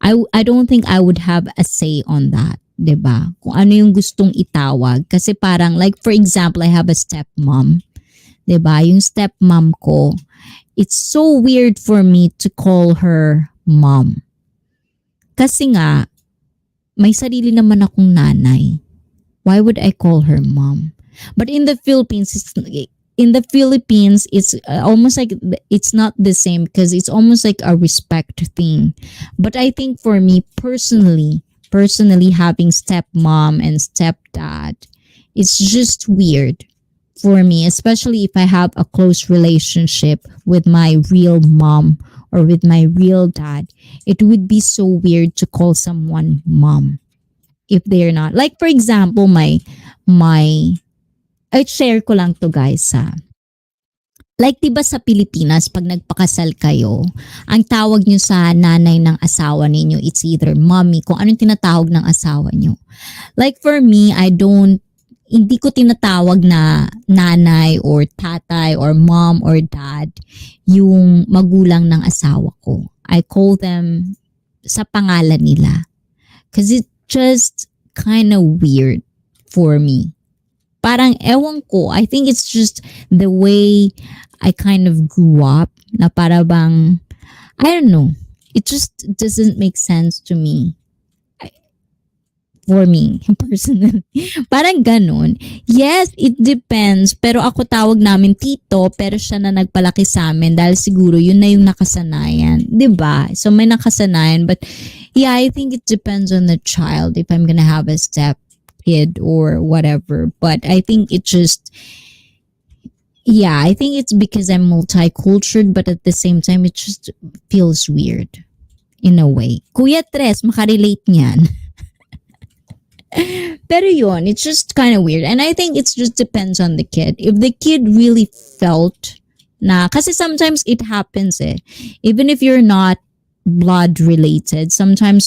I don't think I would have a say on that. 'Di ba? Kung ano yung gustong itawag. Kasi parang like for example, I have a stepmom. 'Di ba? Yung stepmom ko, it's so weird for me to call her mom. Kasi nga, may sarili naman akong nanay. Why would I call her mom? But in the Philippines, it's almost like it's not the same because it's almost like a respect thing. But I think for me personally having stepmom and stepdad, it's just weird for me, especially if I have a close relationship with my real mom or with my real dad. It would be so weird to call someone mom if they're not. Like for example, my I share ko lang to, guys, ha. Like, diba sa Pilipinas, pag nagpakasal kayo, ang tawag nyo sa nanay ng asawa ninyo, it's either mommy, kung anong tinatawag ng asawa nyo. Like, for me, hindi ko tinatawag na nanay or tatay or mom or dad yung magulang ng asawa ko. I call them sa pangalan nila. Because it's just kind of weird for me. Parang ewan ko, I think it's just the way I kind of grew up na para bang, I don't know, it just doesn't make sense to me. For me, personally. Parang ganun. Yes, it depends. Pero ako tawag namin tito, pero siya na nagpalaki sa amin dahil siguro yun na yung nakasanayan. 'Di ba? So may nakasanayan. But yeah, I think it depends on the child if I'm gonna have a step kid or whatever. But I think it just, I think it's because I'm multicultural, but at the same time it just feels weird in a way. Kuya Tres, makarelate niyan. Pero yun, it's just kind of weird. And I think it just depends on the kid. If the kid really felt na, kasi sometimes it happens eh. Even if you're not blood related. Sometimes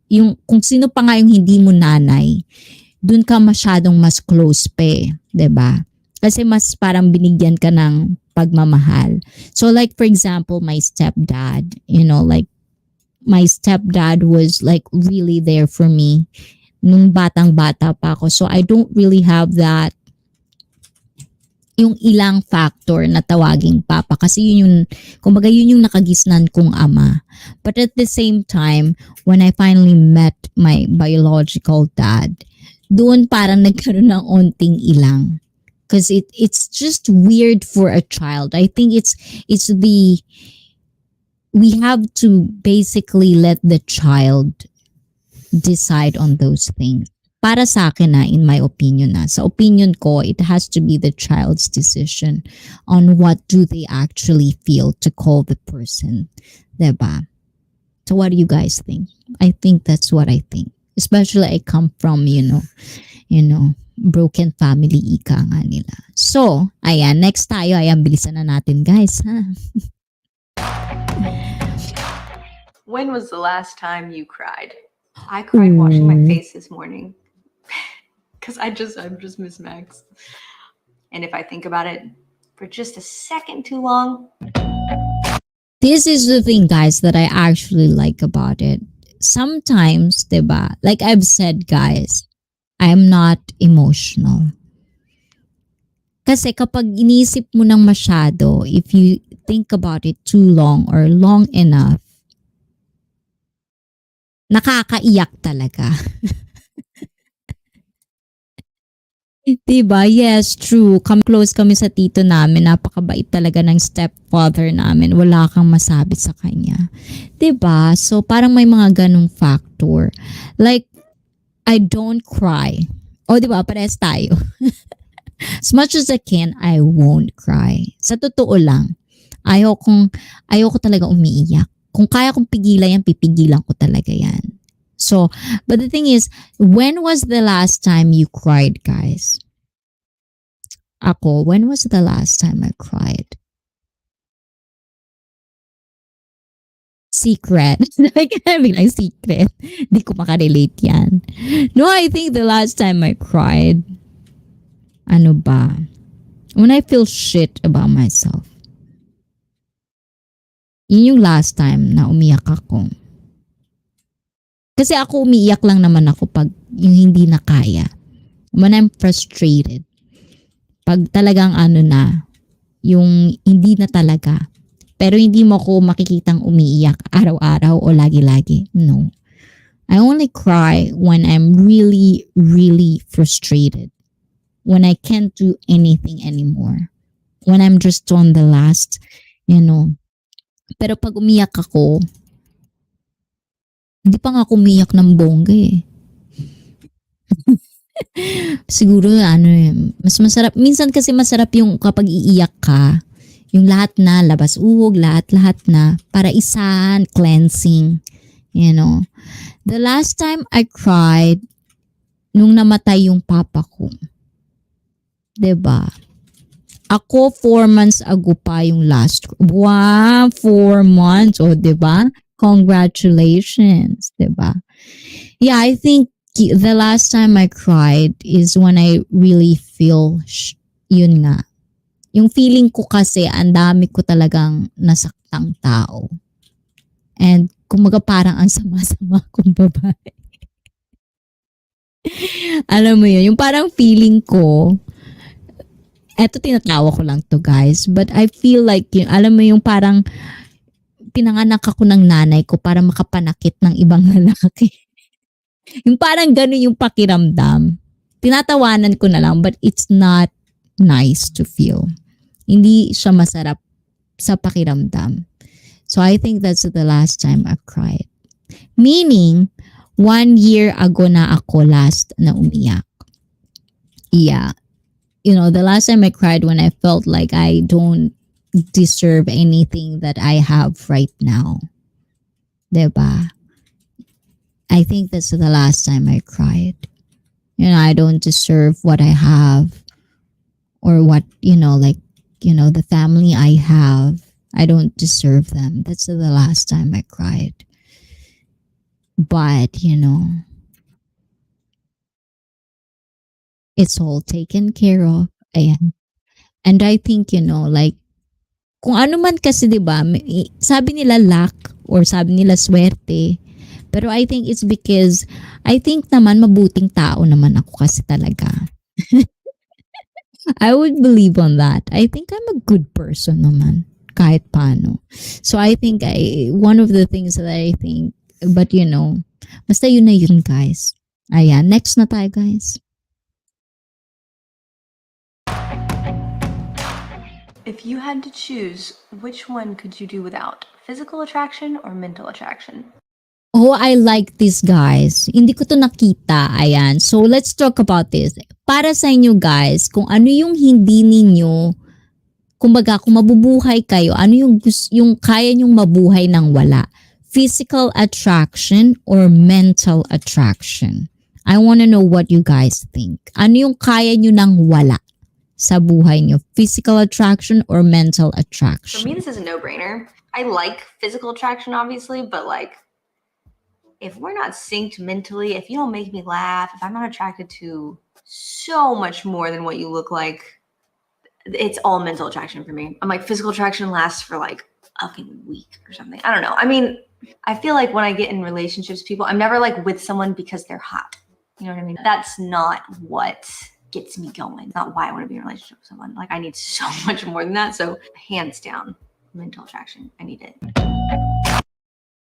yung kung sino pa nga yung hindi mo nanay, dun ka masyadong mas close pa eh, 'di ba? Kasi mas parang binigyan ka ng pagmamahal. So like for example, my stepdad, like my stepdad was like really there for me nung batang-bata pa ako. So I don't really have that yung ilang factor na tawaging papa kasi kumbaga yun yung nakagisnan kong ama. But at the same time, when I finally met my biological dad, doon parang nagkaroon ng onting ilang. Because it's just weird for a child. I think we have to basically let the child decide on those things. Para sa akin in my opinion sa opinion ko, it has to be the child's decision on what do they actually feel to call the person, diba? So what do you guys think? I think that's what I think. Especially I come from, broken family ika nga nila. So, ayan, next tayo, bilisan na natin guys, ha? When was the last time you cried? I cried washing my face this morning. Because I'm just Miss Max. And if I think about it for just a second too long. This is the thing, guys, that I actually like about it. Sometimes, diba, like I've said, guys, I'm not emotional. Kasi kapag inisip mo ng masyado, if you think about it too long or long enough, nakakaiyak talaga. Diba? Yes, true. Close kami sa tito namin. Napakabait talaga ng stepfather namin. Wala kang masabi sa kanya. Diba? So, parang may mga ganong factor. Like, I don't cry. O, diba? Parehas tayo. As much as I can, I won't cry. Sa totoo lang, ayoko talaga umiiyak. Kung kaya kong pigilan yan, pipigilan ko talaga yan. So, but the thing is, when was the last time you cried, guys? Ako, when was the last time I cried? Secret. Like, biglang secret. Di ko makarelate yan. No, I think the last time I cried, ano ba? When I feel shit about myself. Yun yung last time na umiyak ako. Kasi ako umiiyak lang naman ako pag yung hindi na kaya. When I'm frustrated. Pag talagang yung hindi na talaga. Pero hindi mo ako makikitang umiiyak araw-araw o lagi-lagi. No. I only cry when I'm really, really frustrated. When I can't do anything anymore. When I'm just on the last, Pero pag umiyak ako, hindi pa nga ako umiyak ng bongga eh. Siguro mas masarap. Minsan kasi masarap yung kapag iiyak ka, yung lahat na labas uhog, lahat na para isahan, cleansing. The last time I cried, nung namatay yung papa ko. 'Di ba? Ako 4 months ago pa yung last. Wow, 4 months. O, 'di ba? Congratulations, 'di ba? Yeah, I think the last time I cried is when I really feel yun nga. Yung feeling ko kasi ang dami ko talagang nasaktang tao. And kumaga parang ang sama-sama kong babae. Alam mo yun, yung parang feeling ko, eto tinatawa ko lang to guys, but I feel like, alam mo yung parang pinanganak ako ng nanay ko para makapanakit ng ibang lalaki. Yung parang gano'n yung pakiramdam. Tinatawanan ko na lang, but it's not nice to feel. Hindi siya masarap sa pakiramdam. So I think that's the last time I cried. Meaning, 1 year ago na ako last na umiyak. Yeah. The last time I cried when I felt like I don't deserve anything that I have right now. Diba? I think that's the last time I cried. I don't deserve what I have or what, the family I have. I don't deserve them. That's the last time I cried. But, it's all taken care of. Ayan. And I think, like, kung ano man kasi, di ba, sabi nila luck or sabi nila swerte. Pero I think it's because, I think naman mabuting tao naman ako kasi talaga. I would believe on that. I think I'm a good person naman. Kahit paano. So I think one of the things that I think, but basta yun na yun guys. Ayan, next na tayo guys. If you had to choose, which one could you do without? Physical attraction or mental attraction? Oh, I like this guys. Hindi ko to nakita. Ayan. So let's talk about this. Para sa inyo guys, kung ano yung hindi ninyo, kumbaga kung mabubuhay kayo, ano yung kaya nyong mabuhay ng wala? Physical attraction or mental attraction? I want to know what you guys think. Ano yung kaya nyo ng wala sa buhay nyo? Physical attraction or mental For attraction? me, this is a no-brainer. I like physical attraction, obviously, but like, if we're not synced mentally, if you don't make me laugh, if I'm not attracted to so much more than what you look like, it's all mental attraction for me. I'm like, physical attraction lasts for like a fucking week or something. I don't know. I mean, I feel like when I get in relationships with people, I'm never like with someone because they're hot. You know what I mean? That's not what gets me going. Not why I want to be in a relationship with someone. Like, I need so much more than that. So hands down, mental attraction. I need it.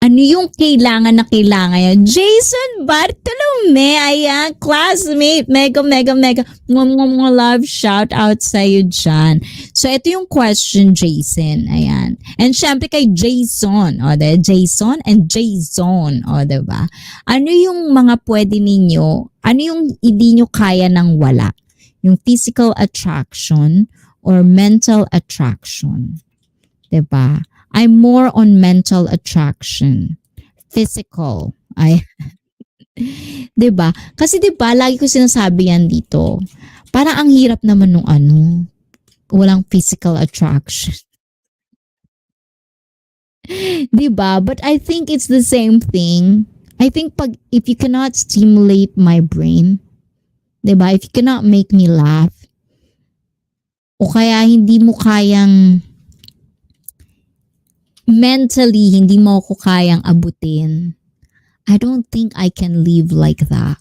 Ano yung kailangan na kailangan yan? Jason Bartolome, ayan, classmate, mega, mga love, shout out sa'yo dyan. So, ito yung question, Jason, ayan. And syempre kay Jason, Jason and Jason, diba? Ano yung mga pwede ninyo, ano yung hindi nyo kaya ng wala? Yung physical attraction or mental attraction? Diba? I'm more on mental attraction. Physical. Ay. 'Di ba? Kasi 'di ba, lagi ko sinasabi yan dito. Parang ang hirap naman nung walang physical attraction. 'Di ba? But I think it's the same thing. I think if you cannot stimulate my brain, 'di ba? If you cannot make me laugh, o kaya hindi mo kayang mentally, hindi mo ako kayang abutin, I don't think I can live like that.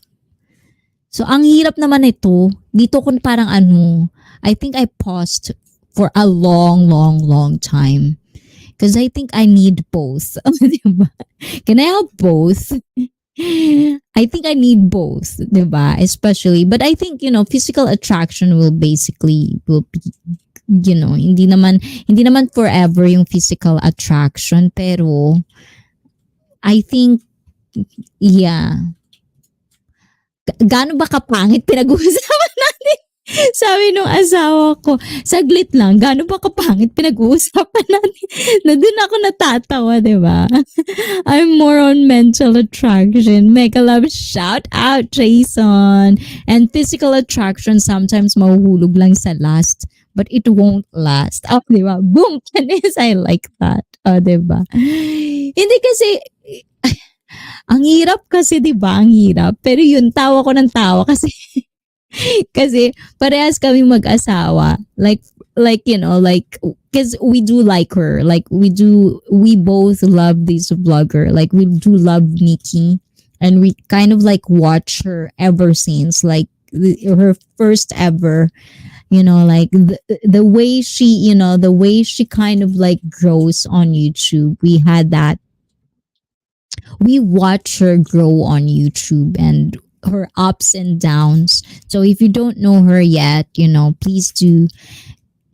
So, ang hirap naman ito, dito ko parang I think I paused for a long time. Because I think I need both. Diba? Can I have both? I think I need both, diba? Especially, but I think, physical attraction will be, hindi naman forever yung physical attraction, pero I think, yeah. Gaano ba kapangit pinag-uusapan natin? Sabi nung asawa ko, saglit lang, gaano ba kapangit pinag-uusapan natin? Na dun ako natatawa, diba? I'm more on mental attraction. Mega love, shout out, Jason. And physical attraction, sometimes mahuhulog lang sa last, but it won't last. Oh, diba? Boom! Panis, I like that. Oh, diba? Hindi kasi, ang hirap kasi, diba? Ang hirap. Pero yun, tawa ko ng tawa kasi kasi parehas kaming mag-asawa. Like because we do like her. Like we both love this vlogger. Like we do love Nikki. And we kind of like watch her ever since. Like her first ever, like the way she kind of like grows on YouTube. We watch her grow on YouTube and her ups and downs. So if you don't know her yet, please do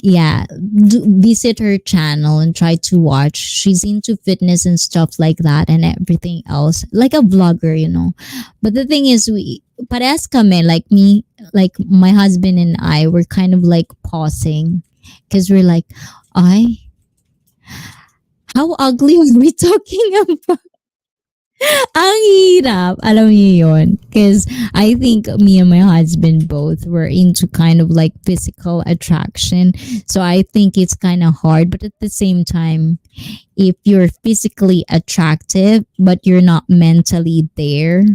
visit her channel and try to watch. She's into fitness and stuff like that and everything else. Like a vlogger, But the thing is, parehas kami, like me, like my husband and I, were kind of like pausing because we're like, how ugly are we talking about? Ang hirap. Alam niyo yun. Because I think me and my husband both were into kind of like physical attraction. So I think it's kind of hard. But at the same time, if you're physically attractive, but you're not mentally there,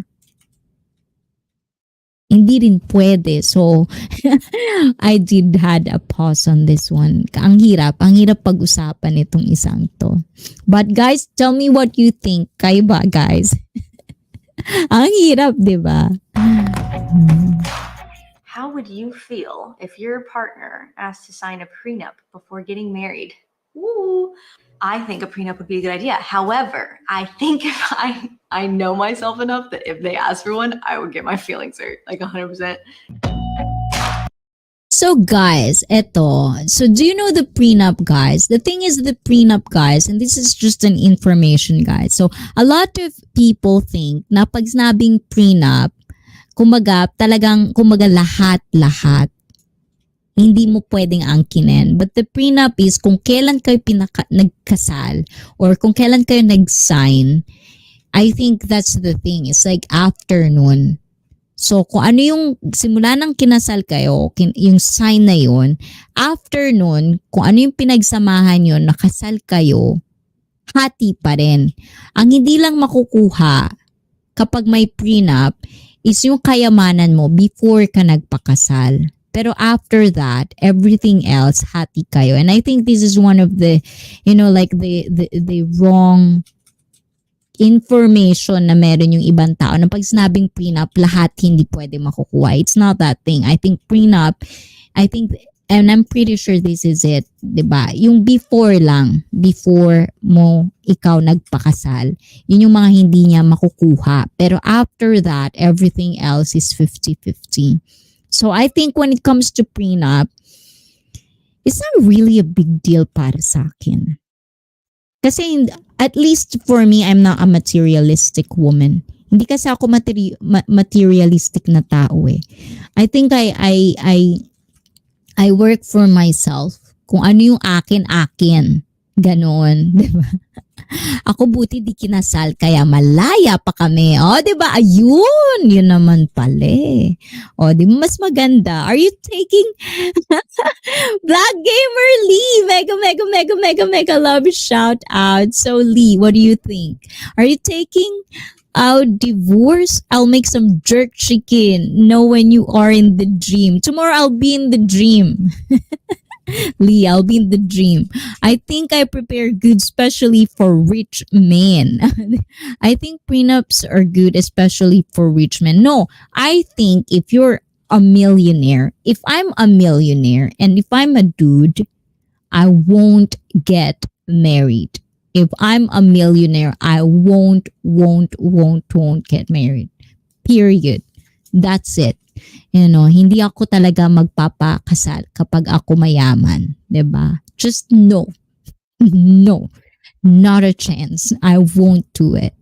hindi rin pwede. So, I did had a pause on this one. Ang hirap pag-usapan itong isang to. But guys, tell me what you think. Kayo ba, guys? Ang hirap, di ba? How would you feel if your partner asked to sign a prenup before getting married? Ooh. I think a prenup would be a good idea. However, I think if I know myself enough that if they ask for one, I would get my feelings hurt like 100%. So guys, eto. So do you know the prenup, guys? The thing is the prenup, guys, and this is just an information, guys. So a lot of people think na pag sinabing prenup, kumbaga lahat-lahat hindi mo pwedeng angkinin. But the prenup is kung kailan kayo nagkasal or kung kailan kayo nag-sign, I think that's the thing. It's like after nun. So kung ano yung simula ng kinasal kayo, yung sign na yun, after nun, kung ano yung pinagsamahan yun, nakasal kayo, hati pa rin. Ang hindi lang makukuha kapag may prenup is yung kayamanan mo before ka nagpakasal. Pero after that, everything else, hati kayo. And I think this is one of the, like the wrong information na meron yung ibang tao. Na pag sinabing prenup, lahat hindi pwede makukuha. It's not that thing. I think prenup, and I'm pretty sure this is it, diba? Yung before lang, before mo ikaw nagpakasal, yun yung mga hindi niya makukuha. Pero after that, everything else is 50-50. So I think when it comes to prenup, it's not really a big deal para sa akin. Kasi at least for me, I'm not a materialistic woman. Hindi kasi ako materialistic na tao eh. I think I work for myself. Kung ano yung akin. Ganon. Diba? Ako buti di kinasal kaya malaya pa kami. O, diba? Ayun! Yun naman pala eh. O, di mas maganda. Are you taking Black Gamer Lee? Mega love shout out. So Lee, what do you think? Are you taking out divorce? I'll make some jerk chicken. Know when you are in the dream. Tomorrow I'll be in the dream. Lee, I'll be in the dream. I think I prepare good, especially for rich men. I think prenups are good, especially for rich men. No, I think if you're a millionaire, if I'm a millionaire and if I'm a dude, I won't get married. If I'm a millionaire, I won't get married. Period. That's it. Hindi ako talaga magpapakasal kapag ako mayaman, 'di ba? Just no. No. Not a chance. I won't do it.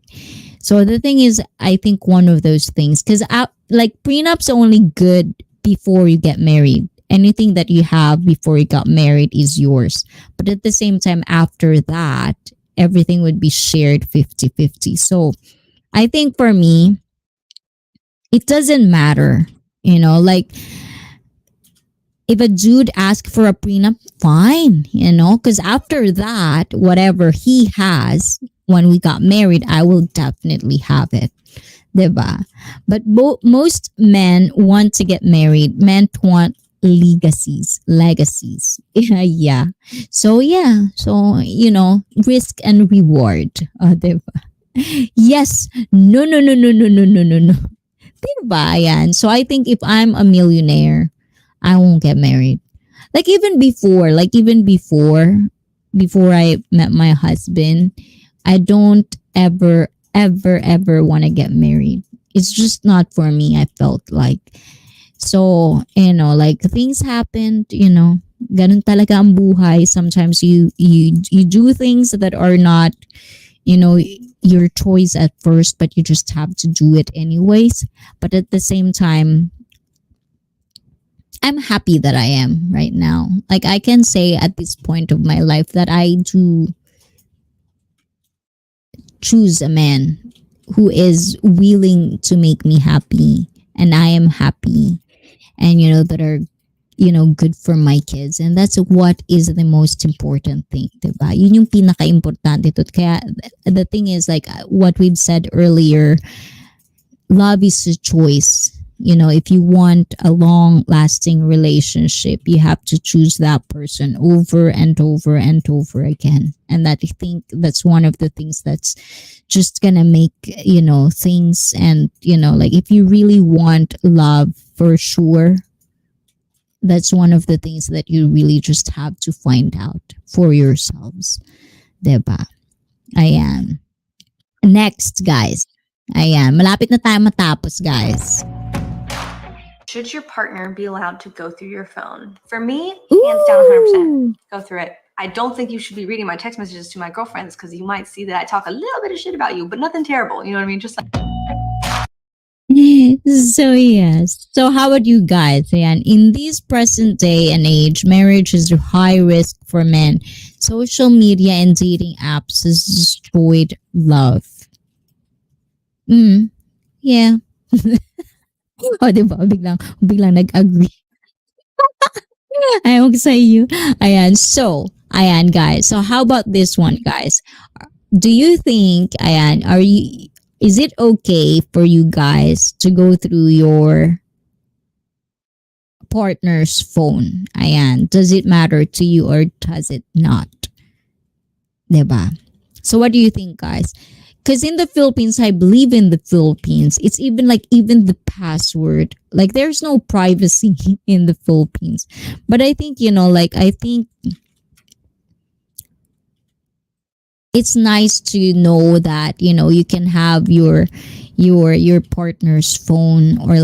So the thing is, I think one of those things, because like prenups are only good before you get married. Anything that you have before you got married is yours. But at the same time, after that, everything would be shared 50-50. So I think for me, it doesn't matter. Like if a dude asks for a prenup, fine, because after that, whatever he has when we got married, I will definitely have it. Diba? But most men want to get married. Men want legacies. Yeah. So, risk and reward. Diba? Yes. No. Diba? Yan. So I think if I'm a millionaire, I won't get married. Like even before I met my husband, I don't ever want to get married. It's just not for me, I felt like. So, like things happened, ganun talaga ang buhay. Sometimes you do things that are not, your choice at first, but you just have to do it anyways. But at the same time, I'm happy that I am right now. Like I can say at this point of my life that I do choose a man who is willing to make me happy and I am happy, and that are good for my kids, and that's what is the most important thing, diba? Yun yung pinaka-importante to. Kaya the thing is, like what we've said earlier, love is a choice. If you want a long lasting relationship, you have to choose that person over and over and over again. And that, I think that's one of the things that's just gonna make, things, and, like if you really want love for sure, that's one of the things that you really just have to find out for yourselves. Diba? Ayan. Next, guys. Ayan. Malapit na tayo matapos, guys. Should your partner be allowed to go through your phone? For me, hands down 100%. Go through it. I don't think you should be reading my text messages to my girlfriends because you might see that I talk a little bit of shit about you, but nothing terrible. You know what I mean? Just like. So yes. So how about you guys? Ayan. In this present day and age, marriage is a high risk for men. Social media and dating apps has destroyed love. Yeah. O, diba? Biglang nag-agree. Ayaw ko sa iyo. Ayan. So, ayan, guys. So, how about this one, guys? Do you think, ayan, is it okay for you guys to go through your partner's phone? Ayan. Does it matter to you or does it not? Diba? So, what do you think, guys? Because in the Philippines, I believe in the Philippines, it's even the password. Like there's no privacy in the Philippines. But I think, I think it's nice to know that, you can have your partner's phone, or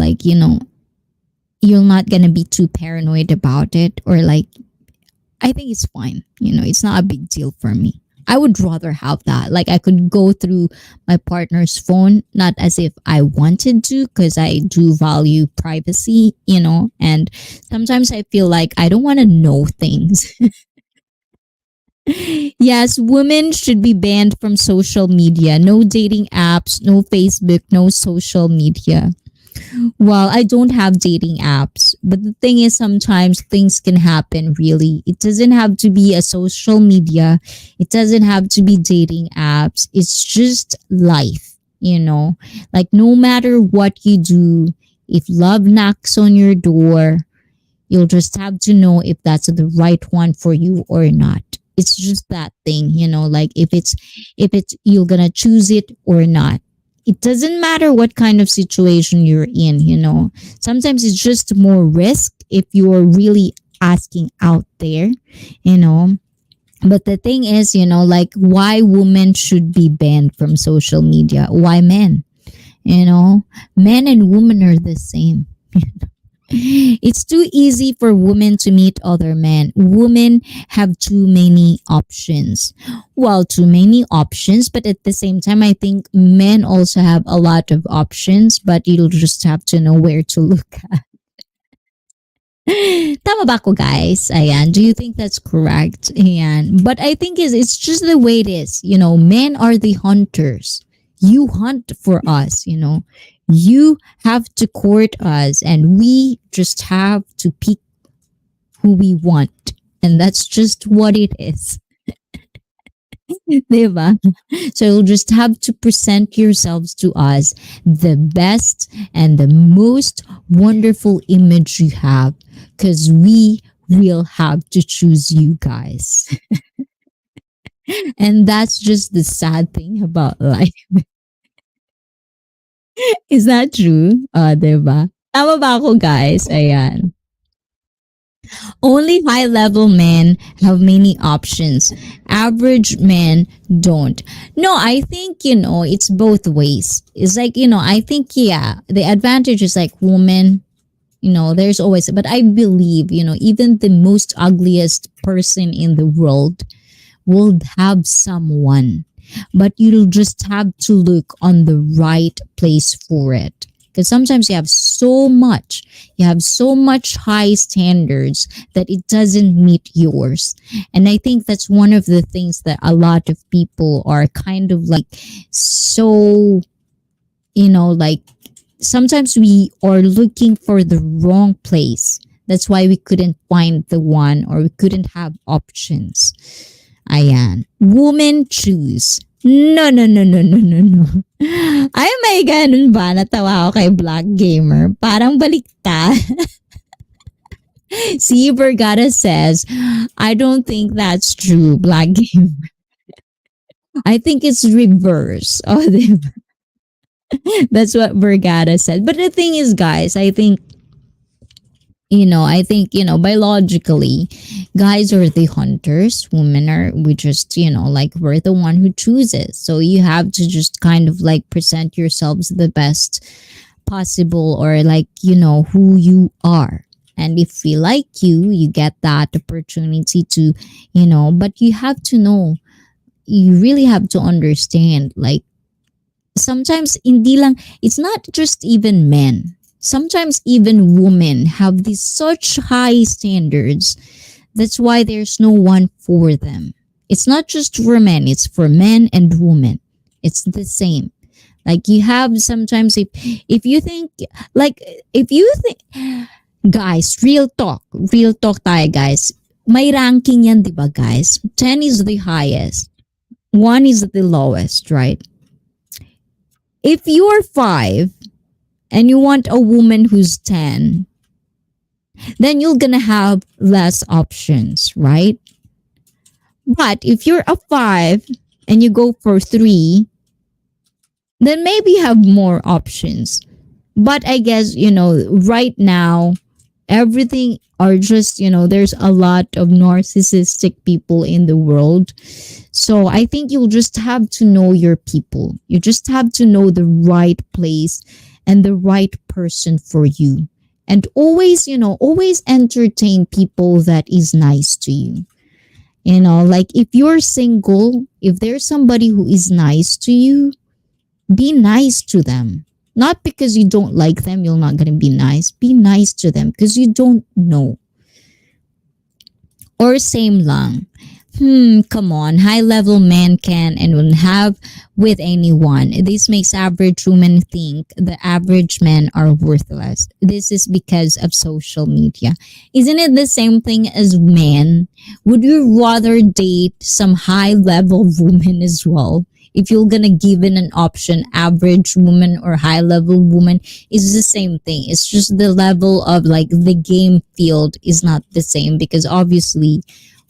you're not gonna be too paranoid about it, or I think it's fine. It's not a big deal for me. I would rather have that. Like I could go through my partner's phone, not as if I wanted to, because I do value privacy, and sometimes I feel like I don't want to know things. Yes, women should be banned from social media. No dating apps, no Facebook, no social media. Well, I don't have dating apps, but the thing is, sometimes things can happen, really. It doesn't have to be a social media, it doesn't have to be dating apps. It's just life, Like, no matter what you do, if love knocks on your door, you'll just have to know if that's the right one for you or not. It's just that thing, like if it's you're gonna choose it or not. It doesn't matter what kind of situation you're in, Sometimes it's just more risk if you're really asking out there, But the thing is, like why women should be banned from social media? Why men? Men and women are the same. It's too easy for women to meet other men. Women have too many options. Well, too many options, but at the same time, I think men also have a lot of options, but you'll just have to know where to look at. Tama ba ako, guys? Ayan. Do you think that's correct? Ayan. But I think it's just the way it is. Men are the hunters. You hunt for us, You have to court us, and we just have to pick who we want. And that's just what it is. Diba? So you'll just have to present yourselves to us the best and the most wonderful image you have, because we will have to choose you guys. And that's just the sad thing about life. Is that true? Diba? Tama ba ako, guys? Ayan. Only high level men have many options. Average men don't. No, I think, it's both ways. It's like, I think, yeah, the advantage is like women, there's always, but I believe, even the most ugliest person in the world will have someone, but you'll just have to look on the right place for it. Because sometimes you have so much high standards that it doesn't meet yours. And I think that's one of the things that a lot of people are kind of like so like sometimes we are looking for the wrong place. That's why we couldn't find the one, or we couldn't have options. Ayan. Women choose. No, no, no, no, no, no, no. Ay, may ganun ba? Natawa ako kay Black Gamer. Parang baliktad. See, Vergata says, I don't think that's true, Black Gamer. I think it's reverse. Oh, that's what Vergata said. But the thing is, guys, biologically, guys are the hunters, women are, we just, like, we're the one who chooses. So you have to just kind of like present yourselves the best possible, or like, who you are. And if we like you, you get that opportunity to, but you have to know, you really have to understand, like, sometimes hindi lang, it's not just even men. Sometimes even women have these such high standards. That's why there's no one for them. It's not just for men, it's for men and women. It's the same. Like, you have sometimes, if you think, like, if you think, guys, real talk tayo, guys. May ranking yan, di ba, guys? 10 is the highest. 1 is the lowest, right? If you're 5 and you want a woman who's 10, then you're gonna have less options, right? But if you're a 5 and you go for 3, then maybe you have more options. But I guess, right now, everything are just, there's a lot of narcissistic people in the world. So I think you'll just have to know your people. You just have to know the right place and the right person for you. And always, always entertain people that is nice to you. Like, if you're single, if there's somebody who is nice to you, be nice to them. Not because you don't like them, you're not going to be nice. Be nice to them because you don't know. Or same lang. Come on. High level man can and will have with anyone. This makes average women think the average men are worthless. This is because of social media. Isn't it the same thing as men? Would you rather date some high level woman as well? If you're gonna give it an option, average woman or high level woman, is the same thing. It's just the level of, like, the game field is not the same, because obviously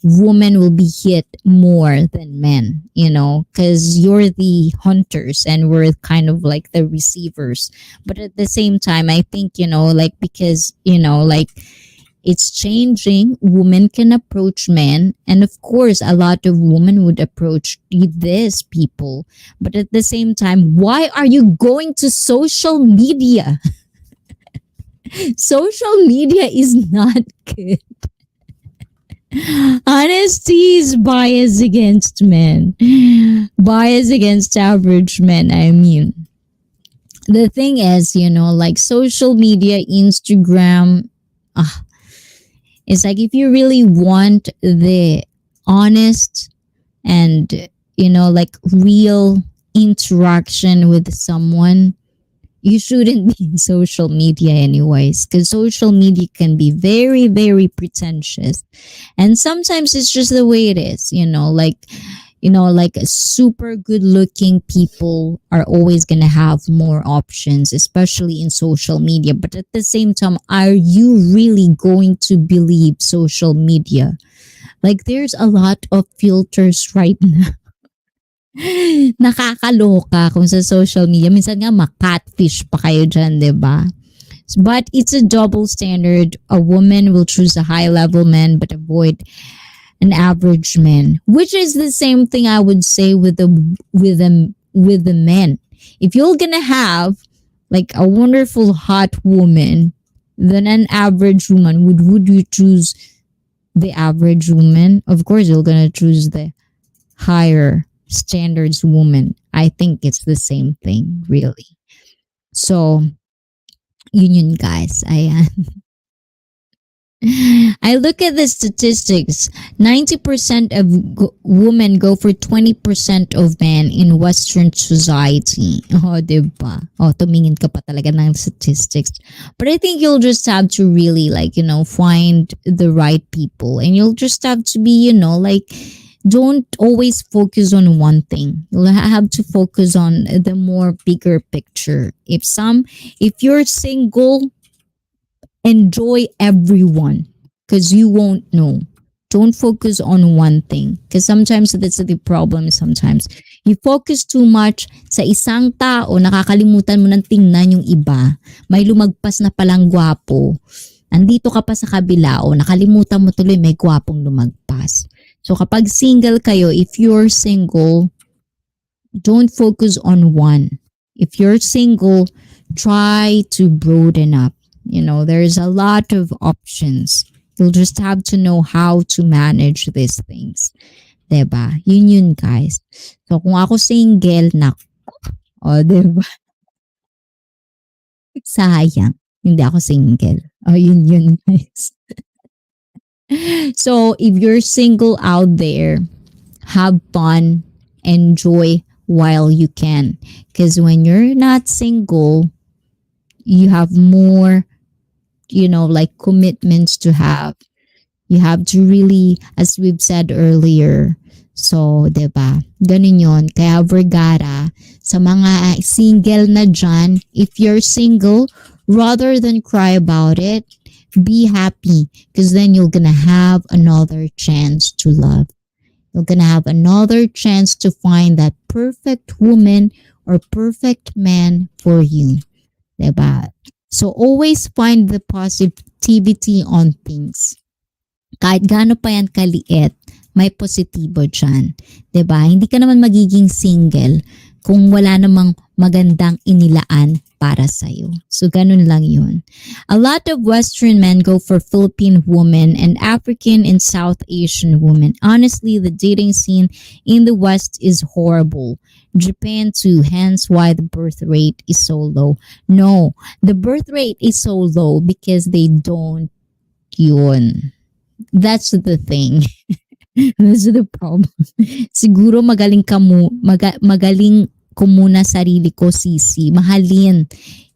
women will be hit more than men, because you're the hunters and we're kind of like the receivers. But at the same time, I think, like, because, like, it's changing. Women can approach men, and of course, a lot of women would approach these people. But at the same time, why are you going to social media? Social media is not good. Honesty is bias against men, bias against average men. I mean, the thing is, like, social media, Instagram, it's like, if you really want the honest and, like, real interaction with someone, you shouldn't be in social media anyways, because social media can be very, very pretentious. And sometimes it's just the way it is, like super good looking people are always going to have more options, especially in social media. But at the same time, are you really going to believe social media? Like, there's a lot of filters right now. Nakakaloka kung sa social media. Minsan nga makatfish pa kayo dyan, diba? But it's a double standard. A woman will choose a high level man but avoid an average man, which is the same thing I would say with the men. If you're gonna have, like, a wonderful hot woman, then an average woman, would you choose the average woman? Of course, you're gonna choose the higher standards woman. I think it's the same thing, really. So, yun guys. Ayan. I look at the statistics. 90% of women go for 20% of men in Western society. Oh, diba? Oh, tumingin ka pa talaga ng statistics. But I think you'll just have to really, like, find the right people. And you'll just have to be, like, don't always focus on one thing. You'll have to focus on the more bigger picture. If you're single, enjoy everyone because you won't know. Don't focus on one thing because sometimes that's the problem. Sometimes you focus too much sa isang tao, nakakalimutan mo ng tingnan yung iba. May lumagpas na palang gwapo. Andito ka pa sa kabila o nakalimutan mo tuloy may gwapong lumagpas. So kapag single kayo, if you're single, don't focus on one. If you're single, try to broaden up. There's a lot of options. You'll just have to know how to manage these things. Diba? Yun, guys. So, kung ako single, diba? Sayang. Hindi ako single. Yun, guys. So, if you're single out there, have fun, enjoy while you can. Because when you're not single, you have more like commitments to have. You have to really, as we've said earlier, so, diba? Ganun yun. Kaya Vergara, sa mga single na dyan, if you're single, rather than cry about it, be happy because then you're gonna have another chance to love. You're gonna have another chance to find that perfect woman or perfect man for you. Diba? So, always find the positivity on things. Kahit gaano pa yan kaliit, may positibo dyan. Diba? Hindi ka naman magiging single kung wala namang magandang inilaan para sa'yo. So, ganun lang yun. A lot of Western men go for Philippine women and African and South Asian women. Honestly, the dating scene in the West is horrible. Japan too, hence why the birth rate is so low. No, the birth rate is so low because they don't yun. That's the thing. That's the problem. Siguro magaling ko muna sarili ko, sisi. Mahalin.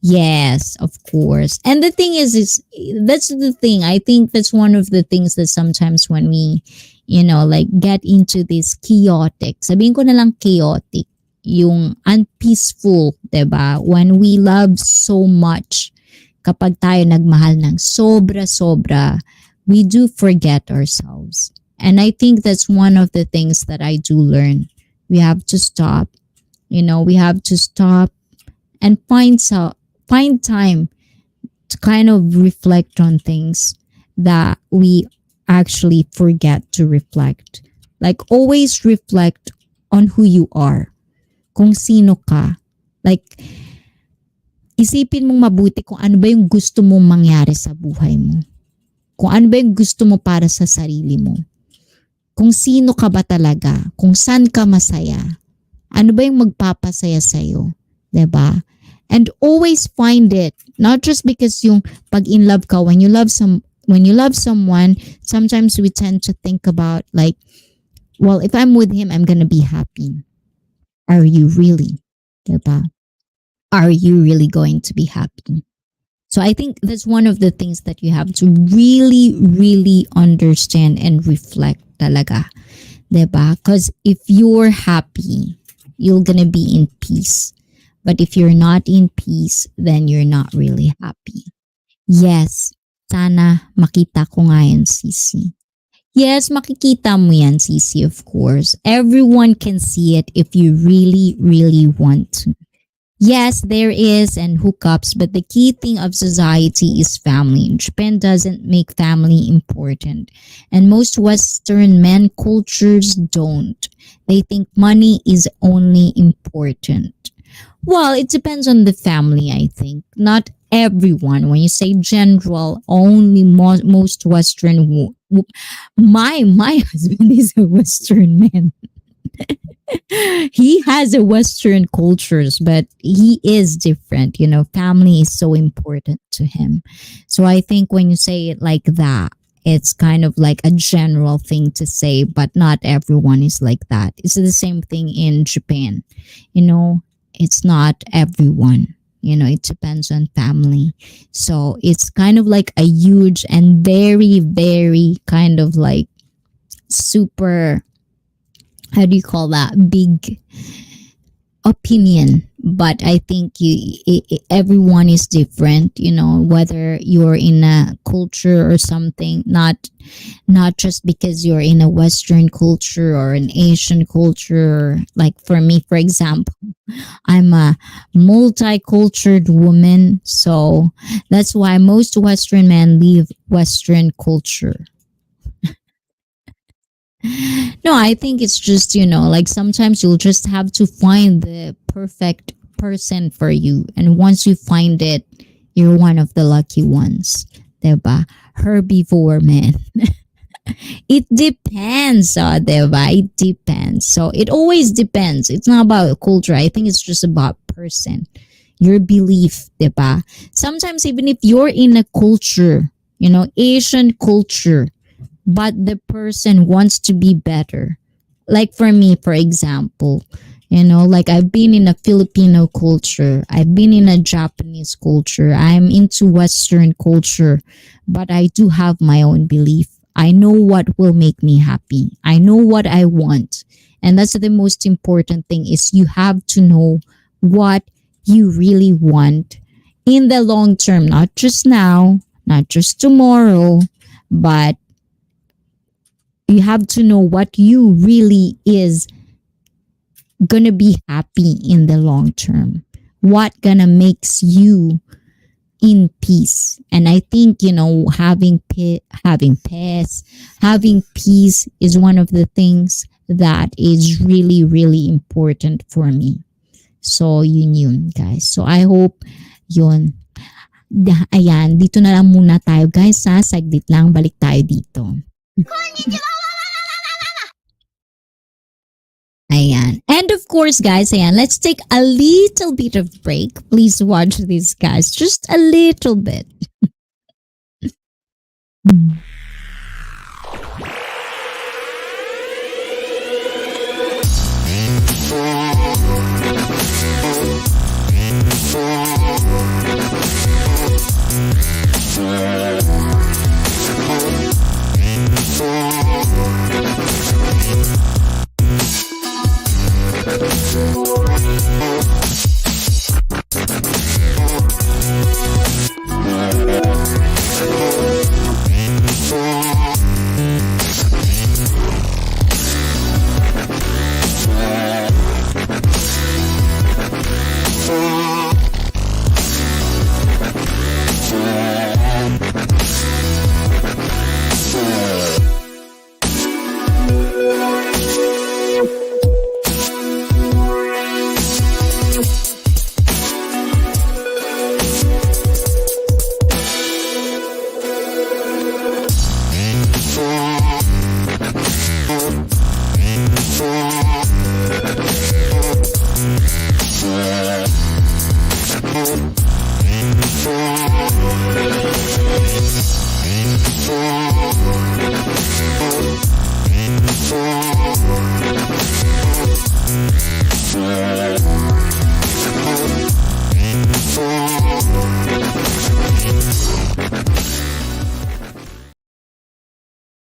Yes, of course. And the thing is that's the thing. I think that's one of the things that sometimes when we, like get into this chaotic, sabihin ko na lang chaotic, yung unpeaceful, diba? When we love so much, kapag tayo nagmahal ng sobra-sobra, we do forget ourselves. And I think that's one of the things that I do learn. We have to stop. We have to stop and find time to kind of reflect on things that we actually forget to reflect. Like always reflect on who you are. Kung sino ka. Like, isipin mong mabuti kung ano ba yung gusto mong mangyari sa buhay mo. Kung ano ba yung gusto mo para sa sarili mo. Kung sino ka ba talaga. Kung saan ka masaya. Ano ba yung magpapasaya sa'yo? Diba? And always find it. Not just because yung pag in love ka, when you love someone, sometimes we tend to think about like, well, if I'm with him, I'm gonna be happy. Are you really? Diba? Are you really going to be happy? So I think that's one of the things that you have to really, really understand and reflect talaga. Diba? Because if you're happy, you're gonna be in peace. But if you're not in peace, then you're not really happy. Yes, sana makita ko nga yan, Sisi. Yes, makikita mo yan, Sisi, of course. Everyone can see it if you really, really want to. Yes, there is and hookups, but the key thing of society is family. Japan doesn't make family important. And most Western men cultures don't. They think money is only important. Well, it depends on the family, I think. Not everyone. When you say general, only most Western. My husband is a Western man. He has a Western cultures, but he is different. You know, family is so important to him. So I think when you say it like that, it's kind of like a general thing to say, but not everyone is like that. It's the same thing in Japan. You know, it's not everyone. You know, it depends on family. So it's kind of like a huge and very, very kind of like super, how do you call that? Big opinion. But I think everyone is different, you know, whether you're in a culture or something, not just because you're in a Western culture or an Asian culture. Like for me, for example, I'm a multicultural woman, so that's why most Western men leave Western culture. No, I think it's just, you know, like sometimes you'll just have to find the perfect person for you. And once you find it, you're one of the lucky ones. Diba? Herbivore man. It depends, diba? It depends. So it always depends. It's not about culture. I think it's just about person. Your belief, diba? Sometimes even if you're in a culture, you know, Asian culture, but the person wants to be better. Like for me, for example, you know, like I've been in a Filipino culture, I've been in a Japanese culture, I'm into Western culture, but I do have my own belief. I know what will make me happy. I know what I want. And that's the most important thing is you have to know what you really want in the long term, not just now, not just tomorrow, but you have to know what you really is gonna be happy in the long term, what gonna makes you in peace. And I think, you know, having peace, having peace is one of the things that is really, really important for me. So yun guys. So I hope yun. Ayan, dito na lang muna tayo guys ha. Saglit lang, balik tayo dito. Ayan. And of course, guys, ayan, let's take a little bit of break. Please watch this, guys. Just a little bit.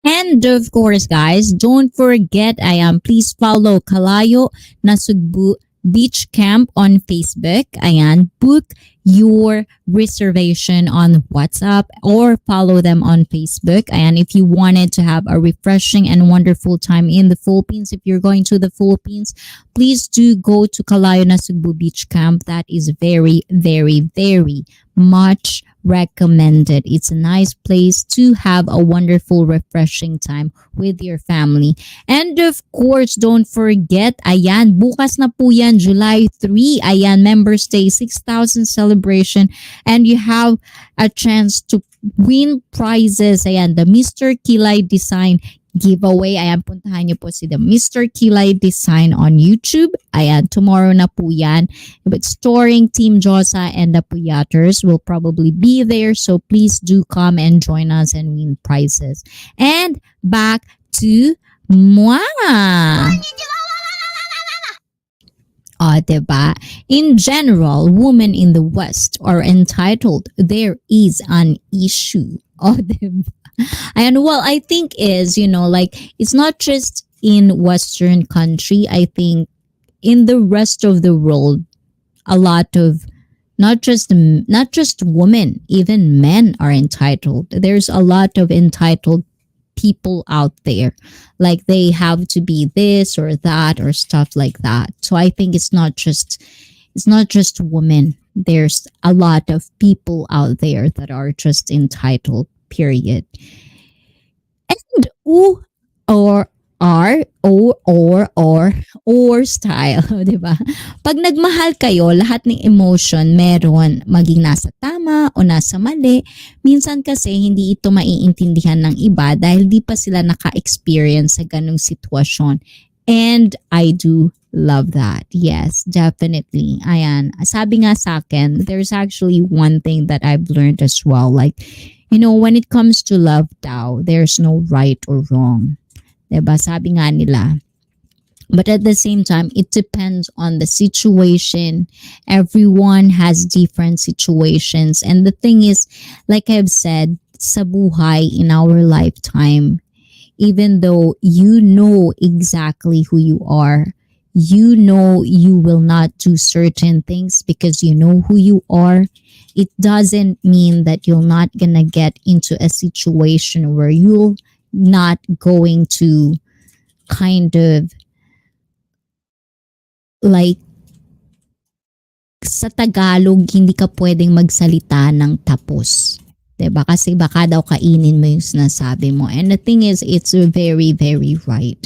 And of course, guys, don't forget, please follow Kalayo Nasugbu Beach Camp on Facebook. Ayan, book your reservation on WhatsApp or follow them on Facebook. And if you wanted to have a refreshing and wonderful time in the Philippines, if you're going to the Philippines, please do go to Kalayo Nasugbu Beach Camp. That is very, very, very much recommended. It's a nice place to have a wonderful, refreshing time with your family. And of course, don't forget, ayan, bukas na po yan, July 3, ayan, Members Day 6,000 celebration. And you have a chance to win prizes. Ayan, the Mr. Kilay Design giveaway. Ayan, puntahan niyo po si the Mr. Kilay Design on YouTube. Ayan, tomorrow na po yan. But storing Team Josa and the Puyaters will probably be there. So please do come and join us and win prizes. And back to moi. Diba? In general, women in the West are entitled. There is an issue. Diba? And well, I think is, like it's not just in Western country. I think in the rest of the world, a lot of not just women, even men are entitled. There's a lot of entitled people out there, like they have to be this or that or stuff like that. So I think it's not just women. There's a lot of people out there that are just entitled, period. And U or R or style, 'di ba? Pag nagmahal kayo, lahat ng emotion meron, maging nasa tama o nasa mali. Minsan kasi hindi ito maiintindihan ng iba dahil di pa sila naka-experience sa ganung sitwasyon. And I do love that. Yes, definitely. Ayan. Sabi nga sa akin, there's actually one thing that I've learned as well. Like, when it comes to love daw, there's no right or wrong. Diba? Sabi nga nila. But at the same time, it depends on the situation. Everyone has different situations. And the thing is, like I've said, sa buhay in our lifetime, even though you know exactly who you are, you know you will not do certain things because you know who you are, it doesn't mean that you're not gonna get into a situation where you're not going to kind of like sa Tagalog, hindi ka pwedeng magsalita ng tapos. 'Diba? Kasi baka daw kainin mo yung sinasabi mo. And the thing is, it's very, very right.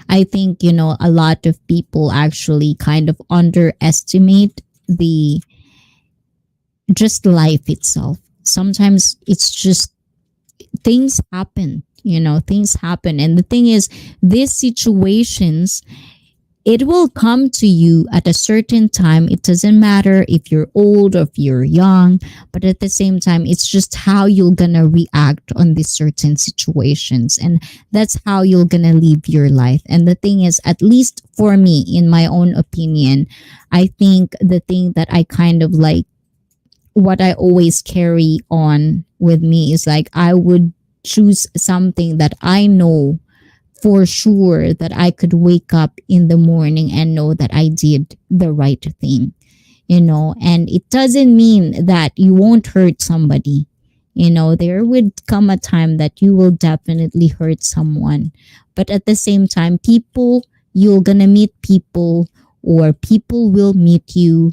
I think, a lot of people actually kind of underestimate the just life itself. Sometimes it's just things happen, things happen. And the thing is, these situations, it will come to you at a certain time. It doesn't matter if you're old or if you're young, but at the same time, it's just how you're gonna react on these certain situations. And that's how you're gonna live your life. And the thing is, at least for me, in my own opinion, I think the thing that I kind of like, what I always carry on with me is like, I would choose something that I know for sure that I could wake up in the morning and know that I did the right thing, and it doesn't mean that you won't hurt somebody. There would come a time that you will definitely hurt someone. But at the same time, you're gonna meet people, or people will meet you,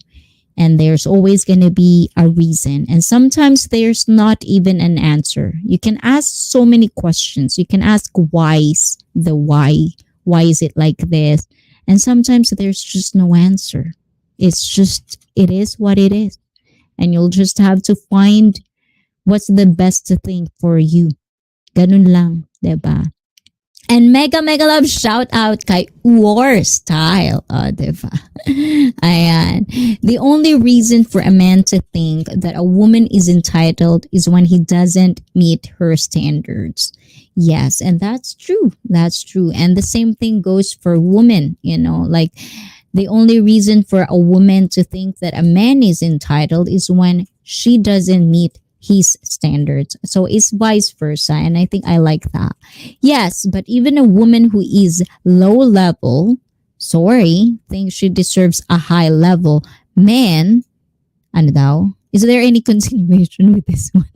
and there's always going to be a reason. And sometimes there's not even an answer. You can ask so many questions. You can ask the why. Why is it like this? And sometimes there's just no answer. It is what it is. And you'll just have to find what's the best thing for you. Ganun lang, diba? And mega love shout out kay War Style. Diba? Ayan. The only reason for a man to think that a woman is entitled is when he doesn't meet her standards. Yes, and that's true. That's true. And the same thing goes for women, like the only reason for a woman to think that a man is entitled is when she doesn't meet his standards. So it's vice versa. And I think I like that. Yes, but even a woman who is low level, thinks she deserves a high level man, ano daw? Is there any continuation with this one?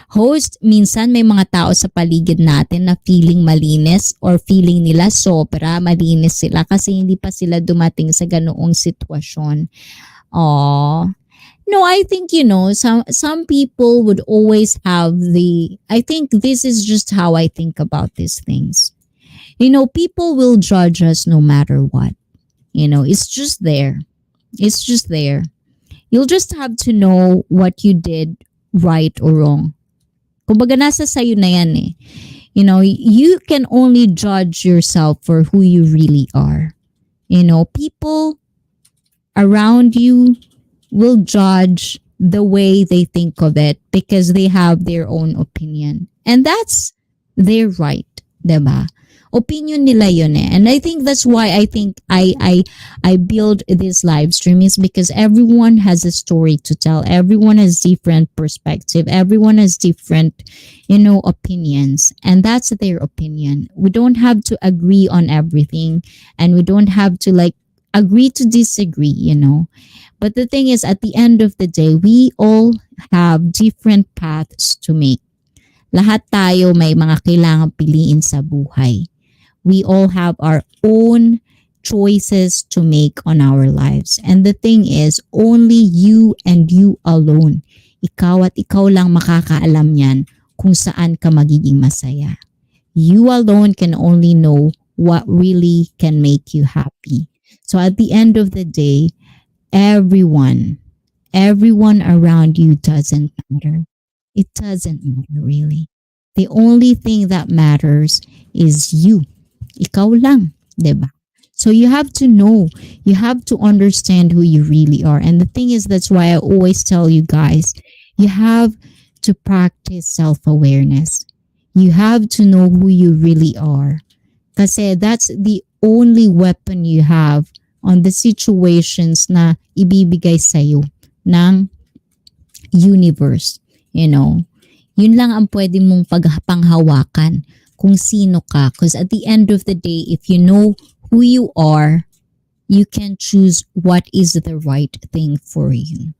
Host, minsan may mga tao sa paligid natin na feeling malinis or feeling nila sobra malinis sila kasi hindi pa sila dumating sa ganoong sitwasyon. Aww. No, I think, some people would always have I think this is just how I think about these things. People will judge us no matter what. It's just there. It's just there. You'll just have to know what you did right or wrong. Kumbaga nasa sayo na yan eh. You can only judge yourself for who you really are. People around you will judge the way they think of it because they have their own opinion. And that's their right, 'di ba? Opinion nila yun eh. And I think that's why I think I build this live stream is because everyone has a story to tell. Everyone has different perspective. Everyone has different, opinions. And that's their opinion. We don't have to agree on everything and we don't have to like agree to disagree. But the thing is, at the end of the day, we all have different paths to make. Lahat tayo may mga kailangang piliin sa buhay. We all have our own choices to make on our lives. And the thing is, only you and you alone. Ikaw at ikaw lang makakaalam yan kung saan ka magiging masaya. You alone can only know what really can make you happy. So at the end of the day, everyone, everyone around you doesn't matter. It doesn't matter really. The only thing that matters is you. Ikaw lang, 'di ba? So you have to know, you have to understand who you really are. And the thing is, that's why I always tell you guys, you have to practice self-awareness. You have to know who you really are. Kasi that's the only weapon you have on the situations na ibibigay sa'yo ng universe. Yun lang ang pwede mong panghawakan kung sino ka. Because at the end of the day, if you know who you are, you can choose what is the right thing for you.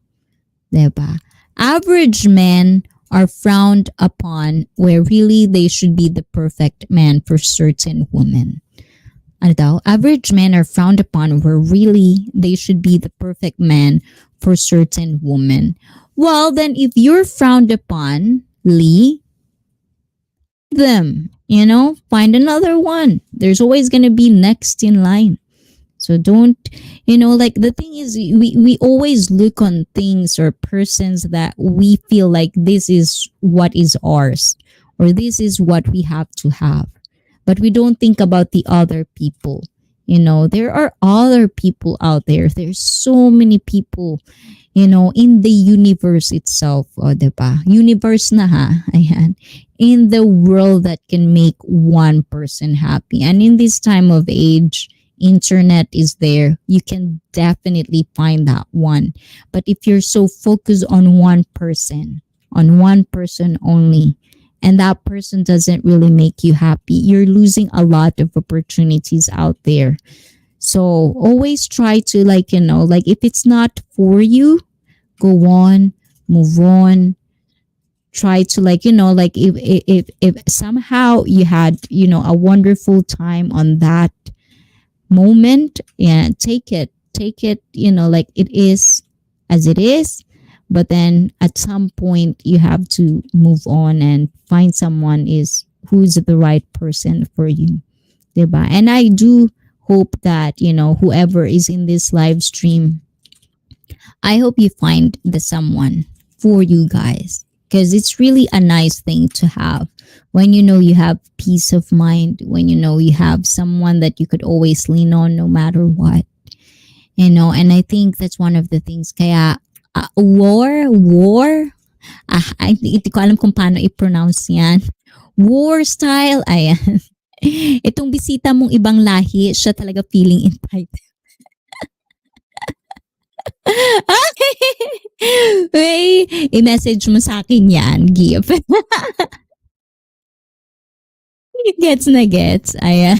Diba? Average men are frowned upon where really they should be the perfect man for certain women. Ano daw? Average men are frowned upon where really they should be the perfect man for certain women. Well, then if you're frowned upon, Lee, them, find another one. There's always going to be next in line. So don't, like the thing is, we always look on things or persons that we feel like this is what is ours or this is what we have to have. But we don't think about the other people. There are other people out there. There's so many people, in the universe itself. O, diba? Universe na ha. Ayan. In the world that can make one person happy. And in this time of age, internet is there. You can definitely find that one. But if you're so focused on one person only, and that person doesn't really make you happy, you're losing a lot of opportunities out there. So always try to if it's not for you, go on, move on. Try to if somehow you had, a wonderful time on that moment, yeah, take it, it is as it is. But then at some point you have to move on and find someone who's the right person for you. Diba? And I do hope that, whoever is in this live stream, I hope you find the someone for you guys. Because it's really a nice thing to have when you have peace of mind, when you have someone that you could always lean on no matter what. And I think that's one of the things. Kaya, war, hindi ko alam kung paano i-pronounce yan. War style, ayan. Itong bisita mong ibang lahi, siya talaga feeling entitled. May i-message mo sa akin yan, Gif. Gets na gets. Ayan.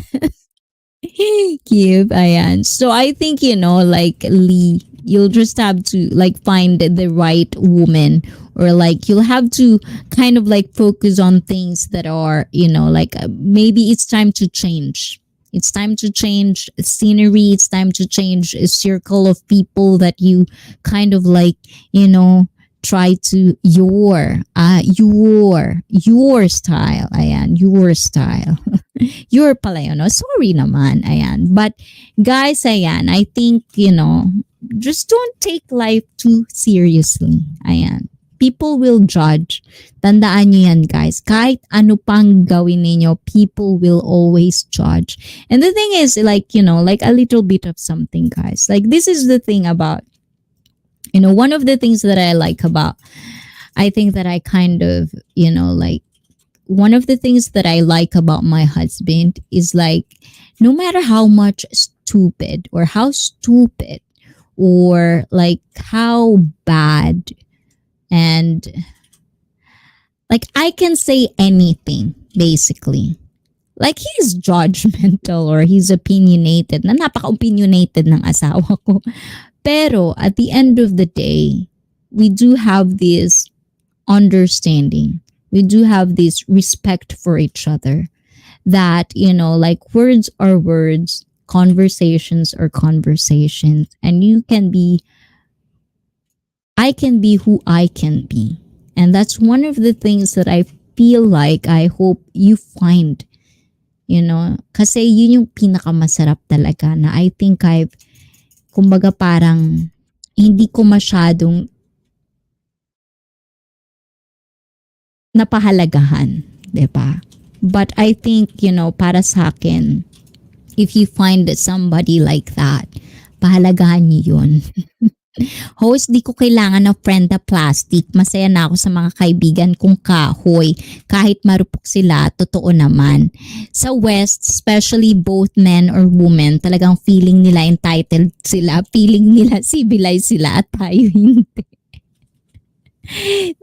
Cute. Ayan. So I think, Lee, you'll just have to find the right woman, or you'll have to kind of focus on things that are, maybe it's time to change. It's time to change scenery. It's time to change a circle of people that you kind of try to your style. Ayan, your style. Your pala yun. No? Sorry naman. Ayan. But guys, ayan, I think, just don't take life too seriously. Ayan. People will judge. Tandaan nyo yan, guys. Kahit ano pang gawin ninyo, people will always judge. And the thing is, like, like a little bit of something, guys. Like, this is the thing about, one of the things that I like about, I think that I kind of, like, one of the things that I like about my husband is like, no matter how much stupid or how stupid or like how bad and like I can say anything basically. Like he's judgmental or he's opinionated. Na napaka-opinionated ng asawa ko. Pero at the end of the day, we do have this understanding. We do have this respect for each other. That, like words are words, conversations are conversations, and I can be who I can be. And that's one of the things that I feel like I hope you find, kasi yun yung pinakamasarap talaga na I think kumbaga parang hindi ko masyadong napahalagahan, 'di ba? But I think, para sa akin, if you find somebody like that, pahalagahan niyo yun. Host, di ko kailangan ng friend na plastic. Masaya na ako sa mga kaibigan kong kahoy. Kahit marupok sila, totoo naman. Sa West, especially both men or women, talagang feeling nila entitled sila. Feeling nila civilized sila at tayo hindi.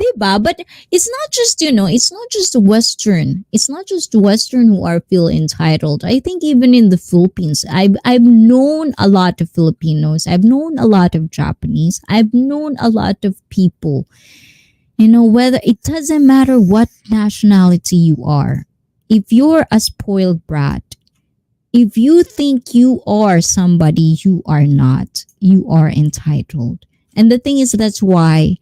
Diba? But it's not just, it's not just Western. It's not just Western who are feel entitled. I think even in the Philippines, I've known a lot of Filipinos. I've known a lot of Japanese. I've known a lot of people. Whether it doesn't matter what nationality you are. If you're a spoiled brat, if you think you are somebody you are not, you are entitled. And the thing is, that's why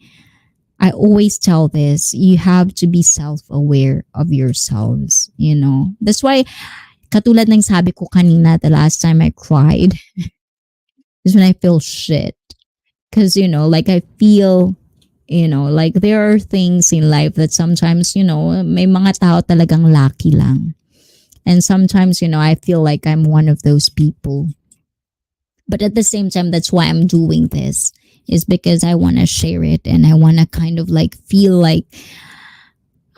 I always tell this, you have to be self-aware of yourselves, That's why, katulad ng sabi ko kanina, the last time I cried is when I feel shit. Because, like I feel, like there are things in life that sometimes, may mga tao talagang lucky lang. And sometimes, I feel like I'm one of those people. But at the same time, that's why I'm doing this. Is because I want to share it and I want to kind of like feel like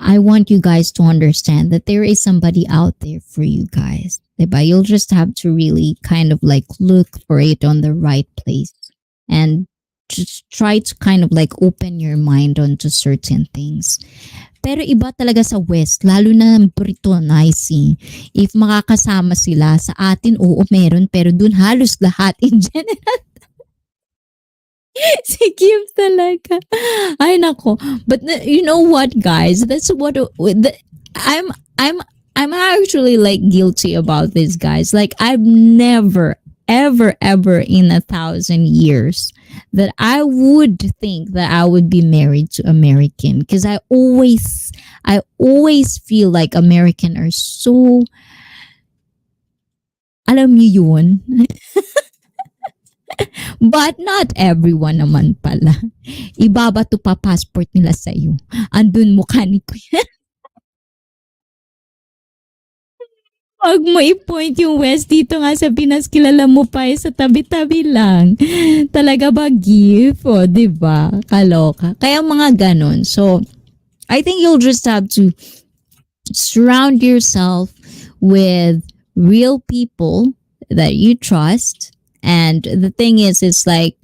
I want you guys to understand that there is somebody out there for you guys. Diba? You'll just have to really kind of like look for it on the right place and just try to kind of like open your mind onto certain things. Pero iba talaga sa West, lalo na Briton, ICEE. If makakasama sila sa atin, oo meron, pero dun halos lahat in general. Si Kim talaga. Ay nako. But you know what, guys? That's what I'm actually like guilty about this, guys. Like I've never ever in 1,000 years that I would think that I would be married to American, because I always feel like American are so, alam niyo yun. But not everyone naman pala. Ibabato pa passport nila sa'yo. Andun mukha ni Kuya. Huwag mo i-point yung West dito nga sa Pinas, kilala mo pa sa tabi-tabi lang. Talaga ba gift? O, diba? Kaloka. Kaya mga ganun. So, I think you'll just have to surround yourself with real people that you trust. And the thing is, it's like,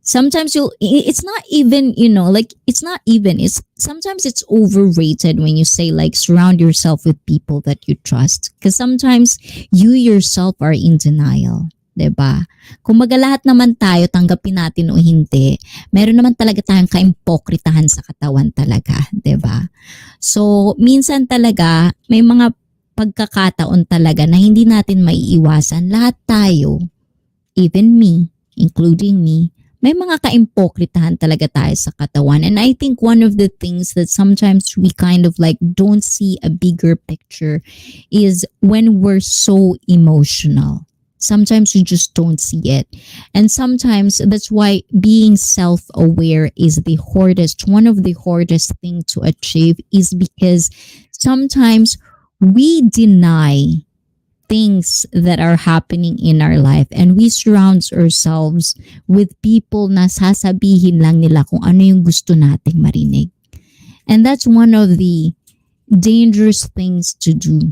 sometimes it's not even, it's sometimes it's overrated when you say like surround yourself with people that you trust. Because sometimes you yourself are in denial. Diba? Kung lahat naman tayo, tanggapin natin o hindi, meron naman talaga tayong kaimpokritahan sa katawan talaga. Diba? So, minsan talaga, may mga pagkakataon talaga na hindi natin maiiwasan. Lahat tayo, even me, including me, may mga kaimpokritahan talaga tayo sa katawan. And I think one of the things that sometimes we kind of like don't see a bigger picture is when we're so emotional. Sometimes you just don't see it. And sometimes that's why being self-aware is the hardest, one of the hardest thing to achieve, is because sometimes we deny things that are happening in our life, and we surround ourselves with people na sasabihin lang nila kung ano yung gusto nating marinig. And that's one of the dangerous things to do.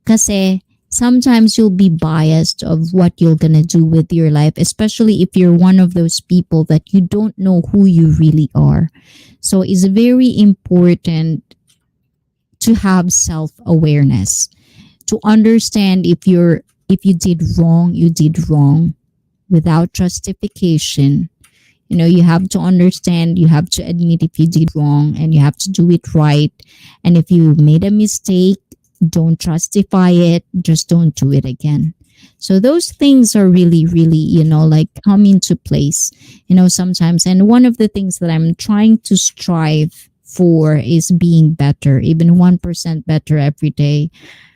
Kasi sometimes you'll be biased of what you're gonna do with your life, especially if you're one of those people that you don't know who you really are. So it's very important to have self-awareness, to understand if you did wrong, you did wrong without justification. You know, you have to understand, you have to admit if you did wrong, and you have to do it right. And if you made a mistake, don't justify it, just don't do it again. So those things are really, really, like come into place, sometimes. And one of the things that I'm trying to strive for is being better, even 1% better every day.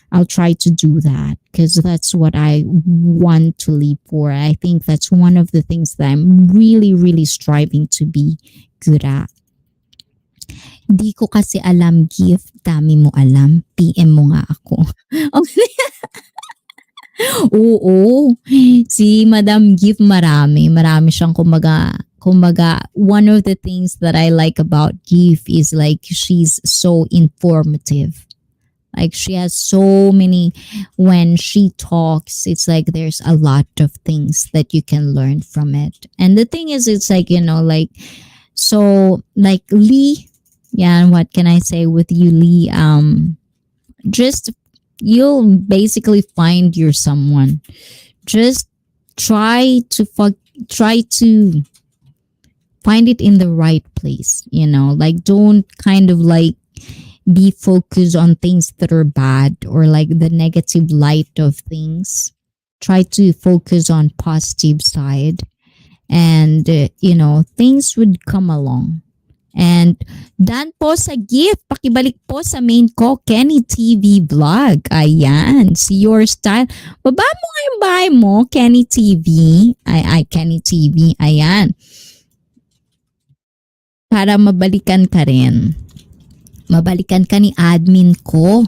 I'll try to do that because that's what I want to live for. I think that's one of the things that I'm really, really striving to be good at. Di ko kasi alam, gift. Dami mo alam. PM mo nga ako. Oo. Si Madam Gift marami. Marami siyang kumbaga, one of the things that I like about Gift is like she's so informative. Like she has so many, when she talks, it's like there's a lot of things that you can learn from it. And the thing is, it's like, like, so like Lee, yeah, what can I say with you, Lee? Just, you'll basically find your someone. Just try to find it in the right place, like don't kind of like be focused on things that are bad or like the negative light of things. Try to focus on positive side, and things would come along. And dan po sa gift, pakibalik po sa main ko, Kenny TV Vlog. Ayan, see your style. Baba mo nga yung bahay mo, Kenny TV. Kenny TV. Ayan. Para mabalikan ka rin. Mabalikan ka ni admin ko.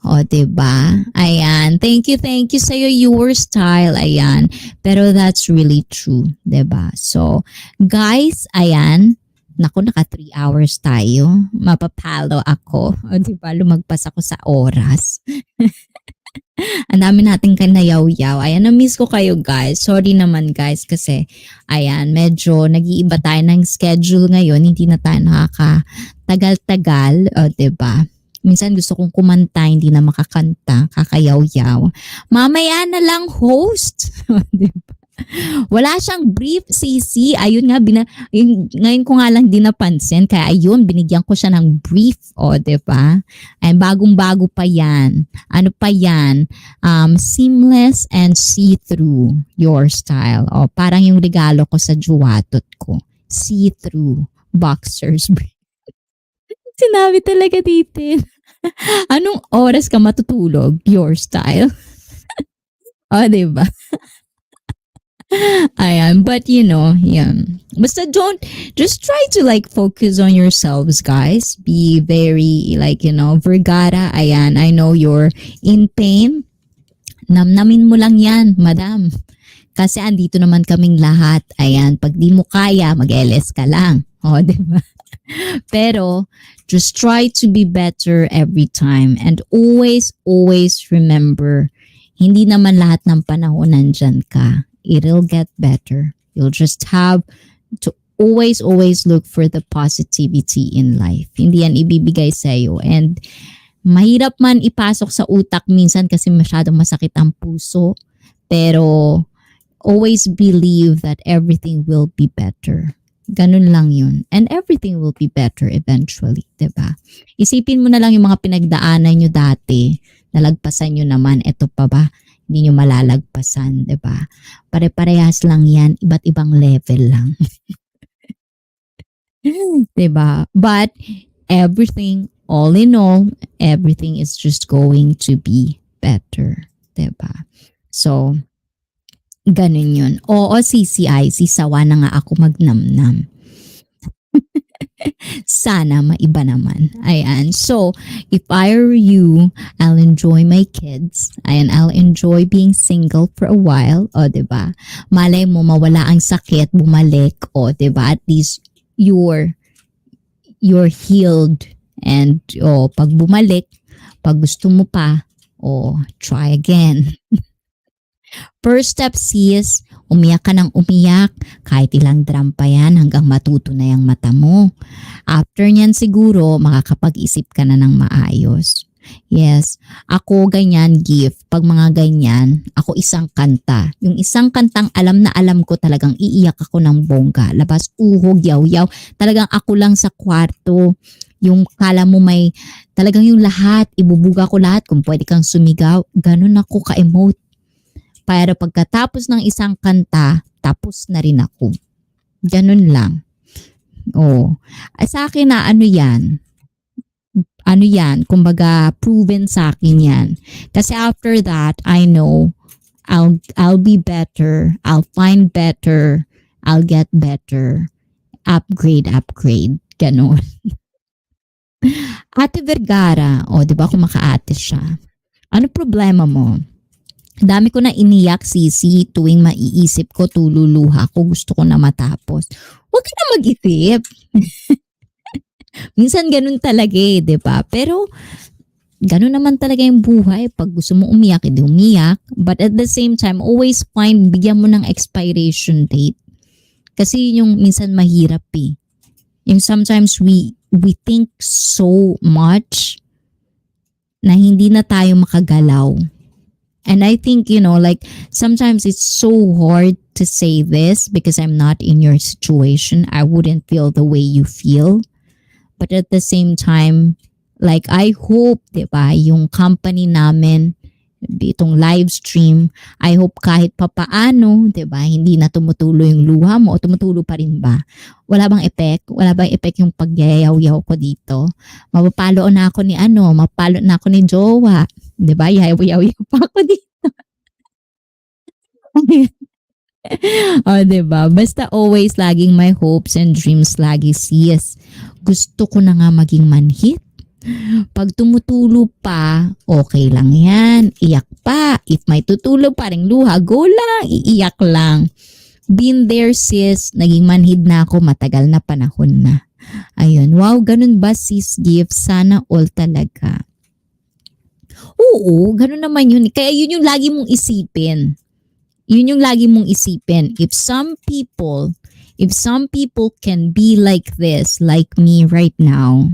O, diba? Ayan. Thank you sa your style. Ayan. Pero that's really true. Diba? So, guys, ayan. Naku, naka 3 hours tayo. Mapapalo ako. O, diba? Lumagpas ako sa oras. Ang dami nating kanayaw-yaw. Ayan, na-miss ko kayo, guys. Sorry naman, guys, kasi ayan, medyo nag-iiba tayo ng schedule ngayon. Hindi na tayo nakaka-tagal-tagal. O, diba? Minsan gusto kong kumanta, hindi na makakanta, kakayaw-yaw. Mamaya na lang host. O, diba? Wala siyang brief, CC. Ayun nga, ngayon ko nga lang din napansin. Kaya ayun, binigyan ko siya ng brief. O, diba? Ay, bagong-bago pa yan. Ano pa yan? Seamless and see-through your style. O, parang yung regalo ko sa juwatot ko. See-through boxers brief. Sinabi talaga dito. Anong oras ka matutulog? Your style. O, diba? Ayan, but yeah. Basta just try to like focus on yourselves, guys. Be very like, Vergara, ayan, I know you're in pain. Namnamin mo lang yan, madam. Kasi andito naman kaming lahat. Ayan, pag di mo kaya, mag-LS ka lang. O, diba? Pero, just try to be better every time. And always remember, hindi naman lahat ng panahon nandyan ka. It'll get better. You'll just have to always look for the positivity in life. Hindi yan ibibigay sa'yo. And mahirap man ipasok sa utak minsan kasi masyadong masakit ang puso. Pero always believe that everything will be better. Ganun lang yun. And everything will be better eventually. Diba? Isipin mo na lang yung mga pinagdaanan nyo dati. Nalagpasan nyo naman. Ito pa ba? Hindi nyo malalagpasan, di ba? Pare-parehas lang yan, iba't ibang level lang. Di ba? But everything, all in all, everything is just going to be better, di ba? So, Ganun yun. Oo, CCIC, sawa na nga ako magnamnam. Sana maiba naman. Ayan. So, if I were you, I'll enjoy my kids. Ayan, I'll enjoy being single for a while. O, diba? Malay mo, mawala ang sakit, bumalik. O, diba? At least you're healed. And, pag bumalik, pag gusto mo pa, try again. First step is, umiyak ka ng umiyak, kahit ilang drum pa yan hanggang matuto na yung mata mo. After nyan siguro, makakapag-isip ka na ng maayos. Yes, ako ganyan gift. Pag mga ganyan, ako isang kanta. Yung isang kantang alam na alam ko talagang iiyak ako ng bongga. Labas uhog, yaw-yaw. Talagang ako lang sa kwarto. Yung kala mo may, talagang yung lahat, ibubuga ko lahat. Kung pwede kang sumigaw, ganun ako ka-emote. Pero pagkatapos ng isang kanta, tapos na rin ako. Ganun lang. Sa akin na ano yan, kumbaga proven sa akin yan. Kasi after that, I know I'll be better, I'll find better, I'll get better. Upgrade. Ganun. Ate Vergara, di ba kumakaate siya? Ano problema mo? Dami ko na iniyak, Sisi, tuwing maiisip ko, tululuha ko, gusto ko na matapos. Huwag ka na mag-isip. Minsan ganun talaga di ba? Pero, ganun naman talaga yung buhay. Pag gusto mo umiyak, edi umiyak. But at the same time, always bigyan mo ng expiration date. Kasi yung minsan mahirap Yung sometimes we think so much na hindi na tayo makagalaw. And I think, like sometimes it's so hard to say this because I'm not in your situation. I wouldn't feel the way you feel. But at the same time, like I hope, diba, yung company namin, itong live stream, I hope kahit papaano, diba, hindi na tumutulo yung luha mo o tumutulo pa rin ba? Wala bang effect? Wala bang effect yung pagyayaw-yaw ko dito? Mapapalo na ako ni jowa. Diba? Yayaw-yaw pa ako dito. diba? Basta always laging my hopes and dreams lagi sis. Gusto ko na nga maging manhit. Pag tumutulo pa, okay lang yan. Iyak pa. If may tutulo pa ring luha, go lang. Iiyak lang. Been there sis. Naging manhid na ako matagal na panahon na. Ayun. Wow, ganun ba sis gift? Sana all talaga. Oo, ganun naman yun. Kaya yun yung lagi mong isipin. Yun yung lagi mong isipin. If some people can be like this, like me right now,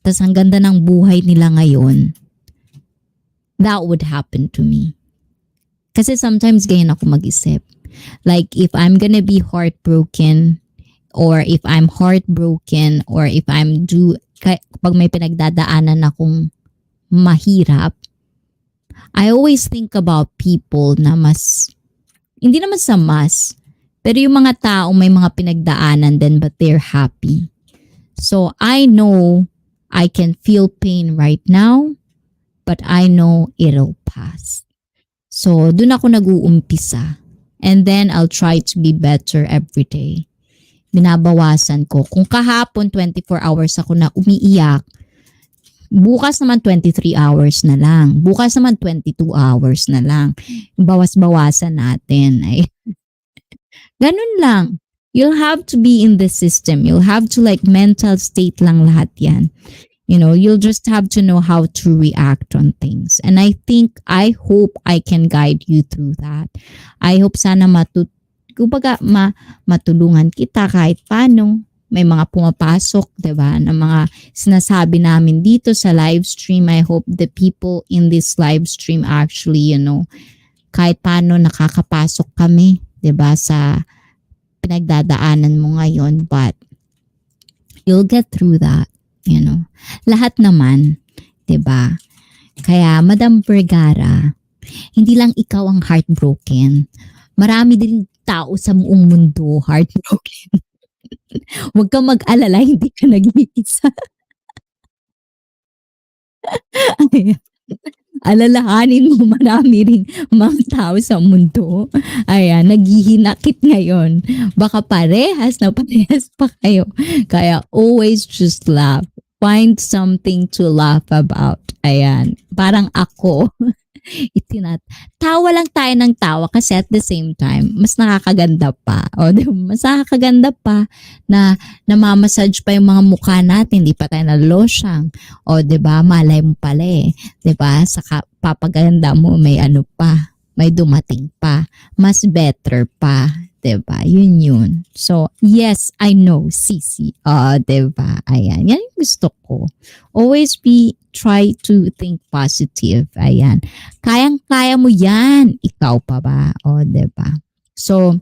tas ang ganda ng buhay nila ngayon, that would happen to me. Kasi sometimes ganyan ako mag-isip. Like if I'm gonna be heartbroken, or if I'm heartbroken, or if pag may pinagdadaanan akong mahirap, I always think about people na hindi naman sa pero yung mga taong may mga pinagdaanan din but they're happy. So I know I can feel pain right now, but I know it'll pass. So dun ako nag-uumpisa. And then I'll try to be better every day. Binabawasan ko. Kung kahapon 24 hours ako na umiiyak, bukas naman 23 hours na lang. Bukas naman 22 hours na lang. Bawas-bawasan natin. Ay. Ganun lang. You'll have to be in the system. You'll have to like mental state lang lahat yan. You'll just have to know how to react on things. And I hope I can guide you through that. I hope sana matulungan kita kahit paano. May mga pumapasok, diba, na mga sinasabi namin dito sa live stream. I hope the people in this live stream actually, kahit paano nakakapasok kami, diba, sa pinagdadaanan mo ngayon. But you'll get through that, Lahat naman, diba? Kaya, Madam Vergara, hindi lang ikaw ang heartbroken. Marami din tao sa buong mundo heartbroken. Huwag kang mag-alala, hindi ka nag-iisa. alalahanin mo marami ring mga tao sa mundo. Ayan, naghihinakit ngayon. Baka parehas na parehas pa kayo. Kaya always just laugh. Find something to laugh about. Ayan, parang ako. Tawa lang tayo ng tawa kasi at the same time, mas nakakaganda pa. O, di ba? Mas nakakaganda pa na namamassage pa yung mga mukha natin, hindi pa tayo nalosyang. O, di ba? Malay mo pala eh. Di ba? Sa papaganda mo, may ano pa, may dumating pa. Mas better pa. Diba? Yun. So, yes, I know, Sisi. Diba? Ayan. Yan yung gusto ko. Always try to think positive. Ayan. Kayang-kaya mo yan. Ikaw pa ba? Diba? So,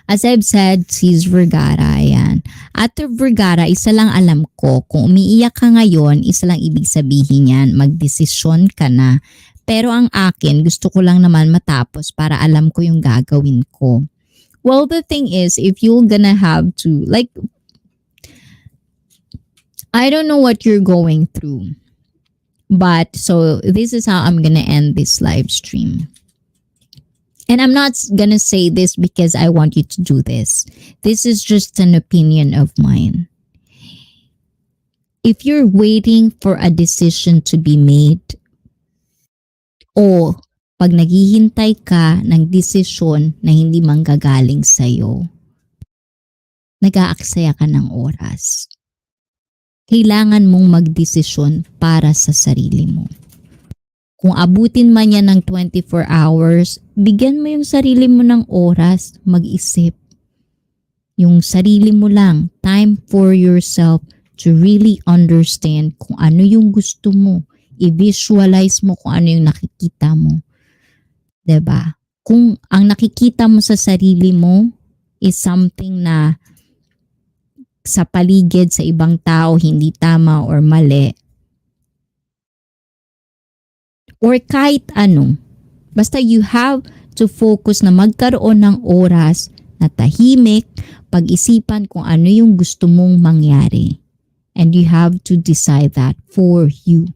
as I've said, Sis Vergara, ayan. Ate Vergara, isa lang alam ko, kung umiiyak ka ngayon, isa lang ibig sabihin yan, magdesisyon ka na. Pero ang akin, gusto ko lang naman matapos para alam ko yung gagawin ko. Well, the thing is, if you're gonna have to, like, I don't know what you're going through. But, so, this is how I'm gonna end this live stream. And I'm not gonna say this because I want you to do this. This is just an opinion of mine. If you're waiting for a decision to be made, o pag naghihintay ka ng desisyon na hindi manggagaling sa'yo, nag-aaksaya ka ng oras. Kailangan mong magdesisyon para sa sarili mo. Kung abutin man yan ng 24 hours, bigyan mo yung sarili mo ng oras, mag-isip. Yung sarili mo lang, time for yourself to really understand kung ano yung gusto mo. I-visualize mo kung ano yung nakikita mo. 'Di ba? Kung ang nakikita mo sa sarili mo is something na sa paligid sa ibang tao hindi tama or mali, or kahit ano, basta you have to focus na magkaroon ng oras na tahimik, pag-isipan kung ano yung gusto mong mangyari. And you have to decide that for you.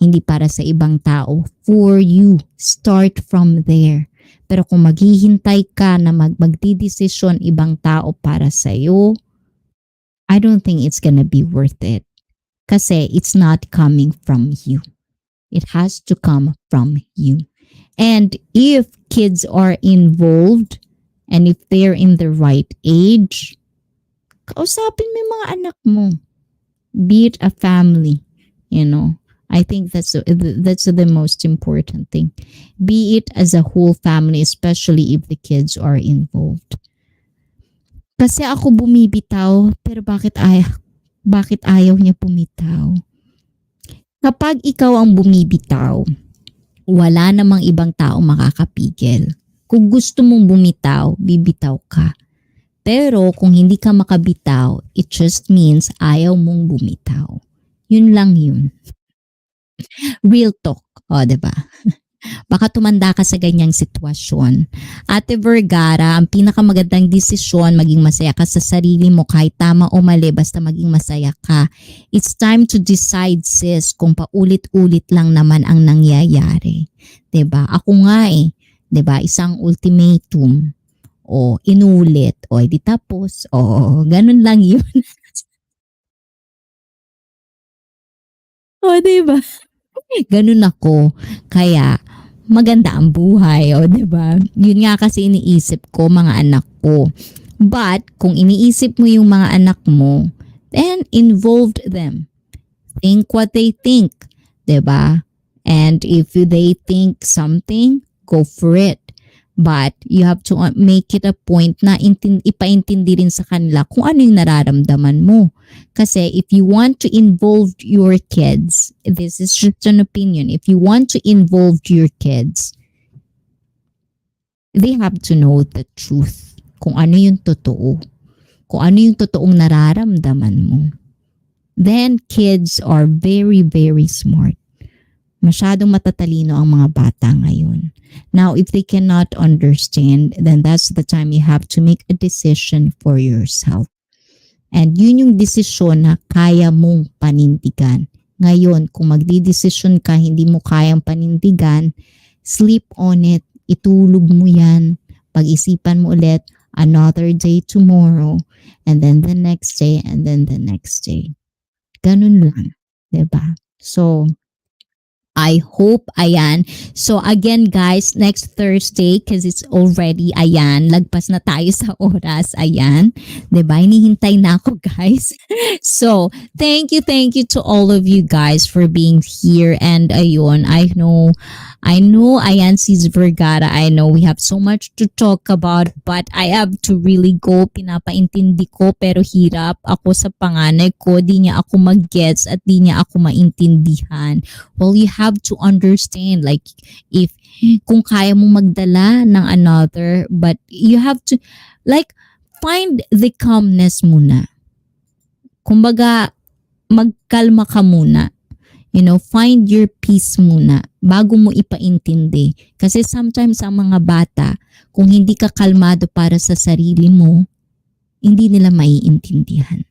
Hindi para sa ibang tao, for you. Start from there. Pero kung maghihintay ka na magdidesisyon ibang tao para sa'yo, I don't think it's gonna be worth it. Kasi it's not coming from you. It has to come from you. And if kids are involved, and if they're in the right age, kausapin mo yung mga anak mo. Be it a family, you know. I think that's the most important thing. Be it as a whole family, especially if the kids are involved. Kasi ako bumibitaw, pero bakit ayaw niya bumitaw? Kapag ikaw ang bumibitaw, wala namang ibang tao makakapigil. Kung gusto mong bumitaw, bibitaw ka. Pero kung hindi ka makabitaw, it just means ayaw mong bumitaw. Yun lang yun. Real talk. Diba? Baka tumanda ka sa ganyang sitwasyon. Ate Vergara, ang pinakamagandang desisyon, maging masaya ka sa sarili mo kahit tama o mali, basta maging masaya ka. It's time to decide, sis, kung paulit-ulit lang naman ang nangyayari. Diba? Ako nga diba? Isang ultimatum. O inulit. O di tapos. O ganun lang yun. O diba? Ganun ako. Kaya, maganda ang buhay, o 'di ba? Yun nga kasi iniisip ko mga anak ko. But kung iniisip mo yung mga anak mo, then involve them. Think what they think, 'di ba? And if they think something, go for it. But you have to make it a point na ipaintindi rin sa kanila kung ano yung nararamdaman mo. Kasi if you want to involve your kids, this is just an opinion, if you want to involve your kids, they have to know the truth. Kung ano yung totoo. Kung ano yung totoong nararamdaman mo. Then kids are very, very smart. Masyadong matatalino ang mga bata ngayon. Now, if they cannot understand, then that's the time you have to make a decision for yourself. And yun yung desisyon na kaya mong panindigan. Ngayon, kung magdidesisyon ka, hindi mo kayang panindigan, sleep on it, itulog mo yan, pag-isipan mo ulit, another day tomorrow, and then the next day, and then the next day. Ganun lang, 'di ba? So, I hope, ayan. So again guys, next Thursday, because it's already, ayan, lagpas na tayo sa oras, ayan. 'Di ba? Hinihintay na ako guys. So, thank you to all of you guys for being here. And ayun, I know, ayan, sis Vergara, I know we have so much to talk about, but I have to really go. Pinapaintindi ko, pero hirap ako sa panganay ko. Di niya ako mag-gets at di niya ako maintindihan. Well, you have to understand, like, if kung kaya mo magdala ng another, but you have to, like, find the calmness muna. Kumbaga, magkalma ka muna. You know, find your peace muna bago mo ipaintindi. Kasi sometimes ang mga bata, kung hindi ka kalmado para sa sarili mo, hindi nila maiintindihan.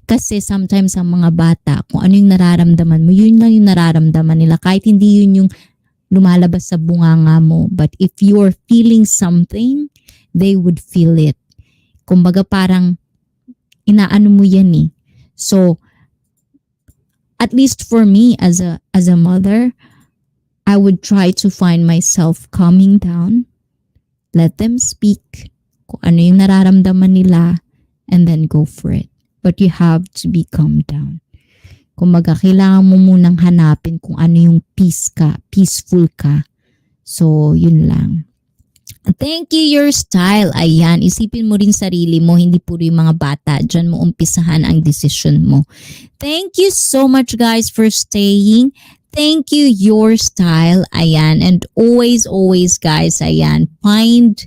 Kasi sometimes ang mga bata, kung ano yung nararamdaman mo, yun lang yung nararamdaman nila. Kahit hindi yun yung lumalabas sa bunganga mo. But if you're feeling something, they would feel it. Kumbaga parang inaano mo yan eh. So, at least for me as a mother, I would try to find myself calming down, let them speak, kung ano yung nararamdaman nila, and then go for it. But you have to be calmed down. Kumbaga, kailangan mo munang hanapin kung ano yung peaceful ka. So, yun lang. Thank you, your style. Ayan, isipin mo rin sarili mo, hindi puro yung mga bata. Diyan mo umpisahan ang decision mo. Thank you so much guys for staying. Thank you, your style. Ayan, and always guys, ayan, find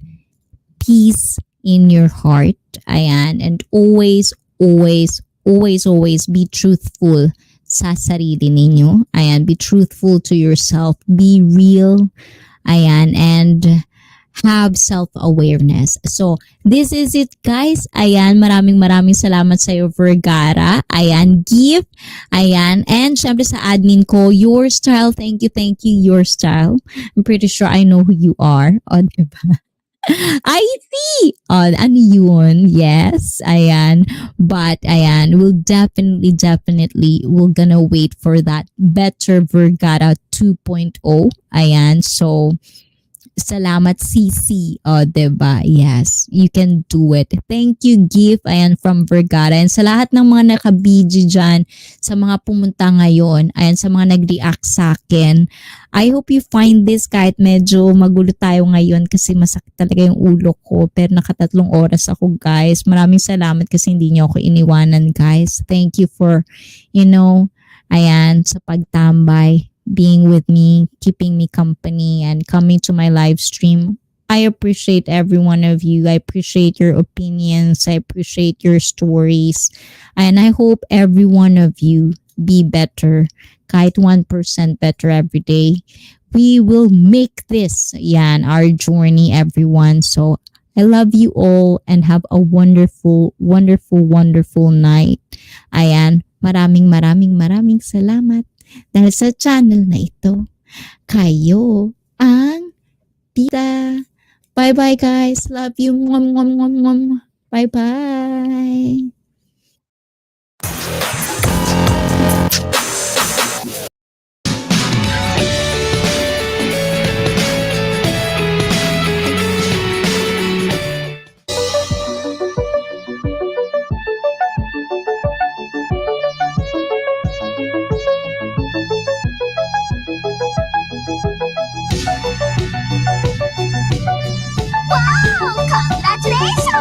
peace in your heart. Ayan, and always be truthful sa sarili ninyo. Ayan, be truthful to yourself. Be real. Ayan, and have self-awareness. So, this is it guys. Ayan, maraming salamat sa iyo Vergara. Ayan, gift. Ayan, and syempre sa admin ko, your style. Thank you, your style. I'm pretty sure I know who you are. O, diba? ICEE! Oh, ano yun? Yes, ayan. But, ayan, we'll definitely, we're gonna wait for that better Vergara 2.0. Ayan, so, salamat CC. O, diba? Yes, you can do it. Thank you, gift. Ayan, from Vergara. And sa lahat ng mga naka-BG dyan, sa mga pumunta ngayon, ayan, sa mga nag-react sa akin, I hope you find this kahit medyo magulo tayo ngayon kasi masakit talaga yung ulo ko. Pero nakatatlong oras ako, guys. Maraming salamat kasi hindi niyo ako iniwanan, guys. Thank you for, ayan, sa pagtambay, being with me, keeping me company, and coming to my live stream. I appreciate every one of you. I appreciate your opinions. I appreciate your stories. And I hope every one of you be better. Kahit 1% better every day. We will make this, our journey, everyone. So, I love you all and have a wonderful night. Ayan, maraming salamat. Dahil sa channel na ito, kayo ang tita. Bye-bye guys. Love you. Bye-bye. Congratulations!